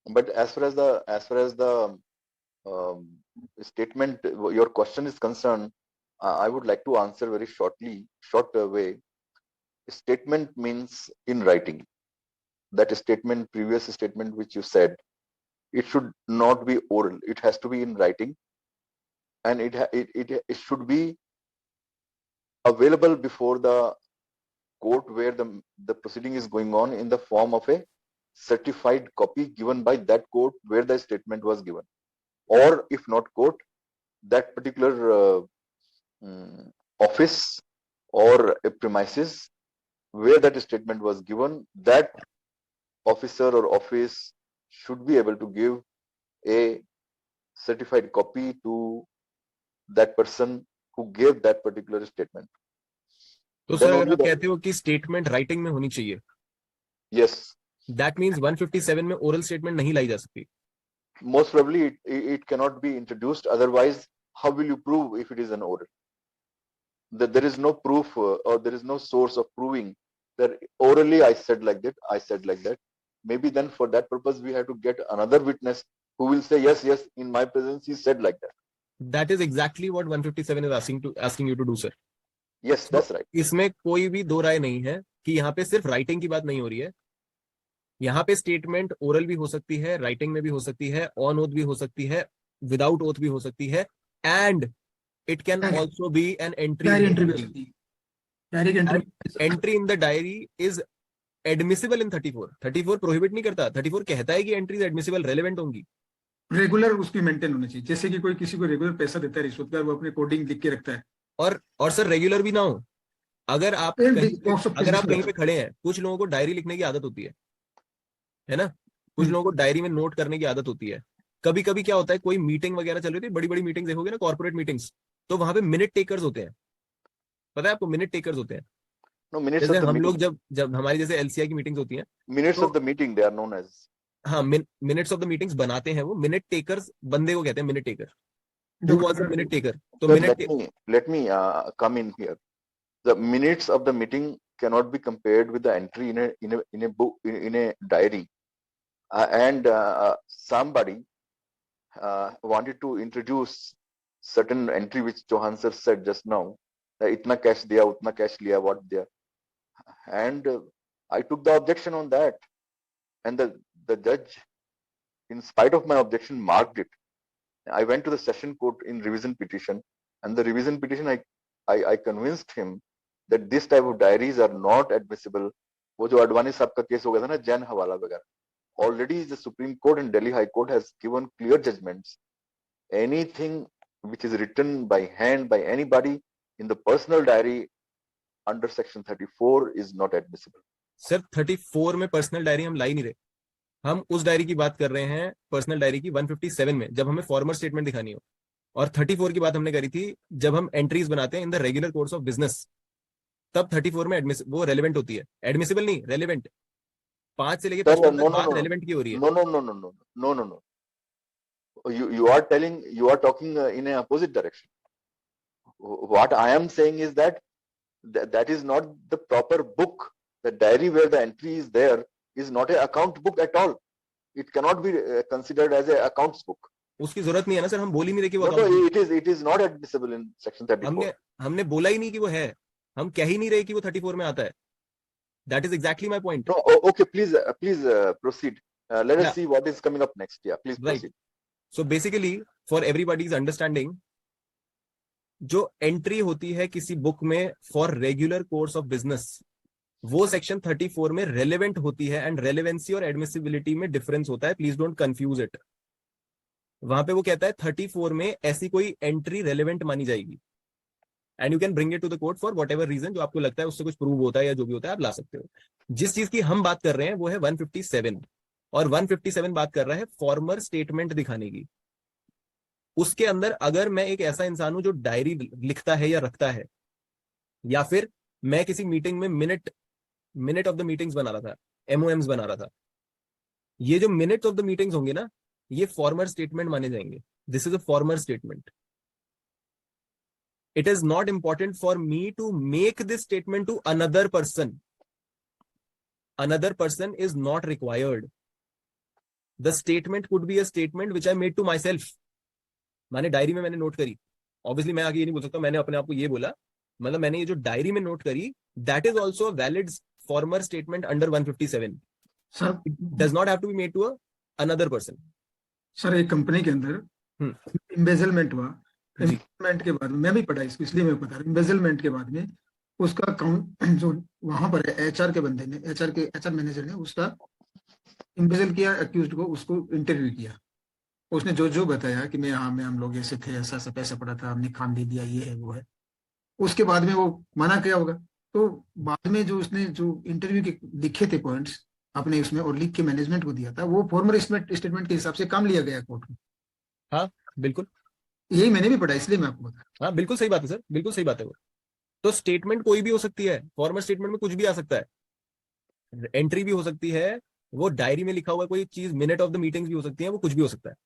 But as far as the statement, your question is concerned, I would like to answer very short way. Statement means in writing. That statement, previous statement which you said, it should not be oral. It has to be in writing, and it should be available before the court where the proceeding is going on in the form of a certified copy given by that court where the statement was given, or if not court, that particular office or a premises where that statement was given, that officer or office should be able to give a certified copy to that person who gave that particular statement. तो Then सर अगर only आप कहते हो कि स्टेटमेंट राइटिंग में होनी चाहिए, yes, दैट मींस 157 में ओरल स्टेटमेंट नहीं लाई जा सकती। most probably it cannot be introduced, otherwise how will you prove if it is an oral? That there is no proof or there is no source of proving that orally I said like that. Maybe then for that purpose we have to get another witness who will say yes, in my presence he said like that. That is exactly what 157 is asking you to do, sir. Yes, So, that's right. इसमें कोई भी दो राय नहीं है कि यहाँ पे सिर्फ राइटिंग की बात नहीं हो रही है, यहाँ पे स्टेटमेंट ओरल भी हो सकती है, राइटिंग में भी हो सकती है, ऑन ओथ भी हो सकती है, विदाउट ओथ भी हो सकती है, and it can also be an entry. Diary entry भी हो सकती है, diary entry. Entry in the diary is admissible in 34। 34 prohibit नहीं करता, 34 कहता है कि एंट्रीज एडमिसिबल रेलेवेंट होंगी। रेगुलर उसकी मेंटेन होनी चाहिए, जैसे कि कोई किसी को रेगुलर पैसा देता है रिश्वत, वो अपने कोडिंग लिख के रखता है। और सर रेगुलर भी ना हो, अगर आप कहीं पे खड़े हैं, कुछ लोगों को डायरी लिखने की आदत होती है ना, कुछ लोगों को डायरी में नोट करने की आदत होती है। कभी कभी क्या होता है, कोई मीटिंग वगैरह चल रही थी, बड़ी बड़ी मीटिंग देखोगे ना, कॉर्पोरेट मीटिंग्स, तो वहां पे मिनट टेकर्स होते हैं, पता है आपको, मिनट टेकर्स होते हैं। No, minutes जैसे of the हम meeting. लोग जब हमारी जैसे एलसीआई की मीटिंग्स होती हैं, Minutes तो of the meeting they are known as. हाँ मिनट्स ऑफ द मीटिंग्स बनाते हैं वो, मिनट टेकर्स बंदे को कहते हैं minute taker. Who was the minute taker? तो Sir, minute let me come in here. The minutes of the meeting cannot be compared with the entry in a book in a diary. And somebody wanted to introduce certain entry which Chauhan sir said just now. Itna cash diya, utna cash liya, what diya. And I took the objection on that, and the judge, in spite of my objection, marked it. I went to the session court in revision petition, and the revision petition I convinced him that this type of diaries are not admissible. वो जो अडवाणी साहब का केस हो गया था ना, जैन हवाला वगैरह, already the Supreme Court and Delhi High Court has given clear judgments. Anything which is written by hand by anybody in the personal diary under section 34 is not admissible. Sir 34 में पर्सनल डायरी हम ला ही नहीं रहे, हम उस डायरी की बात कर रहे हैं, पर्सनल डायरी की 157 में, जब हमें फॉर्मल स्टेटमेंट दिखानी हो। और 34 की बात हमने करी थी जब हम एंट्रीज बनाते हैं in the regular course of business, तब 34 में वो रेलेवेंट होती है, एडमिसिबल नहीं, रेलेवेंट। 5 से लेके 55 तक बात रेलेवेंट की हो रही है। No. You are talking in an opposite direction. What I am saying is that is not the proper book. The diary where the entry is there is not an account book at all. It cannot be considered as an accounts book. उसकी जरूरत नहीं है ना सर, हम बोल ही नहीं रहे कि वो No, it is not admissible in section 34. हमने बोला ही नहीं कि वो है, हम कह ही नहीं रहे कि वो 34 में आता है। That is exactly my point. No, okay, please proceed. Let us see what is coming up next. Yeah, please proceed. Right. So basically, for everybody's understanding, जो एंट्री होती है किसी बुक में for regular course of business, वो सेक्शन 34 में रेलेवेंट होती है, एंड रेलेवेंसी और एडमिसिबिलिटी में डिफरेंस होता है, प्लीज डोंट कंफ्यूज इट। वहां पे वो कहता है 34 में ऐसी कोई एंट्री रेलेवेंट मानी जाएगी, and you can bring it to the court for whatever reason, जो आपको लगता है उससे कुछ प्रूव होता है या जो भी होता है आप ला सकते हो। जिस चीज की हम बात कर रहे हैं वो है 157, और 157 बात कर रहा है फॉर्मर स्टेटमेंट दिखाने की। उसके अंदर अगर मैं एक ऐसा इंसान हूं जो डायरी लिखता है या रखता है, या फिर मैं किसी मीटिंग में मिनट ऑफ द मीटिंग्स बना रहा था, MOMs बना रहा था, ये जो मिनट्स ऑफ द मीटिंग्स होंगे ना, ये फॉर्मर स्टेटमेंट माने जाएंगे। This is a former statement. It is not important for me to make this statement to another person. Another person is not required. The statement could be a statement which I made to myself. मैंने डायरी में मैंने नोट करी, ऑब्वियसली मैं आगे ये नहीं बोल सकता मैंने अपने आप को ये बोला, मतलब मैंने ये जो डायरी में नोट करी, that is also a valid former statement under 157. Sir It does not have to be made to another person. Sir एक कंपनी के अंदर इम्बेजलमेंट हुआ, इम्बेजलमेंट के बाद मैं भी पढ़ा इसको, इसलिए मैं बता रहा हूँ। इम्बेजलमेंट के बाद में उसका अकाउंट जो वहां पर है, HR के बंदे ने, HR मैनेजर ने उसका इम्बेजल किया, अक्यूज्ड को, उसको इंटरव्यू किया। उसने जो बताया कि मैं हम लोग ऐसे थे, ऐसा पैसा पड़ा था, हमने काम दे दिया, ये है वो है। उसके बाद में वो मना किया होगा, तो बाद में जो उसने जो इंटरव्यू के लिखे थे पॉइंट्स अपने उसमें और लिख के मैनेजमेंट को दिया था, वो फॉर्मल स्टेटमेंट के हिसाब से काम लिया गया कोर्ट में। हाँ बिल्कुल, यही मैंने भी पढ़ा, इसलिए मैं आपको बता। हाँ बिल्कुल सही बात है सर, बिल्कुल सही बात है वो। तो स्टेटमेंट कोई भी हो सकती है, फॉर्मल स्टेटमेंट में कुछ भी आ सकता है, एंट्री भी हो सकती है, वो डायरी में लिखा हुआ कोई चीज, मिनट ऑफ द मीटिंग्स भी हो सकती है, वो कुछ भी हो सकता है।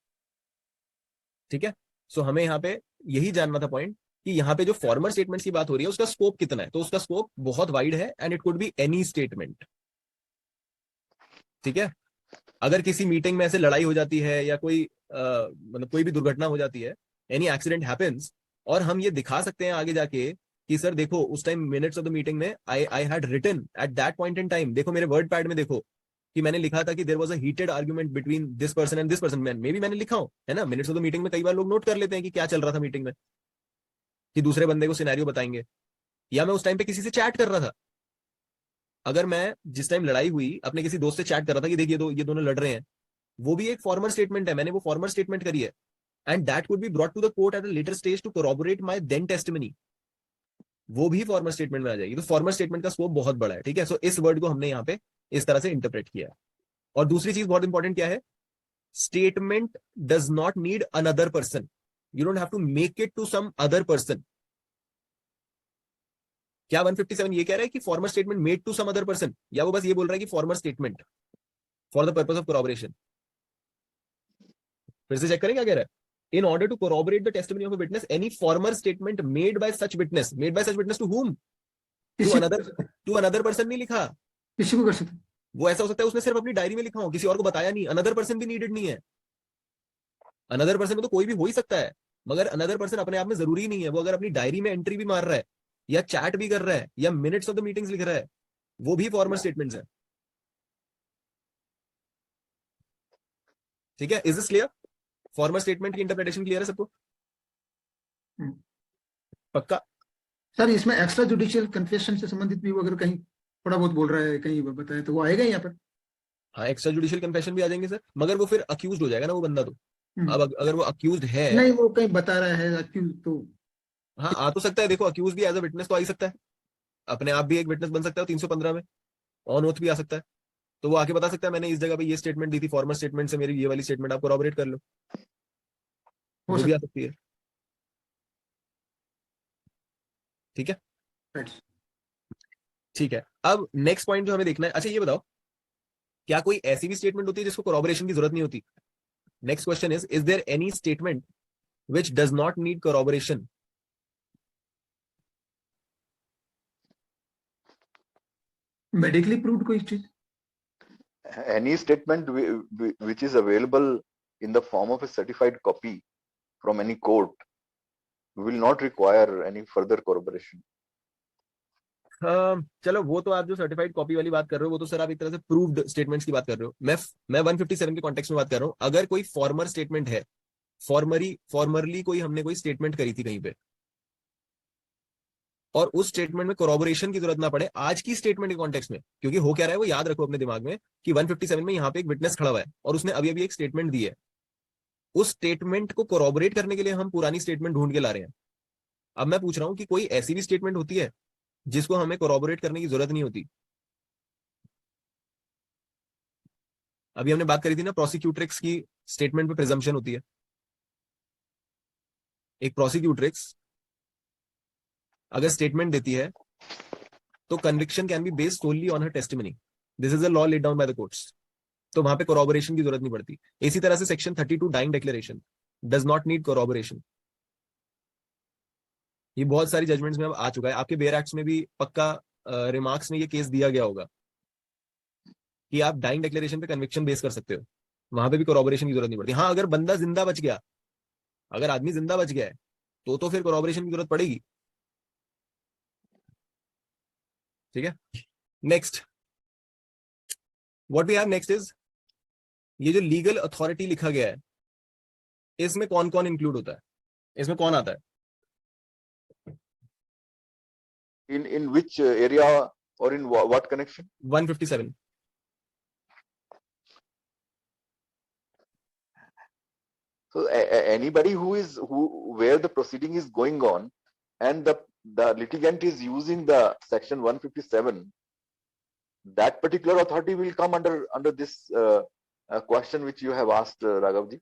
ठीक है, सो हमें यहाँ पे यही जानना था पॉइंट कि यहाँ पे जो फॉर्मल स्टेटमेंट्स की बात हो रही है उसका स्कोप कितना है। तो उसका स्कोप बहुत वाइड है, and it could be any statement. ठीक है, अगर किसी मीटिंग में ऐसे लड़ाई हो जाती है या कोई मतलब कोई भी दुर्घटना हो जाती है, एनी एक्सीडेंट हैपेंस, और हम ये दिखा सकते हैं आगे जाके कि सर देखो उस time minutes of the meeting में I had written at that point in time, देखो मेरे वर्ड पैड में देखो कि मैंने लिखा था कि there was a heated argument between this person and this person. मे भी मैंने लिखा हूं, है ना, मिनट्स ऑफ द मीटिंग में कई बार लोग नोट कर लेते हैं कि क्या चल रहा था मीटिंग में, कि दूसरे बंदे को सिनेरियो बताएंगे। या मैं उस टाइम पे किसी से चैट कर रहा था, अगर मैं जिस टाइम लड़ाई हुई अपने किसी दोस्त से चैट कर रहा था कि देखिए ये दोनों लड़ रहे हैं, वो भी एक फॉर्मल स्टेटमेंट है, मैंने वो फॉर्मल स्टेटमेंट करी है, and that could be brought to the court at a later stage to corroborate my then testimony, वो भी फॉर्मल स्टेटमेंट में आ जाएगी। तो फॉर्मल स्टेटमेंट का स्कोप बहुत बड़ा है। ठीक है, सो इस वर्ड को हमने यहाँ पे इस तरह से इंटरप्रेट किया है। और दूसरी चीज बहुत इंपॉर्टेंट क्या है, statement does not need another person, you don't have to make it to some other person. क्या 157 ये कह रहा है कि formal statement made to some other person, या वो बस ये बोल रहा है कि formal statement for the purpose of corroboration? फिर से चेक करें क्या कह रहा है, in order to corroborate the testimony of a witness, any former statement made by such witness to whom? To किसी another person नहीं लिखा, किसी को कर सकते, वो ऐसा हो सकता है उसने सिर्फ अपनी डायरी में लिखा हो, किसी और को बताया नहीं। अनदर पर्सन भी नीडेड नहीं है, अनदर पर्सन में तो कोई भी हो ही सकता है, मगर अनदर पर्सन अपने आप में जरूरी नहीं है। वो अगर अपनी डायरी में एंट्री भी मार रहा है या चैट भी कर रहा है या मिनट्स ऑफ द मीटिंग्स लिख रहा है, वो भी फॉर्मल स्टेटमेंट्स है। ठीक है, is this clear? Formal statement की इंटरप्रिटेशन क्लियर है सबको? पक्का? सर इसमें एक्स्ट्रा जुडिशियल कन्फेशन से संबंधित भी वो अगर कहीं थोड़ा बहुत बोल रहा है, कहीं बताए तो वो आएगा यहाँ पर? हाँ, एक्स्ट्रा जुडिशियल कन्फेशन भी आ जाएंगे सर, मगर वो फिर अक्यूज्ड हो जाएगा ना वो बंदा। तो अब अगर वो अक्यूज्ड है, नहीं वो कहीं बता रहा है अक्यूज, तो हाँ आ तो सकता है। देखो, अक्यूज भी एज अ विटनेस तो आ ही सकता है, अपने आप भी एक विटनेस बन सकता है, 315 में ऑन ओथ भी आ सकता है। तो वो आके बता सकता है मैंने इस जगह पे ये स्टेटमेंट दी थी, फॉर्मल स्टेटमेंट से मेरी ये वाली स्टेटमेंट आप कॉरबोरेट कर लो, हो वो भी आ सकती है। ठीक है, सकता ठीक है। अब नेक्स्ट पॉइंट जो हमें देखना है, अच्छा ये बताओ, क्या कोई ऐसी भी स्टेटमेंट होती है जिसको कॉरबोरेशन की जरूरत नहीं होती? Next question is there any statement which does not need corroboration? Medically proved कोई चीज? Any statement which is available in the form of a certified copy from any court will not require any further corroboration. चलो वो तो आप जो सर्टिफाइड कॉपी वाली बात कर रहे हो वो तो सर आप एक तरह से प्रूव्ड स्टेटमेंट्स की बात कर रहे हो। मैं 157 के कॉन्टेक्स्ट में बात कर रहा हूँ। अगर कोई फॉर्मर स्टेटमेंट है, फॉर्मरली कोई हमने कोई स्टेटमेंट करी थी कहीं पे, और उस स्टेटमेंट में कोरोबोरेशन की जरूरत ना पड़े आज की स्टेटमेंट के कॉन्टेक्स्ट में, क्योंकि हो क्या रहा है वो याद रखो अपने दिमाग में कि 157 में यहाँ पे एक विटनेस खड़ा हुआ है और उसने अभी अभी एक स्टेटमेंट दी है। उस स्टेटमेंट को कोरोबोरेट करने के लिए हम पुरानी स्टेटमेंट ढूंढ के ला रहे हैं। अब मैं पूछ रहा हूं कि कोई ऐसी भी स्टेटमेंट होती है जिसको हमें कोरोबोरेट करने की जरूरत नहीं होती? अभी हमने बात करी थी ना, प्रोसिक्यूट्रिक्स की स्टेटमेंट पे प्रिजम्पशन होती है। एक प्रोसिक्यूट्रिक्स अगर स्टेटमेंट देती है तो conviction can be based solely on her testimony. This is a law laid down by the courts, तो वहां पे कोरोबोरेशन की जरूरत नहीं पड़ती। इसी तरह से section 32 dying declaration does not need corroboration. ये बहुत सारी जजमेंट्स में अब आ चुका है, आपके बेयर एक्ट्स में भी पक्का रिमार्क्स में ये केस दिया गया होगा कि आप डाइंग डिक्लेरेशन पे कन्विक्शन बेस कर सकते हो, वहां पे भी कोरोबोरेशन की जरूरत नहीं पड़ती। हाँ, अगर बंदा जिंदा बच गया, अगर आदमी जिंदा बच गया है तो फिर कोरोबोरेशन की जरूरत पड़ेगी। ठीक है, next what we have next is ये जो लीगल अथॉरिटी लिखा गया है, इसमें कौन कौन इंक्लूड होता है, इसमें कौन आता है? In which area or in what connection? 157। So anybody where the proceeding is going on and the litigant is using the section 157, that particular authority will come under this question which you have asked, Raghav ji.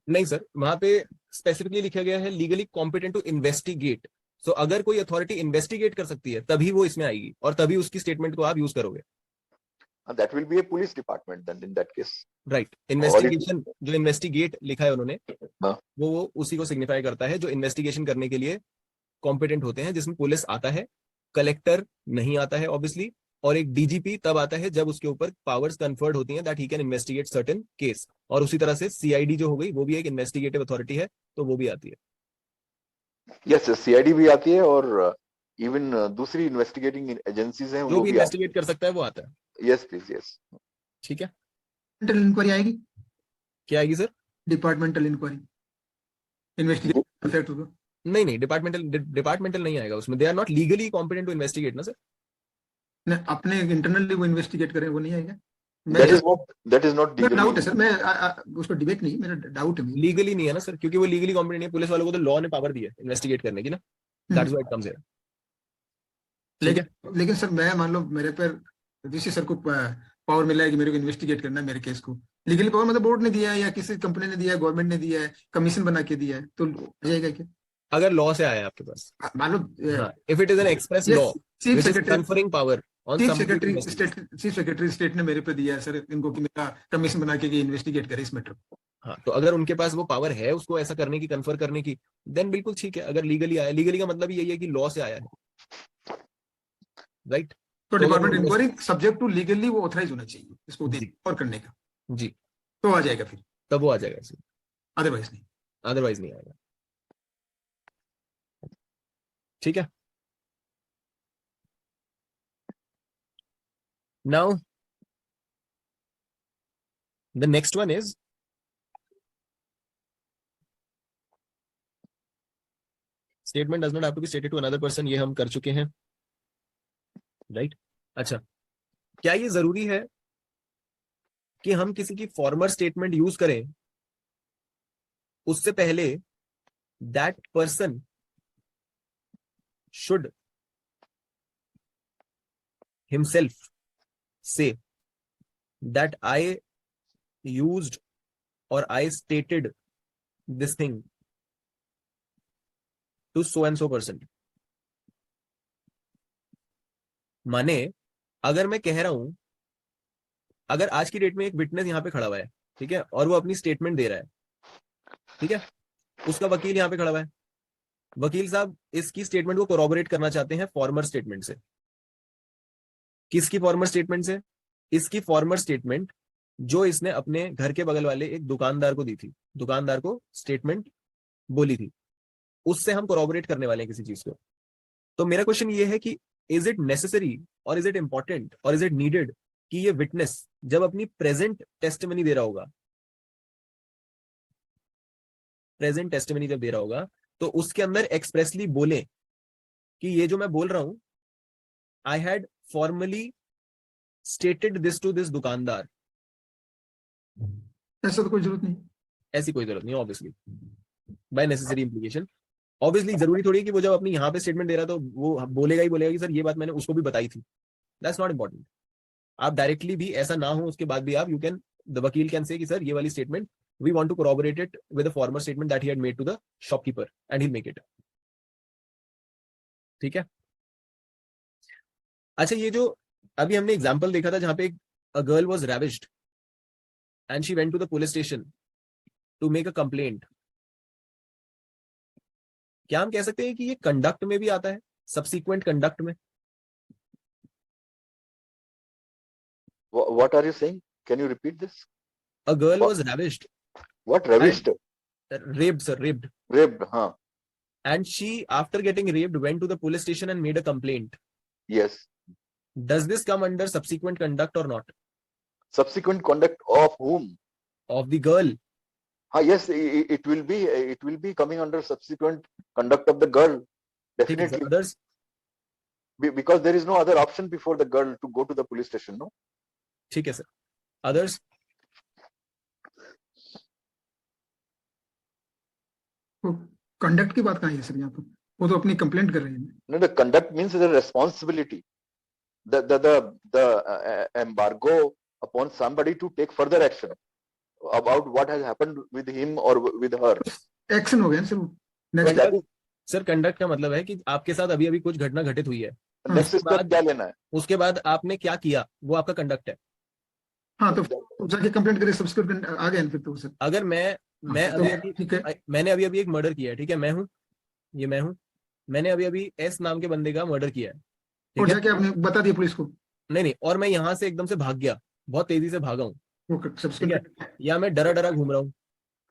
नहीं सर, वहां पे स्पेसिफिकली लिखा गया है लीगली कॉम्पिटेंट टू इन्वेस्टिगेट। सो अगर कोई अथॉरिटी इन्वेस्टिगेट कर सकती है तभी वो इसमें आएगी और तभी उसकी स्टेटमेंट को आप यूज करोगे। That will be a police department then in that case. Right, investigation जो इन्वेस्टिगेट लिखा है उन्होंने, हाँ। वो उसी को सिग्निफाई करता है जो इन्वेस्टिगेशन करने के लिए कॉम्पिटेंट होते हैं, जिसमें पुलिस आता है, कलेक्टर नहीं आता है ऑब्वियसली, और एक डीजीपी तब आता है जब उसके ऊपर पावर्स कन्फर्ड होती हैं that he can investigate certain case. और उसी तरह से सीआईडी जो हो गई वो भी एक इन्वेस्टिगेटिव अथॉरिटी है, तो वो भी आती है। Yes, सीआईडी भी आती है और इवन दूसरी इन्वेस्टिगेटिंग एजेंसीज हैं जो भी इन्वेस्टिगेट कर सकता है वो आता है। Yes please, yes. ठीक है, डिपार्टमेंटल इंक्वायरी आएगी? क्या आएगी sir? Departmental inquiry investigation fact होगा? नहीं, डिपार्टमेंटल नहीं आएगा उसमें। They are not legally competent to investigate ना सर। नहीं, अपने इंटरनली वो इन्वेस्टिगेट करें, वो नहीं आएगा? That is not मेरा डाउट है सर, मैं उस पर डिबेट नहीं, मेरा डाउट है। लीगली नहीं है ना सर, क्योंकि वो लीगली कॉम्पिटेंट नहीं है। पुलिस वालों को तो लॉ ने पावर दी है इन्वेस्टिगेट करने की ना, that's why it comes here. लेकिन सर मैं मान लो मेरे पर डीसी सर को पावर मिला है कि मेरे को इन्वेस्टिगेट करना है मेरे केस को, लीगली पावर मतलब बोर्ड ने दिया है या किसी कंपनी ने दिया है, गवर्नमेंट ने दिया है, कमीशन बना के दिया है, तो आ जाएगा क्या? अगर लॉ से आया आपके पास, मान लो if it is an express law chief which is secretary conferring power on chief somebody, secretary state ने मेरे पे दिया है सर इनको कि मेरा कमीशन बना के इन्वेस्टिगेट करे इस मैटर को। हाँ, तो अगर उनके पास वो पावर है उसको ऐसा करने की, कन्फर करने की, देन बिल्कुल ठीक है। अगर लीगली आया, लीगली का मतलब यही है कि लॉ से आया है, राइट? तो तो अगर डिपार्टमेंट वो इंक्वायरी सब्जेक्ट टू लीगली वो ऑथराइज होना चाहिए इसको जी और करने का, जी, तो आ जाएगा फिर, तब वो आ जाएगा, अदरवाइज नहीं। अदरवाइज नहीं आएगा। ठीक है। Now the next one is statement does not have to be stated to another person. ये हम कर चुके हैं, राइट? अच्छा, क्या ये जरूरी है कि हम किसी की फॉर्मर स्टेटमेंट यूज करें उससे पहले that person should himself say that I used or I stated this thing to so and so person? माने अगर मैं कह रहा हूं, अगर आज की डेट में एक विटनेस यहां पे खड़ा हुआ है, ठीक है, और वो अपनी स्टेटमेंट दे रहा है, ठीक है, उसका वकील यहां पे खड़ा हुआ है, वकील साहब इसकी स्टेटमेंट को कोरोबोरेट करना चाहते हैं फॉर्मर स्टेटमेंट से। किसकी फॉर्मर स्टेटमेंट से? इसकी फॉर्मर स्टेटमेंट जो इसने अपने घर के बगल वाले एक दुकानदार को दी थी, दुकानदार को स्टेटमेंट बोली थी, उससे हम कोरोबोरेट करने वाले हैं किसी चीज को। तो मेरा क्वेश्चन ये है कि इज इट नेसेसरी और इज इट इंपॉर्टेंट और इज इट नीडेड कि ये विटनेस जब अपनी प्रेजेंट टेस्टिमनी दे रहा होगा, प्रेजेंट टेस्टिमनी जब दे रहा होगा, तो उसके अंदर एक्सप्रेसली बोले कि ये जो मैं बोल रहा हूं, I had formally stated this to this दुकानदार? ऐसा तो कोई जरूरत नहीं। ऐसी कोई जरूरत नहीं, obviously by necessary implication. Obviously जरूरी थोड़ी है कि वो जब अपनी यहाँ पे स्टेटमेंट दे रहा है तो वो बोलेगा ही बोलेगा कि सर ये बात मैंने उसको भी बताई थी। That's not important. आप डायरेक्टली भी ऐसा ना हो उसके बाद भी आप, यू कैन, द वकील कैन से कि सर ये वाली statement we want to corroborate it with the former statement that he had made to the shopkeeper and he make it. ठीक है। अच्छा, ये जो अभी हमने एग्जांपल देखा था जहां पे a girl was ravished and she went to the police station to make a complaint, क्या हम कह सकते हैं कि ये कंडक्ट में भी आता है, सब्सिक्वेंट कंडक्ट में? What are you saying? Can you repeat this? A girl What, was ravished what ravished? and raped, sir, raped. Raped, huh? And she, after getting raped, went to the police station and made a complaint. Yes. Does this come under subsequent conduct or not? Subsequent conduct of whom? Of the girl. Yes, it will be coming under subsequent conduct of the girl. ठीक है, sir. Definitely. Others? Because there is no other option before the girl to go to the police station, no? ठीक है, sir. Others? तो कंडक्ट की बात कहाँ है सर यहाँ पर? वो तो अपनी कंप्लेंट कर रही है। No, the conduct means the responsibility. The embargo upon somebody to take further action about what has happened with him or with her. Action हो गया ना सर वो। Next That is, sir conduct का मतलब है कि आपके साथ अभी अभी कुछ घटना घटित हुई है, next step क्या लेना है? उसके बाद आपने क्या किया, वो आपका कंडक्ट है। हाँ, तो जाके कंप्लेंट करे, सब्सिक्वेंट आ गया फिर तो सर। अगर मैं तो अभी अभी ठीक है, मैंने अभी अभी एक मर्डर किया है, ठीक है, मैं हूं, ये मैं हूं, मैंने अभी अभी एस नाम के बंदे का मर्डर किया है, और ठीक है, जाके आपने बता दिया पुलिस को, नहीं नहीं, और मैं यहाँ से एकदम से भाग गया, बहुत तेजी से भागा हूँ, वो ठीक है, सब्सिक्वेंट। या मैं डरा डरा घूम रहा हूँ,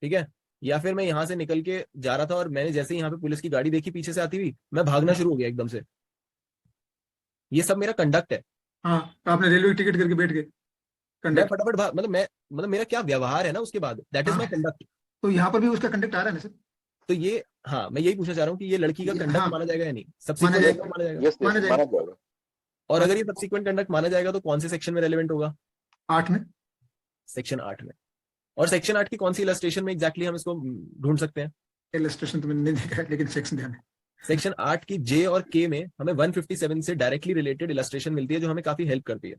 ठीक है, या फिर मैं यहाँ से निकल के जा रहा था और मैंने जैसे ही यहाँ पे पुलिस की गाड़ी देखी पीछे से आती हुई, मैं भागना शुरू हो गया एकदम से, ये सब मेरा कंडक्ट है। हाँ, आपने रेलवे टिकट करके बैठ गए, मैं कंडक्ट। फटाफट भाग, मतलब मेरा क्या व्यवहार है ना उसके बाद, दैट इज माई कंडक्ट। तो यहाँ पर भी उसका कंडक्ट आ रहा है ना सर? तो ये, हाँ, मैं यही पूछना चाह रहा हूँ कि ये लड़की का कंडक्ट हाँ, माना जाएगा या नहीं, माना सब्सिक्वेंट जाएगा। कंडक्ट माना जाएगा? Yes, माना yes, जाएगा। माना जाएगा। और अगर ये सब्सिक्वेंट कंडक्ट माना जाएगा तो कौन से सेक्शन में रेलेवेंट होगा? 8 में। सेक्शन 8 में। और सेक्शन 8 की कौन सी इलस्ट्रेशन में एग्जैक्टली हम इसको ढूंढ सकते हैं? इलस्ट्रेशन तो मैंने नहीं देखा है, लेकिन सेक्शन ध्यान है। सेक्शन 8 की जे और के में हमें 157 से डायरेक्टली रिलेटेड इलस्ट्रेशन मिलती है जो हमें काफी हेल्प करती है।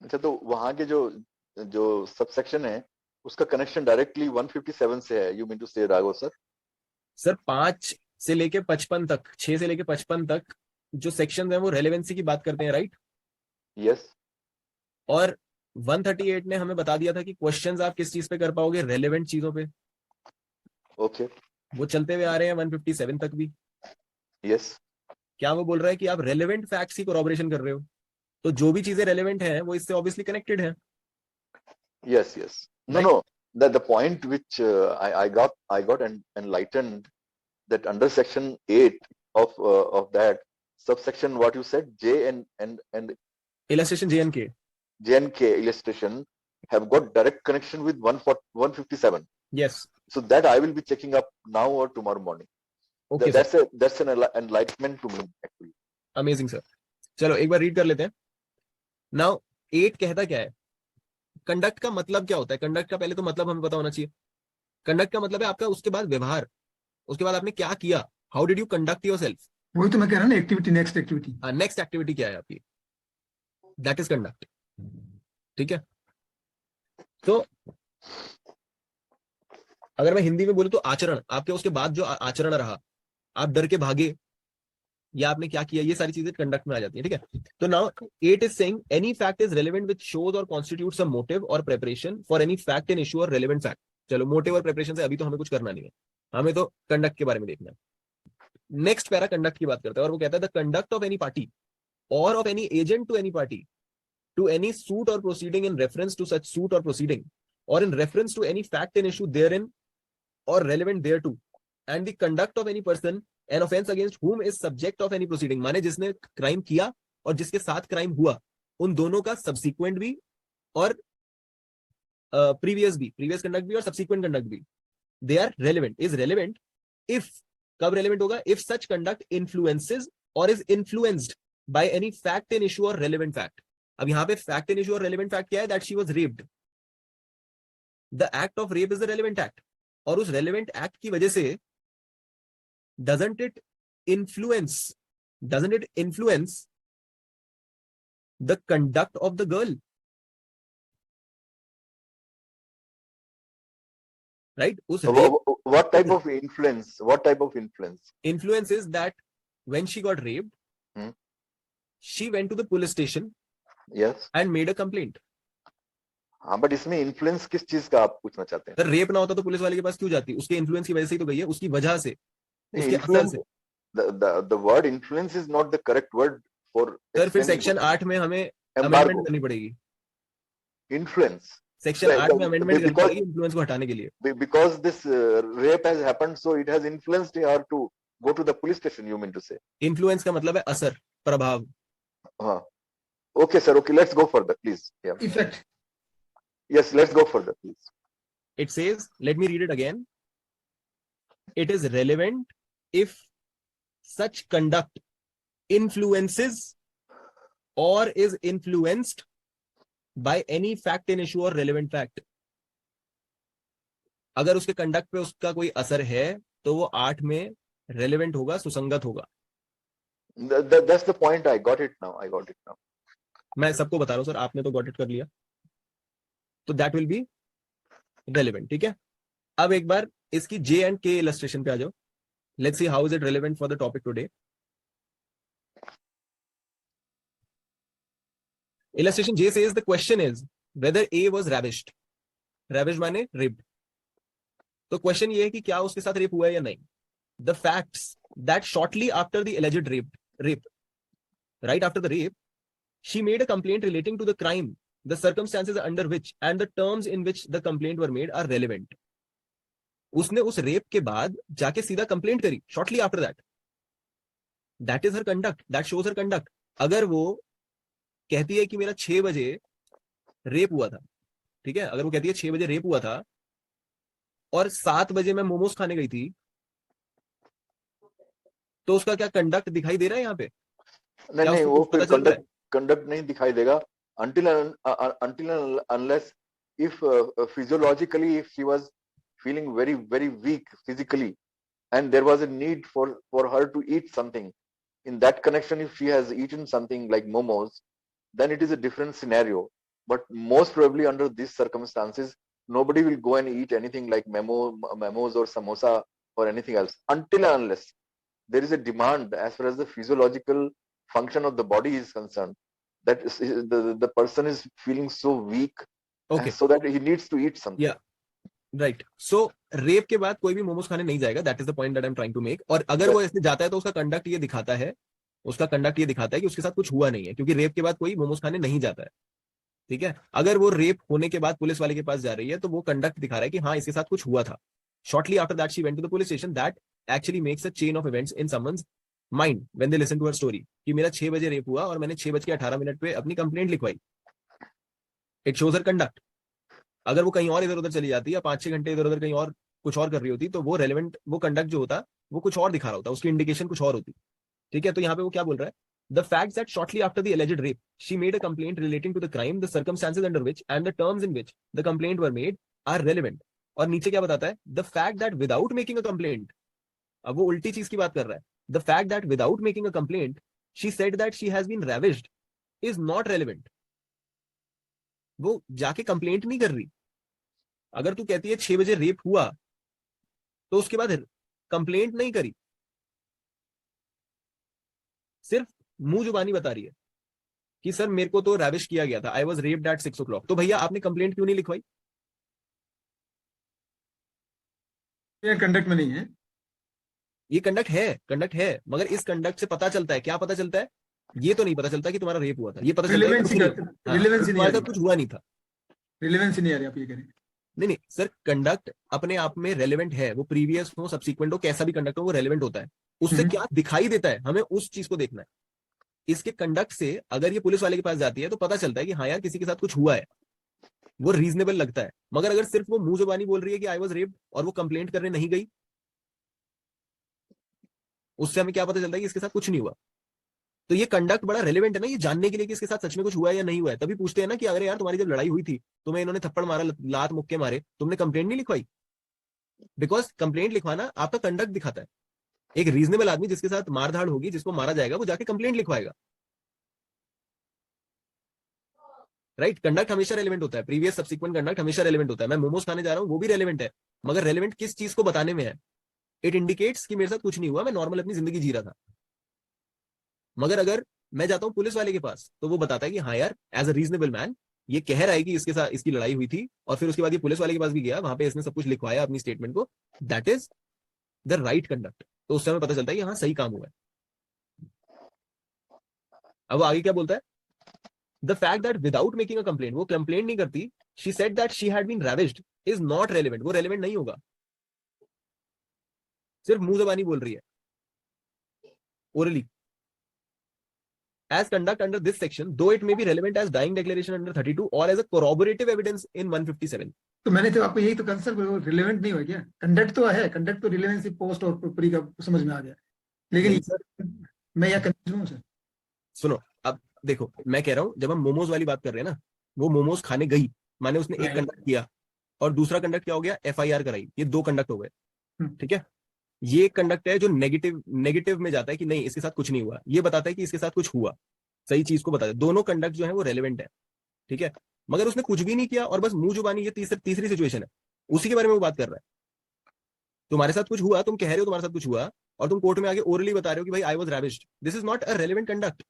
अच्छा, तो वहां के जो सबसेक्शन है उसका कनेक्शन डायरेक्टली 157 से है, यू मीन टू से राघव सर? सर 5 से लेके 55 तक, 6 से लेके 55 तक जो सेक्शन है वो रेलेवेंसी की बात करते हैं, राइट? यस। और 138 ने हमें बता दिया था कि क्वेश्चंस आप किस चीज पे कर पाओगे, रेलेवेंट चीजों पे। Okay. वो चलते हुए आ रहे हैं 157 तक भी। Yes. क्या वो बोल रहा है कि आप रेलेवेंट फैक्ट्स की कोरॉबरेशन कर रहे हो, तो जो भी चीजें रेलेवेंट हैं वो इससे ऑब्वियसली कनेक्टेड है। Yes. Yes. No. Right. No. The point which I got enlightened that under section 8 of that subsection, what you said, J and illustration J and के। J and K illustration have got direct connection with 157. Yes. So that I will be checking up now or tomorrow morning. Okay sir, That's an enlightenment to me actually. Amazing sir. चलो एक बार रीड कर लेते हैं। नाउ 8 कहता क्या है, कंडक्ट का मतलब क्या होता है। कंडक्ट का पहले तो मतलब हमें पता होना चाहिए। कंडक्ट का मतलब है आपका उसके बाद व्यवहार, उसके बाद आपने क्या किया, how did you conduct your self. वही तो मैं कह रहा हूँ ना, activity, next activity. Next activity क्या है आपकी, दैट इज कंडक्ट। ठीक है, तो अगर मैं हिंदी में बोलूं तो आचरण, आपके उसके बाद जो आचरण रहा, आप डर के भागे या आपने क्या किया, ये सारी चीजें कंडक्ट में आ जाती है। ठीक है, तो now 8 is saying any fact is relevant which shows और कॉन्स्टिट्यूट्स अ मोटिव और preparation for any fact in issue और रेलेवेंट फैक्ट। चलो मोटिव और प्रिपरेशन से अभी तो हमें कुछ करना नहीं है, हमें तो कंडक्ट के बारे में देखना है। नेक्स्ट पैरा कंडक्ट की बात करता है और वो कहता है the conduct of any party or of any agent to any party to any suit or proceeding in reference to such suit or proceeding or in reference to any fact and issue therein or relevant thereto and the conduct of any person an offense against whom is subject of any proceeding। माने जिसने क्राइम किया और जिसके साथ क्राइम हुआ, उन दोनों का सब्सिक्वेंट भी और प्रीवियस कंडक्ट भी और सब्सिक्वेंट कंडक्ट भी, they are relevant, is relevant if, कब रेलेवेंट होगा, if such conduct influences or is influenced by any fact in issue और रेलेवेंट फैक्ट। अब यहां पे फैक्ट इन इशू और रेलेवेंट फैक्ट क्या है, that she was raped, the act of rape is the relevant act, और उस रेलेवेंट एक्ट की वजह से doesn't it influence the conduct of the girl, right. उस What type of influence? What type of influence? influence is that when she got raped, Hmm. she went to the police station Yes. and made a complaint। हाँ, बट इसमें इन्फ्लुएंस किस चीज का आप पूछना चाहते हैं? अगर रेप ना होता तो पुलिस वाले के पास क्यों जाती, उसके इन्फ्लुएंस की वजह से ही तो गई है, उसकी वजह से, उसके असर Influence. से। The word influence is not the correct word for sir फिर explaining सेक्शन 8 में हमें embargo. अमेंडमेंट करनी पड़ेगी, Influence. सेक्शन 8 में अमेंडमेंट करनी Because पड़ेगी इन्फ्लुएंस को हटाने के लिए। because this rape has happened, so it has influenced her to go to the police station. You mean to say? Influence का मतलब है असर, प्रभाव। हाँ. Okay, sir. Okay, let's go further, please. Yeah. Effect. Yes, let's go further, please. It says, let me read it again. It is relevant if such conduct influences or is influenced by any fact in issue or relevant fact। अगर उसके कंडक्ट पे उसका कोई असर है तो वो 8 में रेलेवेंट होगा, सुसंगत होगा। That's the point. I got it now. मैं सबको बता रहा हूं सर, आपने तो गॉट इट कर लिया, तो दैट विल बी रेलेवेंट। ठीक है, अब एक बार इसकी जे एंड के इलस्ट्रेशन पे आ जाओ। Let's see how is it relevant for the topic today. Illustration J says the question is whether A was ravished, ravish माने रेप्ड, तो क्वेश्चन ये है कि क्या उसके साथ रेप हुआ है या नहीं। The facts that shortly after the alleged rape, right after the rape, she made a complaint relating to the crime, the circumstances under which and the terms in which the complaint were made are relevant। उसने उस रेप के बाद जाके सीधा कंप्लेंट करी, shortly after that is her conduct, that shows her conduct. अगर वो कहती है कि मेरा 6 बजे रेप हुआ था, ठीक है, अगर वो कहती है 6 बजे रेप हुआ था और 7 बजे मैं मोमोज खाने गई थी, तो उसका क्या कंडक्ट दिखाई दे रहा है यहाँ पे? नहीं, वो फिर कंडक्ट नहीं दिखाई देगा until and unless if physiologically if she was feeling very very weak physically and there was a need for her to eat something, in that connection if she has eaten something like momos, then it is a different scenario. But most probably under these circumstances nobody will go and eat anything like momos or samosa or anything else until and unless there is a demand as far as the physiological function of the body is concerned. that is, the person is feeling so weak, Okay. so that he needs to eat something. Yeah. Right. So rape के बाद कोई भी मोमोज खाने नहीं जाएगा. That is the point that I am trying to make. और अगर वो ऐसे जाता है तो उसका कंडक्ट ये दिखाता है कि उसके साथ कुछ हुआ नहीं है, क्योंकि रेप के बाद कोई मोमोज खाने नहीं जाता है. ठीक है. अगर वो रेप होने के बाद पुलिस वाले के पास जा रही है तो वो कंडक्ट दिखा रहा है कि हाँ इसके साथ कुछ हुआ था. Shortly after that she went to the police station. That actually makes a chain of events in someone's mind when they listen to her story कि मेरा 6 बजे रेप हुआ और मैंने 6:18 पे अपनी कंप्लेंट लिखवाई. It shows her conduct. अगर वो कहीं और इधर उधर चली जाती या 5-6 घंटे इधर उधर कहीं और कुछ और कर रही होती तो वो रेलेवेंट, वो कंडक्ट जो होता वो कुछ और दिखा रहा होता, उसकी इंडिकेशन कुछ और होती. ठीक है. तो यहाँ पे वो क्या बोल रहा है? The fact that shortly after the alleged rape she made a complaint relating to the crime, the circumstances under which and the terms in which the complaint were made are relevant. और नीचे क्या बताता है? The fact that without making a complaint. अब वो उल्टी चीज की बात कर रहा है. The fact that without making a complaint she said that she has been ravished is not relevant. वो जाके कंप्लेंट नहीं कर रही. अगर तू कहती है 6 बजे रेप हुआ तो उसके बाद कंप्लेंट नहीं करी, सिर्फ मुंह जुबानी बता रही है कि सर मेरे को तो रैविश किया गया था, I was raped eight 6 o'clock. तो भैया आपने कंप्लेंट क्यों नहीं लिखवाई? ये कंडक्ट में नहीं है. ये कंडक्ट है मगर इस कंडक्ट से पता चलता है, क्या पता चलता है? ये तो नहीं पता चलता कि तुम्हारा रेप हुआ था. ये पता चलता है रिलेवेंसी कुछ हुआ नहीं था. रिलेवेंसी नहीं आ रही. आप ये करें नहीं सर, कंडक्ट अपने आप में रेलेवेंट है. वो प्रीवियस हो, सब्सिक्वेंट हो, कैसा भी कंडक्ट हो, वो रेलेवेंट होता है. उससे क्या दिखाई देता है हमें उस चीज को देखना है. इसके कंडक्ट से अगर ये पुलिस वाले के पास जाती है तो पता चलता है कि हाँ यार किसी के साथ कुछ हुआ है, वो रीजनेबल लगता है. मगर अगर सिर्फ वो मुंह जुबानी बोल रही है कि आई वॉज रेप्ड और वो कंप्लेंट करने नहीं गई, उससे हमें क्या पता चलता है कि इसके साथ कुछ नहीं हुआ. तो ये कंडक्ट बड़ा रेलेवेंट है ना, ये जानने के लिए कि इसके साथ सच में कुछ हुआ है या नहीं हुआ है. तभी पूछते हैं ना कि अगर यार तुम्हारी जब लड़ाई हुई थी, तुम्हें इन्होंने थप्पड़ मारा, लात मुक्के मारे, तुमने कंप्लेंट नहीं लिखवाई? बिकॉज कंप्लेंट लिखवाना आपका कंडक्ट दिखाता है. एक रीजनेबल आदमी जिसके साथ मारधाड़ होगी, जिसको मारा जाएगा, वो जाके कंप्लेंट लिखवाएगा. राइट. कंडक्ट हमेशा रेलेवेंट होता है. प्रीवियस सब्सिक्वेंट कंडक्ट हमेशा रेलेवेंट होता है. मैं मोमोज खाने जा रहा हूँ, वो भी रेलेवेंट है. मगर रेलेवेंट किस चीज को बताने में है? इट इंडिकेट्स कि मेरे साथ कुछ नहीं हुआ, मैं नॉर्मल अपनी जिंदगी जी रहा था. मगर अगर मैं जाता हूं पुलिस वाले के पास तो वो बताता है कि हाँ यार एज अ रीजनेबल मैन ये कह रहा है कि इसके साथ इसकी लड़ाई हुई थी और फिर उसके बाद ये पुलिस वाले के पास भी गया, वहां पे इसने सब कुछ लिखवाया अपनी स्टेटमेंट को. That is the right conduct. तो उस समय पता चलता है कि हाँ सही काम हुआ है. अब आगे क्या बोलता है? The fact that without making a complaint, वो कंप्लेंट नहीं करती, she said that she had been ravished is not relevant. वो रेलेवेंट नहीं होगा. सिर्फ मुंह जबानी बोल रही है, orally. As conduct under this section, though it may be relevant as dying declaration under 32 or as a corroborative evidence in 157. तो मैंने तो आपको यही तो कंसर्न, रिलेवेंट नहीं हुआ क्या? कंडक्ट तो है, कंडक्ट तो रिलेवेंसी पोस्ट और प्री का समझ में आ गया. लेकिन सर मैं यह कंफ्यूज हूं सर. सुनो, अब देखो मैं कह रहा हूं, जब हम मोमोज वाली बात कर रहे हैं ना, वो मोमोज खाने गई, माने उसने एक कंडक्ट किया और दूसरा कंडक्ट क्या हो गया? FIR कराई. ये 2 कंडक्ट हो गए. ठीक है. ये एक कंडक्ट है जो नेगेटिव में जाता है कि नहीं इसके साथ कुछ नहीं हुआ. ये बताता है कि इसके साथ कुछ हुआ, सही चीज को बताता है. दोनों कंडक्ट जो है वो रेलेवेंट है. ठीक है. मगर उसने कुछ भी नहीं किया और बस मुंह जुबानी. ये तीसरी सिचुएशन है, उसी के बारे में वो बात कर रहा है. तुम्हारे साथ कुछ हुआ, तुम कह रहे हो तुम्हारे साथ कुछ हुआ और तुम कोर्ट में आगे ओरली बता रहे हो कि भाई I was ravished. This is not a relevant conduct.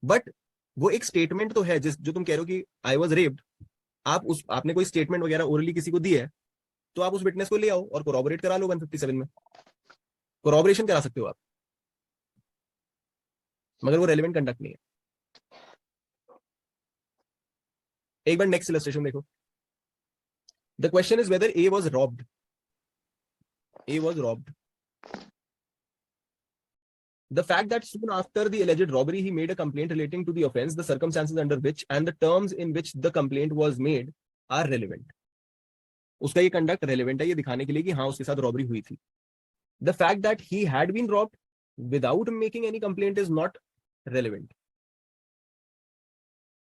But वो एक स्टेटमेंट तो है जो तुम कह रहे हो कि आई वॉज रेप्ड. आपने कोई स्टेटमेंट वगैरह ओरली किसी को दी है तो आप उस विटनेस को ले आओ और कोरॉबरेट करा लो. 157 में कोरॉबरेशन करा सकते हो आप, मगर वो रेलेवेंट कंडक्ट नहीं है. एक बार नेक्स्ट इलस्ट्रेशन देखो. The question is whether A was robbed. The fact that soon after the alleged robbery he made a complaint relating to the offense, the circumstances under which and the terms in which the complaint was made are relevant. उसका ये कंडक्ट रेलेवेंट है, ये दिखाने के लिए कि हाँ उसके साथ रॉबरी हुई थी. The fact that he had been robbed without making any complaint is not relevant.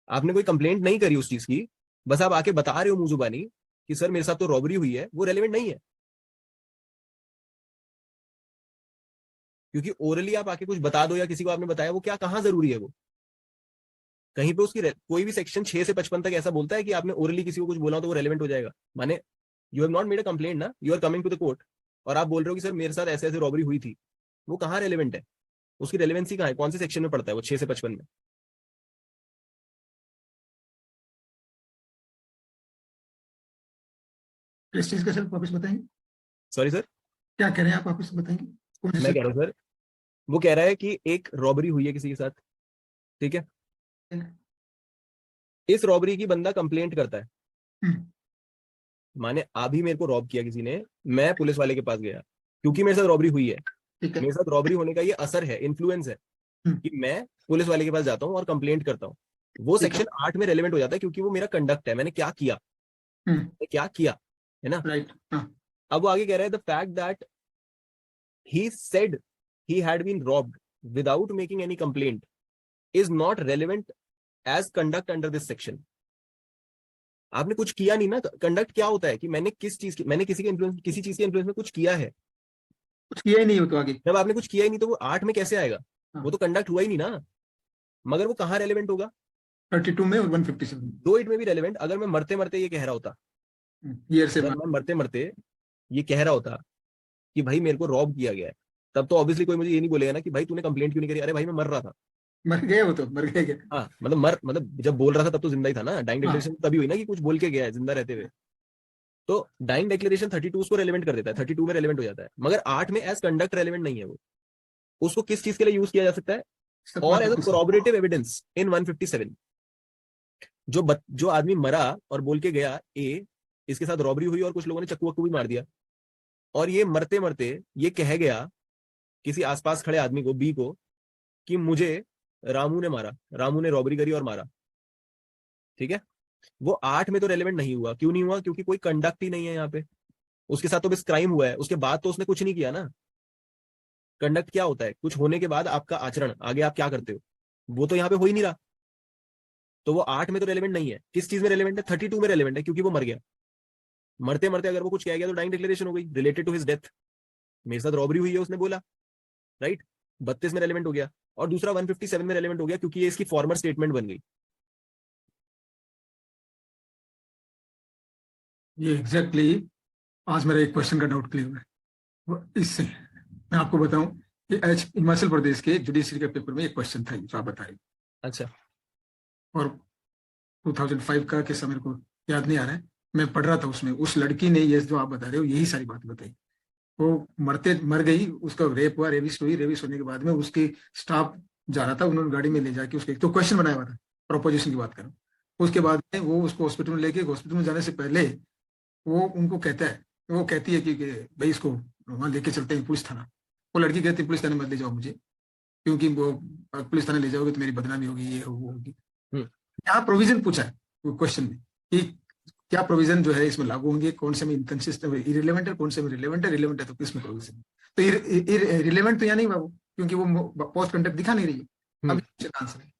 आपने कोई कंप्लेंट नहीं करी उस चीज की, बस आप आके बता रहे हो मुंह जुबानी कि सर मेरे साथ तो रॉबरी हुई है, वो रेलेवेंट नहीं है. क्योंकि ओरली आप आके कुछ बता दो या किसी को आपने बताया, वो क्या कहाँ जरूरी है? वो कहीं पे उसकी कोई भी सेक्शन 6 से 55 तक ऐसा बोलता है कि आपने ओरली किसी को कुछ बोला तो वो रेलेवेंट हो जाएगा? माने you have not made a complaint ना, you are coming to the court और आप बोल रहे हो कि सर मेरे साथ ऐसे ऐसे रॉबरी हुई थी. वो कहाँ रेलेवेंट है? उसकी रेलेवेंसी कहाँ है? कौन से सेक्शन में पड़ता है वो 6 से 55 में? किस चीज का सर वापस बताएंगे, सॉरी सर, क्या कह रहे हैं आप, वापस बताएंगे कौन सी मैं कह रहा हूँ सर, वो कह रहा है कि एक रॉबरी हुई है किसी के साथ, ठीक है, इस रॉबरी की बंदा कंप्लेंट करता है, हम्म, माने अभी मेरे को रॉब किया किसी ने, मैं पुलिस वाले के पास गया क्योंकि मेरे साथ रॉबरी हुई है, ठीक है। मेरे साथ रॉबरी होने का ये असर है, इन्फ्लुएंस है हम्म, कि मैं पुलिस वाले के पास जाता हूँ और कंप्लेंट करता हूँ, वो ठीक है। सेक्शन 8 में रेलेवेंट हो जाता है क्योंकि वो मेरा कंडक्ट है, मैंने क्या किया, मैंने क्या किया, है ना। राइट, हाँ, अब वो आगे कह रहा है the fact that he said he had been robbed without making any complaint is not relevant as conduct under this section. आपने कुछ किया नहीं ना, कंडक्ट क्या होता है कि मैंने किस चीज की, मैंने किसी के इन्फ्लुएंस, किसी चीज के इन्फ्लुएंस में कुछ किया है, कुछ किया ही नहीं हो तो आगे। जब आपने कुछ किया ही नहीं तो वो 8 में कैसे आएगा, हाँ। वो तो कंडक्ट हुआ ही नहीं ना, मगर वो कहाँ रेलेवेंट होगा, 32 में और 157 दो इट में भी रेलेवेंट। अगर मैं मरते मरते ये कह रहा होता, ईयर से अगर मैं मरते मरते ये कह रहा होता कि भाई मेरे को रॉब किया गया है, तब तो ऑब्वियसली कोई मुझे ये नहीं बोलेगा ना कि भाई तूने कंप्लेंट क्यों नहीं करी, अरे भाई मैं मर रहा था। मर गए, वो तो मर गए क्या। हाँ मतलब जब बोल रहा था तब तो जिंदा ही था ना, डाइंग डिक्लेरेशन तभी हुई ना कि कुछ बोल के गया है जिंदा रहते हुए, तो डाइंग डिक्लेरेशन 32 को रेलेवेंट कर देता है, 32 में रेलेवेंट हो जाता है, मगर 8 में एज कंडक्ट रेलेवेंट नहीं है वो। उसको किस चीज के लिए यूज किया जा सकता है, और एज अ कोरॉबरेटिव एविडेंस इन 157। जो आदमी मरा और बोल के गया ए, इसके साथ रॉबरी हुई और कुछ लोगों ने चक्कू वक्कू भी मार दिया, और ये मरते मरते ये कह गया किसी आसपास खड़े आदमी को बी को कि मुझे रामू ने मारा, रामू ने रॉबरी करी और मारा, ठीक है, वो 8 में तो रेलेवेंट नहीं हुआ। क्यों नहीं हुआ, क्योंकि कोई कंडक्ट ही नहीं है यहाँ पे, उसके साथ तो बस क्राइम हुआ है, उसके बाद तो उसने कुछ नहीं किया ना। कंडक्ट क्या होता है, कुछ होने के बाद आपका आचरण, आगे आप क्या करते हो, वो तो यहाँ पे हो ही नहीं रहा, तो वो 8 में तो रेलेवेंट नहीं है। किस चीज में रेलेवेंट है, 32 में रेलेवेंट है क्योंकि वो मर गया। मरते मरते अगर वो कुछ कह गया तो डाइंग डिक्लेरेशन हो गई रिलेटेड टू हिज डेथ, मेरे साथ रॉबरी हुई है उसने बोला, राइट, 32 में रेलेवेंट हो गया, और दूसरा 157 में रेलेवेंट हो गया क्योंकि ये इसकी फॉर्मर स्टेटमेंट बन गई। ये एग्जैक्टली आज मेरा एक क्वेश्चन का डाउट क्लियर हुआ है। इससे मैं आपको बताऊं कि हिमाचल प्रदेश के जुडिशरी के पेपर में एक क्वेश्चन था जो आप बताइए। अच्छा, और 2005 का कैसा मेरे को याद नहीं आ रहा है, मैं पढ़ रहा था उसमें, उस लड़की ने ये जो आप बता रहे हो यही सारी बात बताई। वो मर गई, उसका रेप हुआ, रेविस हुई, रेविस होने के बाद में उसकी स्टाफ जा रहा था, उन्होंने गाड़ी में ले जाके उसके तो क्वेश्चन बनाया हुआ था, प्रोपोजिशन की बात करूं। उसके बाद में वो उसको हॉस्पिटल में लेके, हॉस्पिटल में जाने से पहले वो उनको कहता है, वो कहती है कि भाई इसको वहां लेके चलते हैं पुलिस थाना। वो लड़की कहती है पुलिस थाने मत ले जाओ मुझे, क्योंकि वो पुलिस थाने ले जाओगे तो मेरी बदनामी होगी, ये वो होगी। यहाँ प्रोविजन पूछा है वो क्वेश्चन में कि क्या प्रोविजन जो है इसमें लागू होंगे, कौन से में इनकंसिस्टेंट इरिलेवेंट है, कौन से में रिलेवेंट है, रिलेवेंट है तो किस में प्रोविजन, तो रिलेवेंट तो यहाँ नहीं बाबू, क्योंकि वो पोस्ट कंडक्ट दिखा नहीं रही है। अब आंसर है,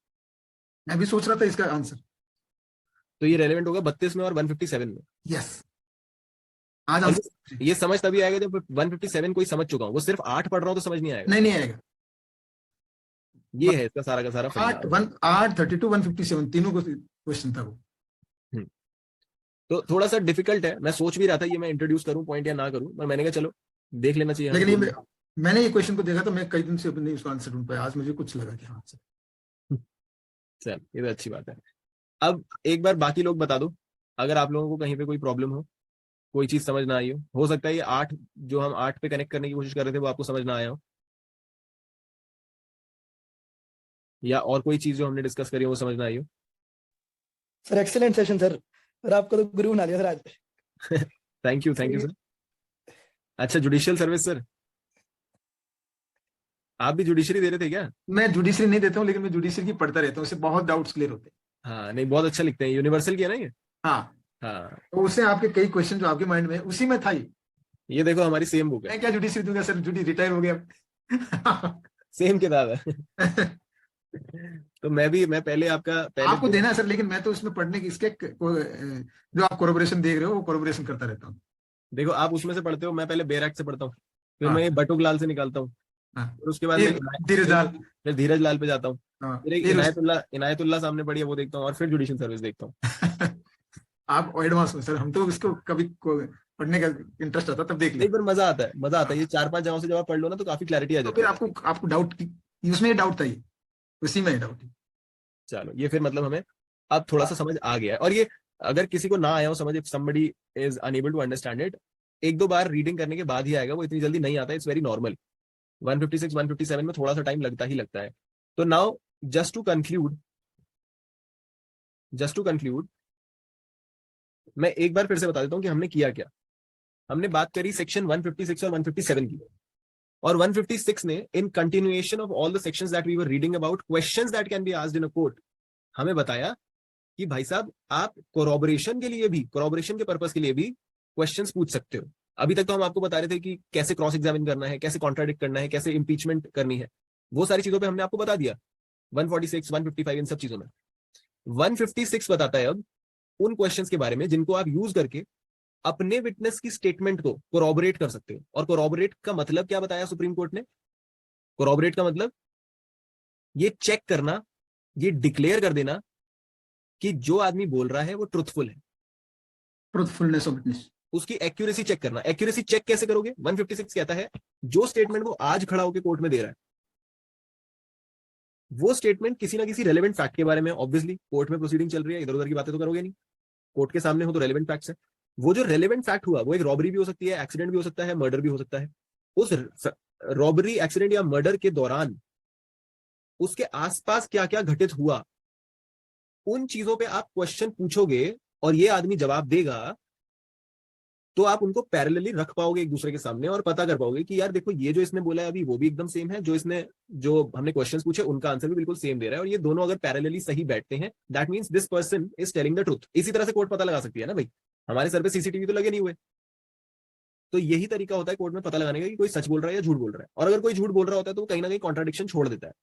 मैं भी सोच रहा था इसका आंसर। तो ये रेलेवेंट होगा 32 में और 157 में। यस, आज और आंसर ये समझ तभी आएगा जब 157 कोई समझ चुका हूँ, वो सिर्फ 8 पढ़ रहा हूँ तो समझ नहीं आएगा। नहीं आएगा। ये है इसका सारा का सारा फंडा। 32 157 तीनों को क्वेश्चन था वो। तो थोड़ा सा डिफिकल्ट है, मैं सोच भी रहा था ये मैं इंट्रोड्यूस करूं पॉइंट या ना करूं, पर मैंने कहा चलो देख लेना चाहिए। लेकिन ये मैंने ये क्वेश्चन को देखा तो मैं कई दिन से अपने उसका आंसर ढूंढ पाया, आज मुझे कुछ लगा कि हाँ आंसर। चल ये तो अच्छी बात है। अब एक बार बाकी लोग बता दो, अगर आप लोगों को कहीं पे कोई प्रॉब्लम हो, कोई चीज समझ ना आई हो सकता है ये 8 जो हम 8 पे कनेक्ट करने की कोशिश कर रहे थे वो आपको समझ ना आया हो, या और कोई चीज जो हमने डिस्कस करी हो वो समझ ना आई हो। सर एक्सीलेंट सेशन सर, और आपको तो गुरु बना दिया सर आज। Thank you sir. अच्छा, जुडिशियल सर्विस सर, आप भी जुडिशरी दे रहे थे क्या? मैं जुडिशरी नहीं देता हूँ, लेकिन मैं जुडिशरी की पढ़ता रहता हूँ, उससे बहुत डाउट्स क्लियर होते हैं। हाँ नहीं, बहुत अच्छा लिखते हैं, यूनिवर्सल किया ना ये। हाँ हाँ, तो उससे आपके कई क्वेश्चन जो आपके माइंड में उसी में था ये देखो हमारी सेम बुक है। मैं क्या जुडिशरी दूंगा सर, जुडी रिटायर हो गया। सेम किताब है। तो मैं पहले पहले आपको देना सर, लेकिन मैं तो उसमें पढ़ने की इसके जो आप कोलैबोरेशन देख रहे हो वो कोलैबोरेशन करता रहता हूँ। देखो आप उसमें से पढ़ते हो, मैं पहले बेर एक्ट से पढ़ता हूँ, फिर मैं बटुक लाल से निकालता हूँ, फिर उसके बाद धीरज लाल, फिर धीरज लाल पे जाता हूँ, फिर एक फिर इनायतुल्लाह सामने पढ़ी है वो देखता हूँ, और फिर जुडिशियल सर्विस देखता हूँ। आप एडवांस में सर, हम तो इसको कभी पढ़ने का इंटरेस्ट आता तब देख नहीं पर मजा आता है, ये 4-5 जगहों से जब आप पढ़ लो ना तो काफी क्लैरिटी आ तो जाती फिर है। आपको डाउट, उसमें डाउट था, ये उसी में डाउट। चलो ये फिर मतलब हमें अब थोड़ा सा समझ आ गया है, और ये अगर किसी को ना आया हो समझ, if somebody is unable to understand it, एक दो बार रीडिंग करने के बाद ही आएगा, वो इतनी जल्दी नहीं आता, इट्स वेरी नॉर्मल। 156 157 में थोड़ा सा टाइम लगता ही लगता है। तो नाउ जस्ट टू कंक्लूड मैं एक बार फिर से बता देता हूं कि हमने किया क्या। हमने बात करी सेक्शन 156 और 157 की, और 156 ने in continuation of all the sections that we were reading about questions that can be asked in a court, हमें बताया कि भाई साहब आप कोरॉबरेशन के लिए भी, कोरॉबरेशन के पर्पस के लिए भी क्वेश्चंस पूछ सकते हो। अभी तक तो हम आपको बता रहे थे कि कैसे क्रॉस एग्जामिन करना है, कैसे कॉन्ट्राडिक्ट करना है, कैसे इंपीचमेंट करनी है, वो सारी चीजों पे हमने आपको बता दिया 146 155 इन सब चीजों में। 156 बताता है अब उन क्वेश्चंस के बारे में जिनको आप यूज करके अपने विटनेस की स्टेटमेंट को कोरॉबरेट कर सकते हो। और कोरॉबरेट का मतलब क्या बताया सुप्रीम कोर्ट ने? कोरॉबरेट का मतलब ये चेक करना, ये डिक्लेयर कर देना कि जो आदमी बोल रहा है वो ट्रुथफुल है, ट्रूथफुलनेस ऑफ विटनेस। उसकी एक्यूरेसी चेक करना। एक्यूरेसी चेक कैसे करोगे? 156 कहता है जो स्टेटमेंट वो आज खड़ा होकर कोर्ट में दे रहा है, वो स्टेटमेंट किसी ना किसी रेलेवेंट फैक्ट के बारे में, ऑब्वियसली कोर्ट में प्रोसीडिंग चल रही है, इधर उधर की बातें तो करोगे नहीं, कोर्ट के सामने हो तो रेलेवेंट फैक्ट्स है। वो जो रेलेवेंट फैक्ट हुआ, वो एक रॉबरी भी हो सकती है, एक्सीडेंट भी हो सकता है, मर्डर भी हो सकता है। उस रॉबरी, एक्सीडेंट या मर्डर के दौरान उसके आसपास क्या क्या घटित हुआ, उन चीजों पे आप क्वेश्चन पूछोगे और ये आदमी जवाब देगा, तो आप उनको पैरेलली रख पाओगे एक दूसरे के सामने और पता कर पाओगे कि यार देखो ये जो इसने बोला है अभी वो भी एकदम सेम है, जो हमने क्वेश्चंस पूछे उनका आंसर भी बिल्कुल सेम दे रहा है, और ये दोनों अगर पैरेलली सही बैठते हैं, that means this person is telling the truth. इसी तरह से कोर्ट पता लगा सकती है ना भाई, हमारे सर पे सीसीटीवी तो लगे नहीं हुए। तो यही तरीका होता है कोर्ट में पता लगाने का कि कोई सच बोल रहा है या झूठ बोल रहा है। और अगर कोई झूठ बोल रहा होता है तो वो कहीं ना कहीं कॉन्ट्राडिक्शन छोड़ देता है।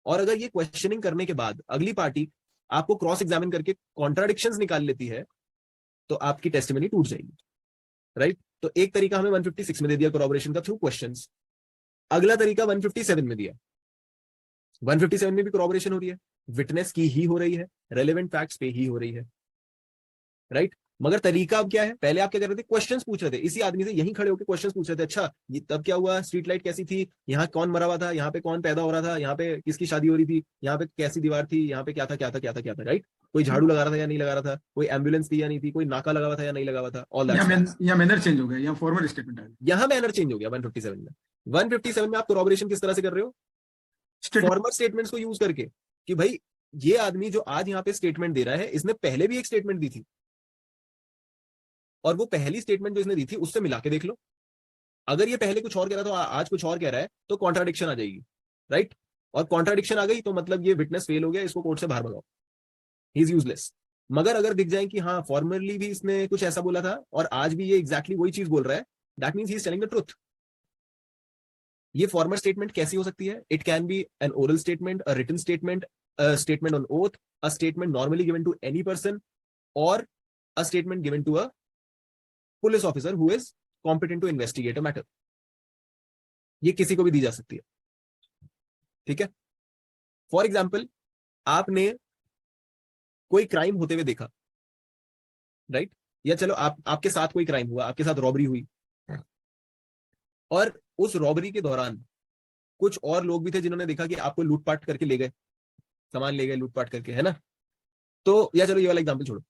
और अगर ये क्वेश्चनिंग करने के बाद अगली पार्टी आपको क्रॉस एग्जामिन करके कॉन्ट्राडिक्शंस निकाल लेती है, तो आपकी टेस्टिमनी टूट जाएगी, राइट? तो एक तरीका हमें 156 में दे दिया कोरॉबरेशन का, थ्रू क्वेश्चंस। अगला तरीका 157 में दिया। 157 में भी कोरॉबरेशन हो रही है, विटनेस की ही हो रही है, रेलेवेंट फैक्ट्स पे ही हो रही है, राइट? मगर तरीका अब क्या है? पहले आप क्या कर रहे थे? क्वेश्चंस पूछ रहे थे, इसी आदमी से यहीं खड़े होकर क्वेश्चंस पूछ रहे थे। अच्छा ये तब क्या हुआ, स्ट्रीट लाइट कैसी थी, यहाँ कौन मरा हुआ था, यहाँ पे कौन पैदा हो रहा था, यहाँ पे किसकी शादी हो रही थी, यहाँ पे कैसी दीवार थी, यहाँ पे क्या था क्या था क्या था क्या था, राइट? कोई झाड़ू लगा रहा था या नहीं लगा रहा था, कोई एम्बुलेंस थी या नहीं थी, कोई नाका लगा हुआ था या नहीं लगा हुआ था, ऑल दैट। या मैनर चेंज हो गया, या फॉर्मल स्टेटमेंट आ गया। यहाँ मैनर चेंज हो गया 157 में। 157 में आप कोरॉबरेशन किस तरह से कर रहे हो? फॉर्मल स्टेटमेंट्स को यूज करके, कि भाई ये आदमी जो आज यहाँ पे स्टेटमेंट दे रहा है, इसने पहले भी एक स्टेटमेंट दी थी, और वो पहली स्टेटमेंट जो इसने दी थी उससे मिला के देख लो। अगर ये पहले कुछ और कह रहा था, आज कुछ और कह रहा है, तो कॉन्ट्राडिक्शन आ जाएगी, राइट? और कॉन्ट्राडिक्शन आ गई तो मतलब ये विटनेस फेल हो गया, इसको कोर्ट से बाहर भगाओ, ही इज यूजलेस। मगर अगर दिख जाए कि हाँ फॉर्मली भी इसने कुछ ऐसा बोला था और आज भी ये एग्जैक्टली वही चीज बोल रहा है, that means he is telling the truth. ये फॉर्मल स्टेटमेंट कैसी हो सकती है? It can be an oral statement, a written statement, a statement on oath, a statement normally given to any person, और a statement given to a police officer who is competent to investigate a matter. ये किसी को भी दी जा सकती है, ठीक है? फॉर एग्जाम्पल, आपने कोई क्राइम होते हुए देखा, राइट? या चलो आपके साथ कोई क्राइम हुआ, आपके साथ रॉबरी हुई, और उस रॉबरी के दौरान कुछ और लोग भी थे जिन्होंने देखा कि आपको लूटपाट करके ले गए, सामान ले गए लूटपाट करके, है ना? तो या चलो ये वाला एग्जाम्पल छोड़ो,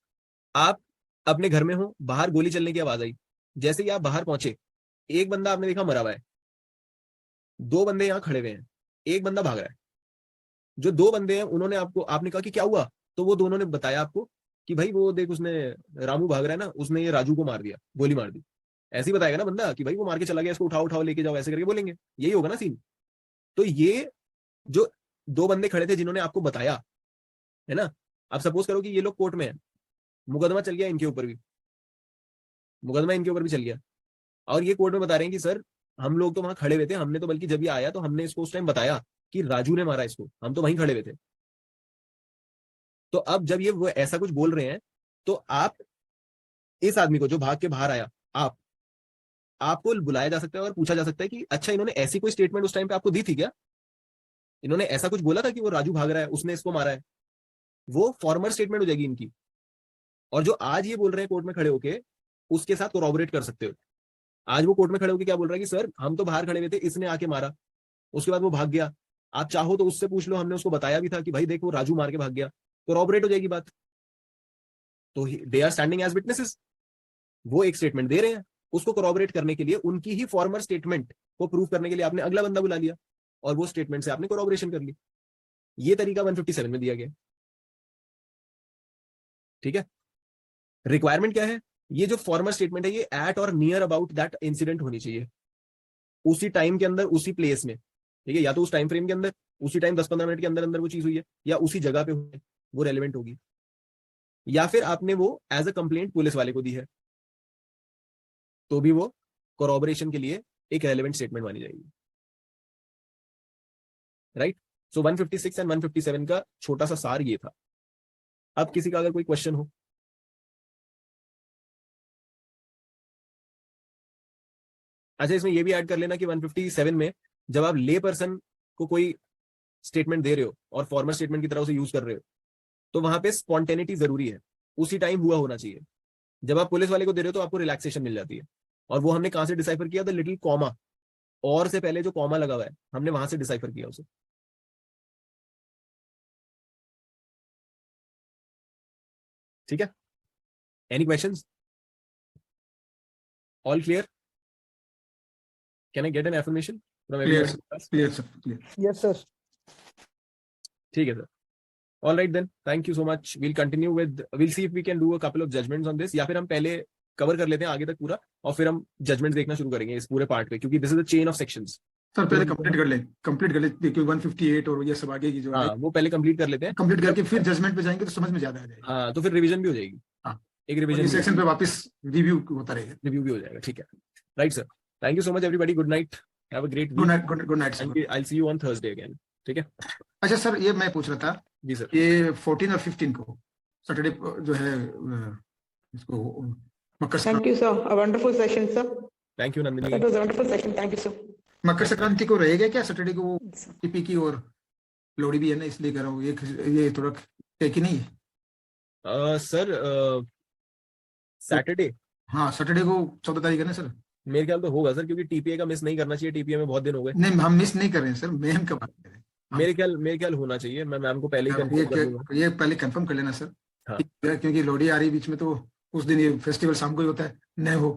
आप अपने घर में हो, बाहर गोली चलने की आवाज आई, जैसे ही आप बाहर पहुंचे, एक बंदा आपने देखा मरा हुआ है, दो बंदे यहां खड़े हुए हैं, एक बंदा भाग रहा है। जो दो बंदे हैं उन्होंने आपने कहा कि क्या हुआ, तो वो दोनों ने बताया आपको कि भाई वो देख उसने, रामू भाग रहा है ना, उसने ये राजू को मार दिया, गोली मार दी। ऐसे ही बताएगा ना बंदा कि भाई वो मार के चला गया, इसको उठाओ उठाओ लेके जाओ, ऐसे करके बोलेंगे, यही होगा ना सीन। तो ये जो दो बंदे खड़े थे जिन्होंने आपको बताया, है ना, आप सपोज करो कि ये लोग कोर्ट में है, मुकदमा चल गया इनके ऊपर भी, मुकदमा इनके ऊपर भी चल गया, और ये कोर्ट में बता रहे हैं कि सर हम लोग तो वहां खड़े हुए थे, हमने तो बल्कि जब ये आया तो हमने इसको उस टाइम बताया कि राजू ने मारा इसको, हम तो वहीं खड़े हुए थे। तो अब जब ये वो ऐसा कुछ बोल रहे हैं, तो आप इस आदमी को जो भाग के बाहर आया, आपको बुलाया जा सकता है और पूछा जा सकता है कि अच्छा इन्होंने ऐसी कोई स्टेटमेंट उस टाइम पे आपको दी थी क्या? इन्होंने ऐसा कुछ बोला था कि वो राजू भाग रहा है, उसने इसको मारा है? वो फॉर्मल स्टेटमेंट हो जाएगी इनकी। और जो आज ये बोल रहे हैं कोर्ट में खड़े होके, उसके साथ कोरॉबरेट कर सकते हो। आज वो कोर्ट में खड़े होके क्या बोल रहा है कि सर हम तो बाहर खड़े हुए थे, इसने आके मारा, उसके बाद वो भाग गया। आप चाहो तो उससे पूछ लो, हमने उसको बताया भी था कि भाई देख वो राजू मार के भाग गया, कोरॉबरेट हो जाएगी बात। तो they are standing as witnesses, वो एक स्टेटमेंट दे रहे हैं, उसको कोरोबरेट करने के लिए उनकी ही फॉर्मर स्टेटमेंट को प्रूव करने के लिए आपने अगला बंदा बुला लिया और वो स्टेटमेंट से आपने कोरोबरेशन कर ली। ये तरीका 157 में दिया गया। ठीक है, रिक्वायरमेंट क्या है, ये जो फॉर्मर स्टेटमेंट है ये एट और नियर अबाउट दैट इंसिडेंट होनी चाहिए, उसी टाइम के अंदर, उसी प्लेस में। ठीक है, या तो उस टाइम फ्रेम के अंदर, उसी टाइम 10-15 मिनट के अंदर अंदर वो चीज हुई है, या उसी जगह पे हुई है, वो रेलिवेंट होगी। या फिर आपने वो एज अ कंप्लेंट पुलिस वाले को दी है, तो भी वो कोरोबरेशन के लिए एक रेलेवेंट स्टेटमेंट मानी जाएगी। राइट, सो 156 एंड 157 का छोटा सा सार ये था। अब किसी का अगर कोई क्वेश्चन हो। अच्छा, इसमें ये भी ऐड कर लेना कि 157 में जब आप ले पर्सन को कोई स्टेटमेंट दे रहे हो और फॉर्मल स्टेटमेंट की तरह उसे यूज कर रहे हो, तो वहां पे स्पॉन्टेनिटी जरूरी है, उसी टाइम हुआ होना चाहिए। जब आप पुलिस वाले को दे रहे हो तो आपको रिलैक्सेशन मिल जाती है, और वो हमने कहां से डिसाइफर किया, द लिटिल कॉमा, और से पहले जो कॉमा लगा हुआ है हमने वहां से डिसाइफर किया उसे। ठीक है, any questions? All clear? Can I get an affirmation from clear everyone? Clear sir, clear. Yes sir. ठीक है sir, all right then, thank you so much. We'll continue with, we'll see if we can do a couple of judgments on this, या फिर हम पहले कवर कर लेते हैं आगे तक पूरा, और फिर हम जजमेंट देखना शुरू करेंगे इस पूरे पार्ट पे, क्योंकि this is a chain of sections. Sir पहले कंप्लीट कर ले, क्योंकि 158 और ये सब आगे की जो है हाँ, वो पहले कंप्लीट कर लेते हैं, कंप्लीट करके फिर जजमेंट पे जाएंगे तो समझ में ज्यादा आ जाएगा। हाँ, तो फिर रिवीजन भी हो जाएगी। हाँ, एक और रिवीजन ये सेक्शन पे वापस रिव्यू होता रहेगा। रिव्यू भी हो जाएगा। ठीक है, right sir, thank you so much everybody, good night, have a great good night, week, good night and sir. I will see you on Thursday again. ठीक है, अच्छा सर, ये मैं पूछ रहा था, जी सर। ये 14 और 15 को सैटरडे जो है इसको मकर Thank Sankranti, you, sir. A wonderful session, sir. Thank you Nandini. That was a wonderful session. Thank you, sir. Makar Sankranti को रहेगा क्या सैटरडे को? वो टीपी की और लोहड़ी भी है ना, इसलिए कर रहा हूँ, ये थोड़ा ठीक ही नहीं है। सर सैटरडे, हाँ सैटरडे को 14 तारीख है ना सर? मेरे ख्याल तो होगा सर, क्योंकि टीपीए का मिस नहीं करना चाहिए, टीपीए में बहुत दिन हो गए। नहीं हम मिस नहीं कर रहे हैं सर, मैम का बात कर रहे हैं। मेरे ख्याल होना चाहिए, मैं मैम को पहले ही कंफर्म कर दूंगा। ये पहले कंफर्म कर लेना सर। हाँ। क्योंकि लोहड़ी आ रही है बीच में, तो उस दिन ये फेस्टिवल शाम को ही होता है, न हो।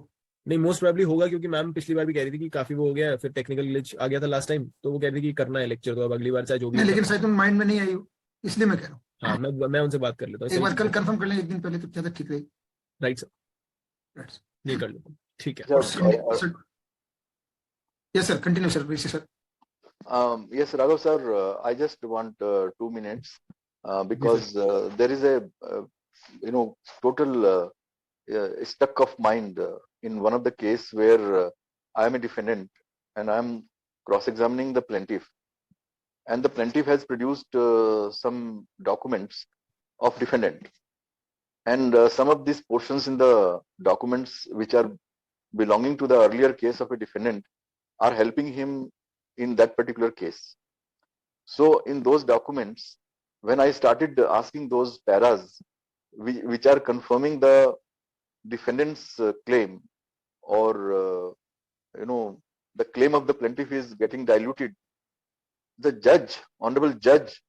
नहीं, मोस्ट प्रोबेबली होगा, क्योंकि मैम पिछली बार भी कह रही थी कि काफी वो हो गया, फिर टेक्निकल ग्लिच आ गया था लास्ट टाइम, तो वो कह रही थी कि करना है लेक्चर, तो अब अगली बार चाहे जो भी नहीं हो। लेकिन शायद तुम माइंड में नहीं आई हो, इसलिए मैं कह रहा हूँ। हाँ, मैं उनसे बात कर लेता एक बार कल हूँ। कंफर्म कर लें, एक दिन पहले, तो ज्यादा ठीक रहेगी। Right sir, Right. ये कर लेता हूँ। ठीक है, yes sir, continue sir, Rishi sir. Yes, Raghav sir, I just want 2 minutes because there is a total stuck of mind in one of the case where I am a defendant and I am cross-examining the plaintiff, and the plaintiff has produced some documents of defendant, and some of these portions in the documents which are belonging to the earlier case of a defendant are helping him in that particular case. So in those documents, when I started asking those paras which are confirming the defendant's claim, or the claim of the plaintiff is getting diluted, the judge, honorable judge,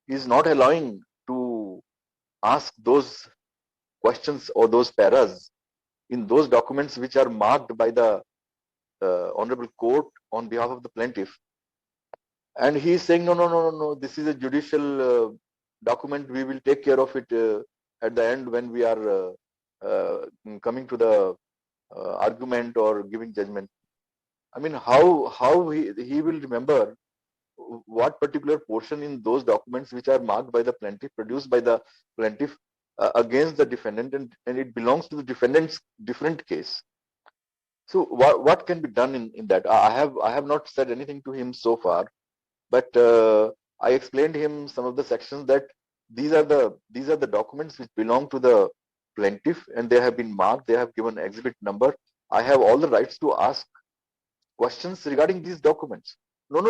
is not allowing to ask those questions or those paras in those documents which are marked by the honorable court on behalf of the plaintiff. And he is saying, no, this is a judicial document, we will take care of it at the end when we are coming to the argument or giving judgment. I mean, how he will remember what particular portion in those documents which are marked by the plaintiff, produced by the plaintiff against the defendant, and it belongs to the defendant's different case. So what can be done in that? I have not said anything to him so far, but I explained him some of the sections that these are the documents which belong to the plaintiff, and they have been marked, they have given exhibit number. I have all the rights to ask questions regarding these documents. No,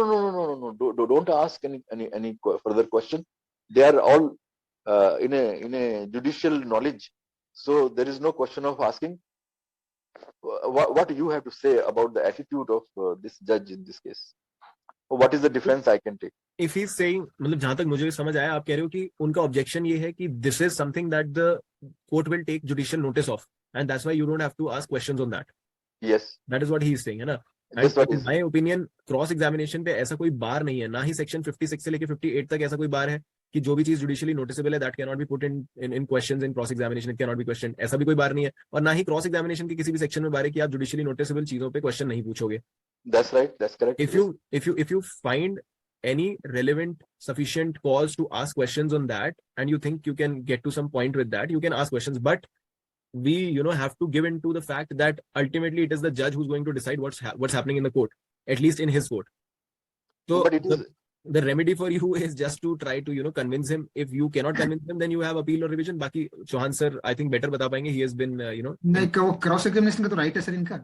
don't ask any further question. They are all in a judicial knowledge, so there is no question of asking. What do you have to say about the attitude of this judge in this case? what is the difference I can take? if he's saying, मतलब जहां तक मुझे समझ आया, आप कह रहे हो कि उनका ऑब्जेक्शन ये है कि this is something that the court will take judicial notice of and that's why you don't have to ask questions on that. Yes, that is what he is saying, है ना. that's what and is. My opinion, cross examination पे ऐसा कोई बार नहीं है, ना ही सेक्शन 56 से लेके 58 तक ऐसा कोई बार है कि जो भी चीज जुडिशियली नोटिसेबल है that can not be put in questions in cross examination, it can not be question. ऐसा भी कोई बार नहीं है, और ना ही क्रॉस एग्जामिनेशन के किसी भी सेक्शन में बार है कि आप जुडिशियली नोटिसेबल चीजों पे क्वेश्चन नहीं पूछोगे. That's right. That's correct. If you find any relevant sufficient cause to ask questions on that and you think you can get to some point with that, you can ask questions, but we have to give into the fact that ultimately it is the judge who's going to decide what's happening in the court, at least in his court. So But it is. the remedy for you is just to try to convince him. If you cannot convince him, then you have appeal or revision. Baki Chauhan sir I think better bata payenge, he has been नहीं, वो क्रॉस एग्जामिनेशन का तो राइट है सर इनका.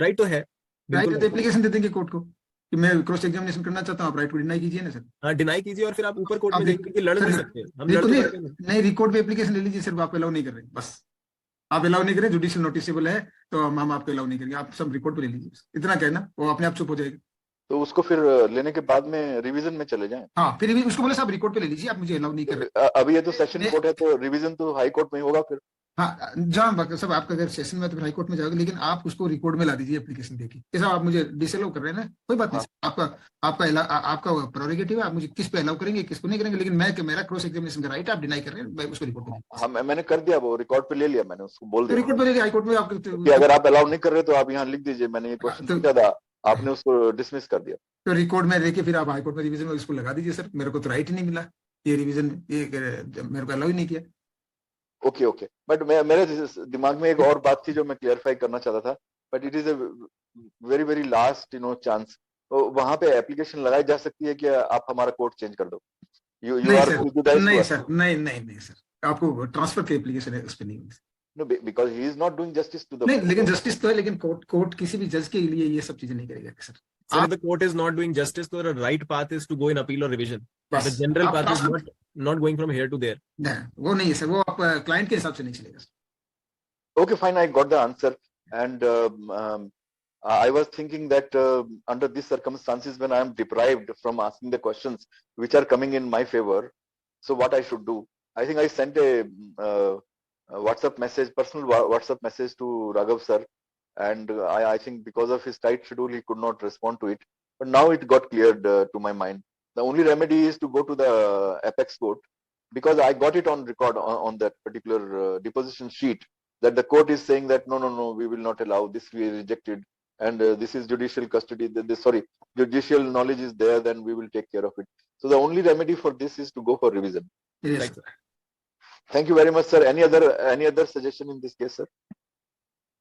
right तो है, राइट है बिल्कुल तो एप्लीकेशन दे देंगे कोर्ट को कि मैं क्रॉस एग्जामिनेशन करना चाहता हूँ, आप राइट को डिनाई कीजिए ना सर. हाँ डिनाई कीजिए और फिर आप ऊपर कोर्ट आप में जाइए, क्योंकि लड़ सर, नहीं सकते हम, लड़ तो नहीं, सकते हैं. नहीं रिकॉर्ड पे एप्लीकेशन ले लीजिए सर, आप अलाउ नहीं कर रहे, बस आप अलाउ नहीं करें, जुडिशियल नोटिसेबल है तो हम आपको अलाउ नहीं करेंगे, आप सब रिकॉर्ड पे ले लीजिए, इतना कहना, वो अपने आप चुप हो जाएगी. तो उसको फिर लेने के बाद में रिवीजन में चले जाएं. हाँ, फिर भी उसको बोले साहब रिकॉर्ड पे ले लीजिए, आप मुझे अलाउ नहीं कर रहे. अभी ये तो सेशन कोर्ट है, तो रिवीजन तो हाई कोर्ट में ही होगा फिर. हाँ, जहाँ सब आपका अगर सेशन में तो हाई कोर्ट में जाओगे, लेकिन आप उसको रिकॉर्ड में ला दीजिए एप्लीकेशन देके. जैसा आप मुझे डिसअलाउ कर रहे हैं ना, कोई बात नहीं सर, आपका प्रोरोगेटिव है, आप मुझे किस पे अलाउ करेंगे किसको नहीं करेंगे, लेकिन मेरा क्रॉस एग्जामिनेशन का राइट आप डिनाई कर रहे हैं, मैं उसको रिकॉर्ड पे. हाँ, मैंने कर दिया, वो रिकॉर्ड पे ले लिया, मैंने उसको बोल दिया रिकॉर्ड पे ले लिया, हाई कोर्ट में कि अगर आप अलाउ नहीं कर रहे तो आप यहाँ लिख दीजिए, मैंने ये क्वेश्चन तो- पूछा था, आपने उसको डिसमिस कर दिया. तो रिकॉर्ड में लेके फिर आप हाई कोर्ट में रिवीजन में उसको लगा दीजिए सर, मेरे को तो राइट ही नहीं मिला ये रिवीजन, ये मेरे को अलाउ ही नहीं किया. ओके ओके, बट मेरे दिमाग में एक और बात थी जो मैं क्लियरफाई करना चाहता था, but it is a very very last chance. वहां पे एप्लीकेशन लगाई जा सकती है कि आप हमारा कोड चेंज कर दो. यू नहीं आर सर, नहीं सर, नहीं सर, आपको ट्रांसफर की एप्लीकेशन है उस पर नहीं होगी. No, because he is not doing justice to the. नहीं, लेकिन जस्टिस तो है, लेकिन कोर्ट किसी भी जज के लिए ये सब चीजें नहीं करेगा sir. So if the court is not doing justice, so the right path is to go in appeal or revision. The बस general आप path is transfer, not going from here to there. नहीं, वो नहीं है सर, वो आप क्लाइंट के हिसाब से नहीं चलेगा sir. Okay, fine, I got the answer. And I was thinking that under these circumstances, when I am deprived from asking the questions which are coming in my favor, so what I should do? I think I sent a WhatsApp message, personal WhatsApp message to Raghav sir, and I think because of his tight schedule, he could not respond to it. But now it got cleared to my mind. The only remedy is to go to the apex court, because I got it on record on that particular deposition sheet, that the court is saying that no, we will not allow this, we rejected, and this is judicial custody, judicial knowledge is there, then we will take care of it. So the only remedy for this is to go for revision. Yes, Right. sir. Thank you very much, sir. Any other suggestion in this case, sir?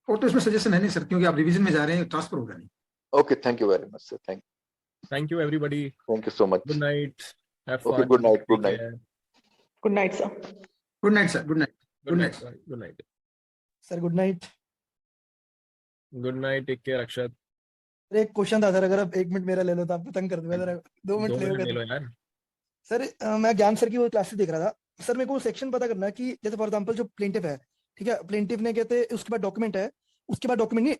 और तो इसमें सजेशन है नहीं सर, क्योंकि आप रिवीजन में जा रहे हैं, ट्रांसफर होगा नहीं. Okay, thank you very much, sir. Thank you, everybody. Thank you so much. Good night. Have Okay, fun. good night, good Take night. care. Good night, sir. Good night sir, good night. Good Good night. night. Sorry. Good night. Sir good night. Good night. Take care, Akshat. Sir एक क्वेश्चन था सर, अगर आप 1 मिनट मेरा ले लो तो आपको तंग कर दूंगा, जरा 2 मिनट 2 ले मिनट ले लो लो. यार. सर मैं ज्ञान सर की वो क्लासेस देख रहा था सर, मेरे को सेक्शन पता करना है कि जैसे फॉर एग्जांपल जो प्लेंटिफ है, ठीक है, प्लेंटिफ ने कहते हैं उसके बाद डॉक्यूमेंट है, उसके बाद डॉक्यूमेंट नहीं,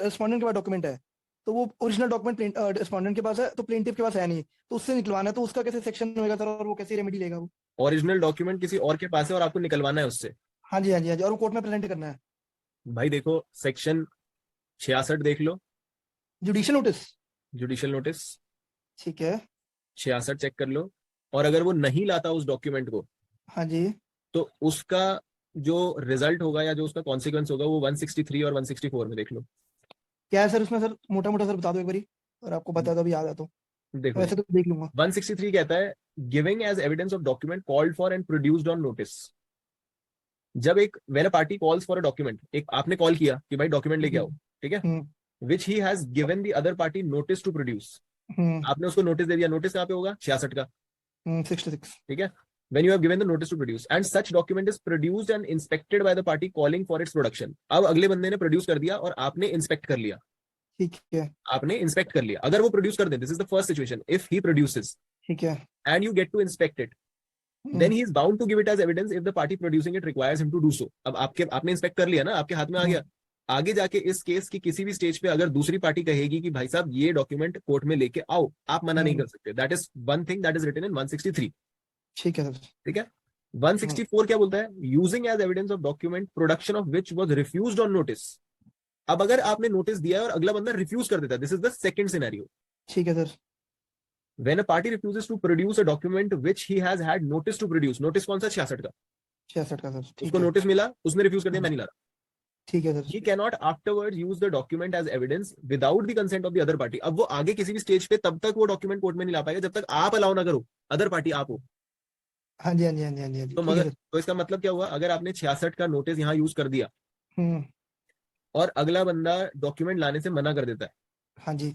रेस्पोंडेंट के बाद डॉक्यूमेंट है, तो वो ओरिजिनल डॉक्यूमेंट रेस्पोंडेंट के पास है तो प्लेंटिफ के पास है नहीं, तो उससे निकलवाना है, तो उसका कैसे सेक्शन होगा सर, और वो कैसे रेमेडी लेगा वो? ओरिजिनल डॉक्यूमेंट किसी और के पास है और आपको निकलवाना है उससे. हाँ जी हाँ जी हाँ जी, और वो कोर्ट में प्रेजेंट करना है. भाई देखो, सेक्शन 66 देख लो, जुडिशियल नोटिस. जुडिशियल नोटिस ठीक है. 66 चेक कर लो, और अगर वो नहीं लाता उस डॉक्यूमेंट को, हाँ जी. तो उसका जो रिजल्ट होगा या जो उसका कॉन्सिक्वेंस होगा वो 163 और 164 में देख लो. क्या है सर उसमें सर, मोटा मोटा सर बता दो एक बारी, और आपको बता दो अभी याद है तो देखो वैसे तो देख लूंगा. 163 कहता है giving as evidence of document called for and produced on notice. जब एक when a party calls for a document, एक आपने कॉल किया कि भाई डॉक्यूमेंट लेके आओ, ठीक है, which he has given the other party notice to produce. आपने उसको नोटिस दे दिया. नोटिस कहाँ पे होगा? 66 का. 66. ठीक है. When you have given the notice to produce and such document is produced and inspected by the party calling for its production. अब अगले बंदे ने प्रोड्यूस कर दिया और आपने इंस्पेक्ट कर लिया. ठीक है. आपने इंस्पेक्ट कर लिया. अगर वो प्रोड्यूस कर दे, this is the first situation, if he produces ठीक है. and you get to inspect it, then he is bound to give it as evidence if the party producing it requires him to do so. अब आपने इंस्पेक्ट कर लिया ना, आपके हाथ में आ गया, आगे जाके इस केस की किसी भी स्टेज पे अगर दूसरी पार्टी कहेगी कि भाई साहब ये डॉक्यूमेंट कोर्ट में लेके आओ, आप मना नहीं कर सकते। That is one thing that is written in 163। ठीक है सर। ठीक है। 164 क्या बोलता है? Using as evidence of document production of which was refused on notice. अब अगर आपने नोटिस दिया है और अगला बंदा रिफ्यूज कर देता है, this is the second scenario. ठीक है sir. When a party refuses to produce a document which he has had notice to produce, notice कौन सा? 66 का। 66 का सर। ठीक उसको है। नोटिस मिला, उसने रिफ्यूज कर दिया, मैं नहीं ला रहा। ठीक है sir. He cannot afterwards use the document as evidence without the consent of the other party। अब वो आगे किसी भी स्टेज पे तब तक वो डॉक्यूमेंट कोर्ट में नहीं ला पाएगा जब तक आप अलाउ ना करो, अदर पार्टी आप हो। हाँ जी हाँ जी हाँ जी हाँ जी हाँ जी, तो ठीक है मगर सर। तो इसका मतलब क्या हुआ? अगर आपने 66 का नोटिस यहाँ यूज कर दिया हम्म। और अगला बंदा डॉक्यूमेंट लाने से मना कर देता है, हाँ जी।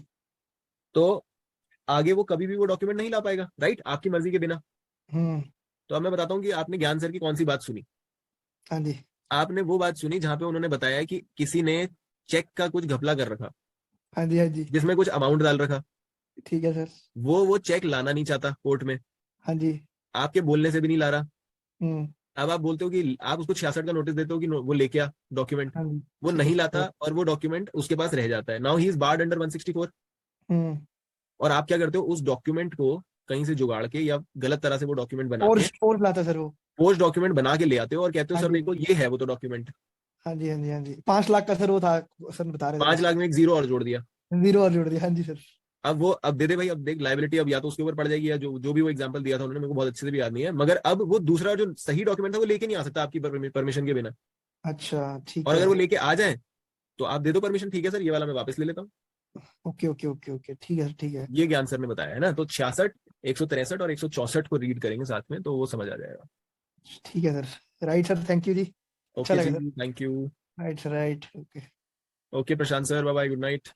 तो आगे वो कभी भी वो डॉक्यूमेंट नहीं ला पाएगा, राइट? आपकी मर्जी के बिना। हम्म। तो अब मैं बताता हूँ कि आपने ज्ञान सर की कौन सी बात सुनी। हाँ जी। आपने वो बात सुनी जहां पे उन्होंने बताया कि किसी ने चेक का कुछ घपला कर रखा, हाँ जी हाँ जी। जिसमें कुछ अमाउंट डाल रखा। ठीक है सर। वो चेक लाना नहीं चाहता कोर्ट में, हाँ जी। आपके बोलने से भी नहीं ला रहा। हम्म। अब आप बोलते हो कि आप उसको 66 का नोटिस देते हो कि वो लेके आ डॉक्यूमेंट, हाँ जी। वो ठीक है नहीं सर। लाता और वो डॉक्यूमेंट उसके पास रह जाता है। Now he is barred under 164। Hmm. और आप क्या करते हो? उस डॉक्यूमेंट को कहीं से जुगाड़ के या गलत तरह से वो डॉक्यूमेंट बना और के, और लाता है सर वो। पोस्ट डॉक्यूमेंट बना के ले आते हो और कहते हो हाँ सर जी देखो ये है वो तो डॉक्यूमेंट। हाँ जी हाँ जी हाँ जी। 5 लाख का सर वो था, सर बता रहे थे 5 लाख में एक जीरो और जोड़ दिया। जीरो और जोड़ दिया। हाँ जी सर। अब वो अब दे दे भाई, अब देख लाइबिलिटी अब या तो उसके ऊपर पड़ जाएगी या जो भी वो एग्जांपल दिया था उन्होंने, मेरे को बहुत अच्छे से भी याद नहीं है, मगर अब वो दूसरा जो सही डॉक्यूमेंट था वो लेके नहीं आ सकता आपकी परमिशन के बिना। अच्छा ठीक और है। अगर वो लेके आ जाए तो आप दे दो परमिशन, ठीक है सर ये वाला मैं वापस ले लेता हूँ। ओके ओके ओके ओके, ठीक है ठीक है। ये ज्ञान सर ने बताया है ना। तो 66, 163 और 164 को रीड करेंगे साथ में तो वो समझ आ जाएगा। ठीक है sir. Right sir, thank you जी। अच्छा ओके लगा जी, sir. Thank you. Right sir, right, okay. Okay Prashant sir, bye bye, good night.